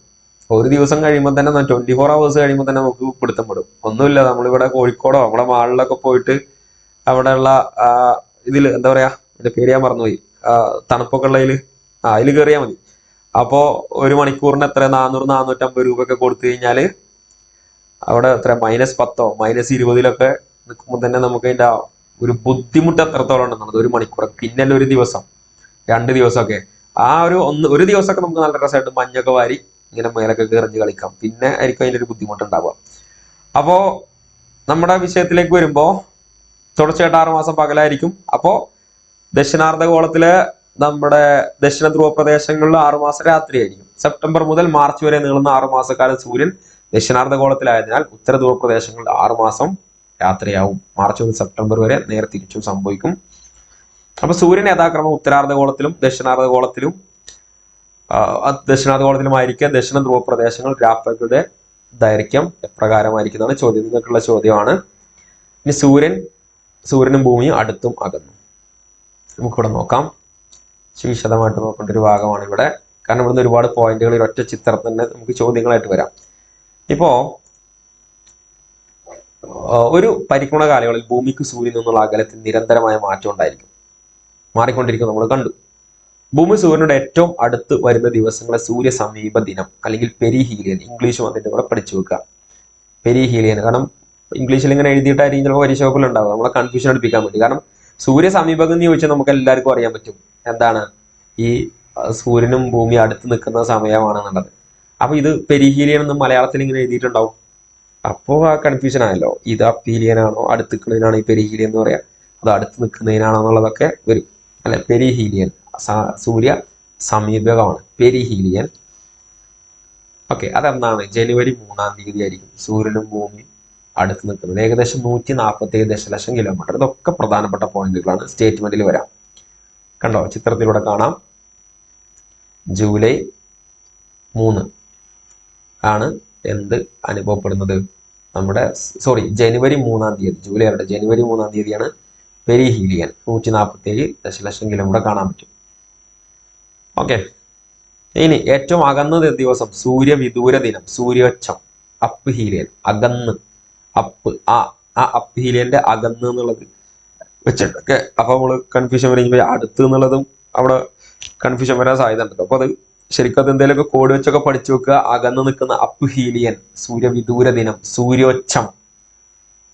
ഒരു ദിവസം കഴിയുമ്പോൾ തന്നെ 24 hours കഴിയുമ്പോൾ തന്നെ നമുക്ക് പിടുത്തം പെടും. ഒന്നുമില്ല, നമ്മളിവിടെ കോഴിക്കോടോ നമ്മുടെ മാളിലൊക്കെ പോയിട്ട് അവിടെയുള്ള ഇതിൽ എന്താ പറയാ, എന്റെ പേര് ഞാൻ മറന്നുപോയി, തണുപ്പൊക്കെ ഉള്ളതിൽ അതിൽ കയറിയാൽ മതി. അപ്പോ ഒരു മണിക്കൂറിന് എത്ര 400-450 രൂപയൊക്കെ കൊടുത്തു കഴിഞ്ഞാല് അവിടെ എത്ര -10 -20 നിൽക്കുമ്പോൾ തന്നെ നമുക്ക് അതിന്റെ ഒരു ബുദ്ധിമുട്ട് എത്രത്തോളം ഉണ്ടെന്നുള്ളത്. ഒരു മണിക്കൂർ, പിന്നല്ല ഒരു ദിവസം 2 ദിവസമൊക്കെ, ആ ഒരു ദിവസമൊക്കെ നമുക്ക് നല്ല രസമായിട്ട് മഞ്ഞൊക്കെ വാരി ഇങ്ങനെ മേലൊക്കെ എറിഞ്ഞ് കളിക്കാം. പിന്നെ ആയിരിക്കും അതിന്റെ ഒരു ബുദ്ധിമുട്ടുണ്ടാവുക. അപ്പോ നമ്മുടെ വിഷയത്തിലേക്ക് വരുമ്പോ തുടർച്ചയായിട്ട് 6 മാസം പകലായിരിക്കും. അപ്പോ ദക്ഷിണാർദ്ധഗോളത്തിലെ നമ്മുടെ ദക്ഷിണ ധ്രുവ പ്രദേശങ്ങളിൽ 6 മാസം രാത്രിയായിരിക്കും. സെപ്റ്റംബർ മുതൽ മാർച്ച് വരെ നീളുന്ന 6 മാസക്കാലം സൂര്യൻ ദക്ഷിണാർദ്ധഗോളത്തിലായതിനാൽ ഉത്തര ധ്രുവ പ്രദേശങ്ങളിൽ 6 മാസം രാത്രിയാവും. മാർച്ച് മുതൽ സെപ്റ്റംബർ വരെ നേരെ തിരിച്ചും സംഭവിക്കും. അപ്പൊ സൂര്യൻ യഥാക്രമം ഉത്തരാർദ്ധഗോളത്തിലും ദക്ഷിണാർദ്ധഗോളത്തിലുമായിരിക്കുക. ദക്ഷിണ ധ്രുവ പ്രദേശങ്ങൾ രാപ്പകലുടെ ദൈർഘ്യം എപ്രകാരമായിരിക്കുന്നതാണ് ചോദ്യം. നിങ്ങൾക്കുള്ള ചോദ്യമാണ്. ഇനി സൂര്യനും ഭൂമിയും അടുത്തും അകന്നും നമുക്കിവിടെ നോക്കാം. വിശദമായിട്ട് നോക്കേണ്ട ഒരു ഭാഗമാണ് ഇവിടെ. കാരണം ഇവിടുന്ന് ഒരുപാട് പോയിന്റുകൾ ഒറ്റ ചിത്രം തന്നെ നമുക്ക് ചോദ്യങ്ങളായിട്ട് വരാം. ഇപ്പോ ഒരു പരിക്രമണ കാലയളവിൽ ഭൂമിക്ക് സൂര്യനിൽ നിന്നുള്ള അകലത്തിൽ നിരന്തരമായ മാറ്റം ഉണ്ടായിരിക്കും, മാറിക്കൊണ്ടിരിക്കും. നമ്മൾ കണ്ടു. ഭൂമി സൂര്യനോട് ഏറ്റവും അടുത്ത് വരുന്ന ദിവസങ്ങളെ സൂര്യ സമീപ ദിനം അല്ലെങ്കിൽ പെരിഹീലിയൻ, ഇംഗ്ലീഷും അതിന്റെ കൂടെ പഠിച്ചു വെക്കുക. പെരിഹീലിയൻ, കാരണം ഇംഗ്ലീഷിൽ ഇങ്ങനെ എഴുതിയിട്ടായിരിക്കും ചിലപ്പോൾ പരീക്ഷ പേപ്പറിൽ ഉണ്ടാവുക, നമ്മളെ കൺഫ്യൂഷൻ അടുപ്പിക്കാൻ വേണ്ടി. കാരണം സൂര്യ സമീപം എന്ന് ചോദിച്ചാൽ നമുക്ക് എല്ലാവർക്കും അറിയാൻ പറ്റും എന്താണ് ഈ സൂര്യനും ഭൂമി അടുത്ത് നിൽക്കുന്ന സമയമാണെന്നുള്ളത്. അപ്പൊ ഇത് പെരിഹീലിയൻ എന്ന് മലയാളത്തിൽ ഇങ്ങനെ എഴുതിയിട്ടുണ്ടാവും. അപ്പോൾ ആ കൺഫ്യൂഷൻ ആയല്ലോ, ഇത് അപ്പീലിയൻ ആണോ അടുത്ത് നിൽക്കുന്നതിനാണ് ഈ പെരിഹീലിയൻ എന്ന് പറയാം, അത് അടുത്ത് നിൽക്കുന്നതിനാണോ എന്നുള്ളതൊക്കെ വരും അല്ലെ. പെരിഹീലിയൻ സൂര്യ സമീപകമാണ് പെരിഹീലിയൻ. ഓക്കെ, അതെന്താണ്? ജനുവരി 3-ാം തീയതി ആയിരിക്കും സൂര്യനും ഭൂമിയും അടുത്ത് നിൽക്കുന്നത്. ഏകദേശം 147 ദശലക്ഷം കിലോമീറ്റർ. ഇതൊക്കെ പ്രധാനപ്പെട്ട പോയിന്റുകളാണ്, സ്റ്റേറ്റ്മെന്റിൽ വരാം. കണ്ടോ, ചിത്രത്തിലൂടെ കാണാം. ജൂലൈ 3 ആണ് എന്ത് അനുഭവപ്പെടുന്നത്? ജനുവരി 3-ാം തീയതി, ജൂലൈ ആരുടെ, ജനുവരി 3-ാം തീയതിയാണ് പെരിഹീലിയൻ. 147 ദശലക്ഷം കിലോമീറ്റർ കാണാൻ പറ്റും. ഓക്കെ, ഇനി ഏറ്റവും അകന്നത് ദിവസം സൂര്യവിദൂര ദിനം, സൂര്യോച്ചം, അപ്പ് ഹീലിയൻ, അകന്ന്, അപ്പ്, ആ അപ്പ് ഹീലിയന്റെ അകന്ന് എന്നുള്ളത് വെച്ചിട്ടൊക്കെ അപ്പൊ നമ്മള് കൺഫ്യൂഷൻ വരുമ്പോൾ അടുത്ത് എന്നുള്ളതും അവിടെ കൺഫ്യൂഷൻ വരാൻ സാധ്യത ഉണ്ട്. അപ്പൊ അത് ശരിക്കും അത് എന്തെങ്കിലുമൊക്കെ കോഡ് വെച്ചൊക്കെ പഠിച്ചു വെക്കുക. അകന്ന് നിൽക്കുന്ന അപ്പ് ഹീലിയൻ, സൂര്യവിദൂര ദിനം, സൂര്യോച്ചം,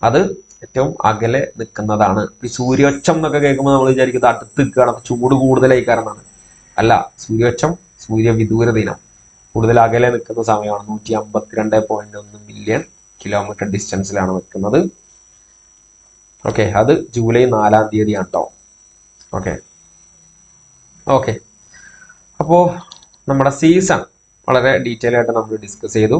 അത് ഏറ്റവും അകലെ നിൽക്കുന്നതാണ്. ഈ സൂര്യോച്ചം എന്നൊക്കെ കേൾക്കുമ്പോൾ നമ്മൾ വിചാരിക്കുന്നത് അടുത്ത് നിൽക്കുകയാണ്, അപ്പൊ ചൂട് കൂടുതലായി കാരണമാണ്. അല്ല, സൂര്യോച്ചം സൂര്യവിദൂര ദിനം കൂടുതൽ അകലെ നിൽക്കുന്ന സമയമാണ്. 152.1 മില്യൺ കിലോമീറ്റർ ഡിസ്റ്റൻസിലാണ് നിൽക്കുന്നത്. ഓക്കെ, അത് ജൂലൈ 4-ാം തീയതിയാണ് കേട്ടോ. ഓക്കെ ഓക്കെ അപ്പോൾ നമ്മുടെ സീസൺ വളരെ ഡീറ്റെയിൽ ആയിട്ട് നമ്മൾ ഡിസ്കസ് ചെയ്തു.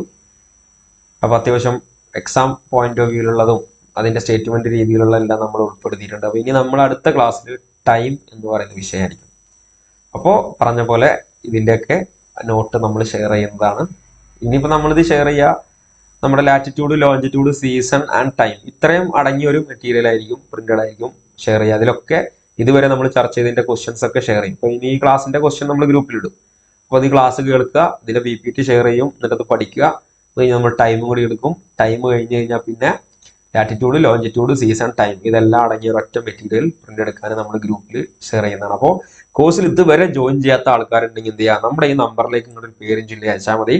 അപ്പോൾ അത്യാവശ്യം എക്സാം പോയിന്റ് ഓഫ് വ്യൂയിലുള്ളതും അതിന്റെ സ്റ്റേറ്റ്മെന്റ് രീതിയിലുള്ള എല്ലാം നമ്മൾ ഉൾപ്പെടുത്തിയിട്ടുണ്ട്. അപ്പോൾ ഇനി നമ്മൾ അടുത്ത ക്ലാസ്സിൽ ടൈം എന്ന് പറയുന്ന വിഷയമായിരിക്കും. അപ്പോൾ പറഞ്ഞ പോലെ ഇതിൻ്റെയൊക്കെ നോട്ട് നമ്മൾ ഷെയർ ചെയ്യുന്നതാണ്. ഇനിയിപ്പോൾ നമ്മളിത് ഷെയർ ചെയ്യുക നമ്മുടെ latitude, longitude, season and time ഇത്രയും അടങ്ങിയ ഒരു മെറ്റീരിയൽ ആയിരിക്കും, പ്രിന്റഡ് ആയിരിക്കും ഷെയർ ചെയ്യുക. അതിലൊക്കെ ഇതുവരെ നമ്മൾ ചർച്ച ചെയ്തതിന്റെ ക്വസ്റ്റ്യൻസ് ഒക്കെ ഷെയർ ചെയ്യും. അപ്പോൾ ഇനി ഈ ക്ലാസ്സിന്റെ ക്വസ്റ്റ്യൻ നമ്മൾ ഗ്രൂപ്പിലിടും. അപ്പോൾ അത് ക്ലാസ് കേൾക്കുക, ഇതിന്റെ PPT ഷെയർ ചെയ്യും, എന്നിട്ട് അത് പഠിക്കുക. അത് കഴിഞ്ഞ് നമ്മൾ ടൈം കൂടി എടുക്കും. ടൈം കഴിഞ്ഞ് കഴിഞ്ഞാൽ പിന്നെ ലാറ്റിറ്റ്യൂഡ്, ലോഞ്ചിറ്റ്യൂഡ്, സീസൺ, ടൈം ഇതെല്ലാം അടങ്ങിയ ഒരൊറ്റ മെറ്റീരിയൽ പ്രിന്റ് എടുക്കാൻ നമ്മൾ ഗ്രൂപ്പിൽ ഷെയർ ചെയ്യുന്നതാണ്. അപ്പോൾ കോഴ്സിൽ ഇതുവരെ ജോയിൻ ചെയ്യാത്ത ആൾക്കാരുണ്ടെങ്കിൽ എന്ത് ചെയ്യുക, നമ്മുടെ ഈ നമ്പറിലേക്ക് നിങ്ങളുടെ പേരും ജില്ല അയച്ചാൽ മതി.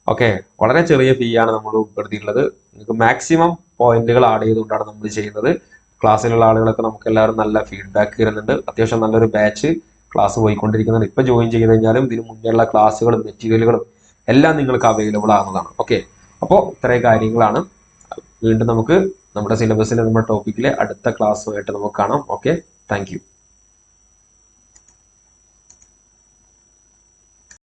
ഓക്കെ, വളരെ ചെറിയ ഫീ ആണ് നമ്മൾ ഉൾപ്പെടുത്തിയിട്ടുള്ളത്. നിങ്ങൾക്ക് മാക്സിമം പോയിന്റുകൾ ആഡ് ചെയ്തുകൊണ്ടാണ് നമ്മൾ ചെയ്യുന്നത്. ക്ലാസ്സിലുള്ള ആളുകളൊക്കെ നമുക്ക് എല്ലാവരും നല്ല ഫീഡ്ബാക്ക് തരുന്നുണ്ട്. അത്യാവശ്യം നല്ലൊരു ബാച്ച് ക്ലാസ് പോയിക്കൊണ്ടിരിക്കുന്നുണ്ട്. ഇപ്പൊ ജോയിൻ ചെയ്ത് കഴിഞ്ഞാലും ഇതിന് മുന്നേയുള്ള ക്ലാസ്സുകളും മെറ്റീരിയലുകളും എല്ലാം നിങ്ങൾക്ക് അവൈലബിൾ ആകുന്നതാണ്. ഓക്കെ, അപ്പോൾ ഇത്രയും കാര്യങ്ങളാണ്. വീണ്ടും നമുക്ക് നമ്മുടെ സിലബസിലെ നമ്മുടെ ടോപ്പിക്കിലെ അടുത്ത ക്ലാസ്സുമായിട്ട് നമുക്ക് കാണാം. Okay, thank you.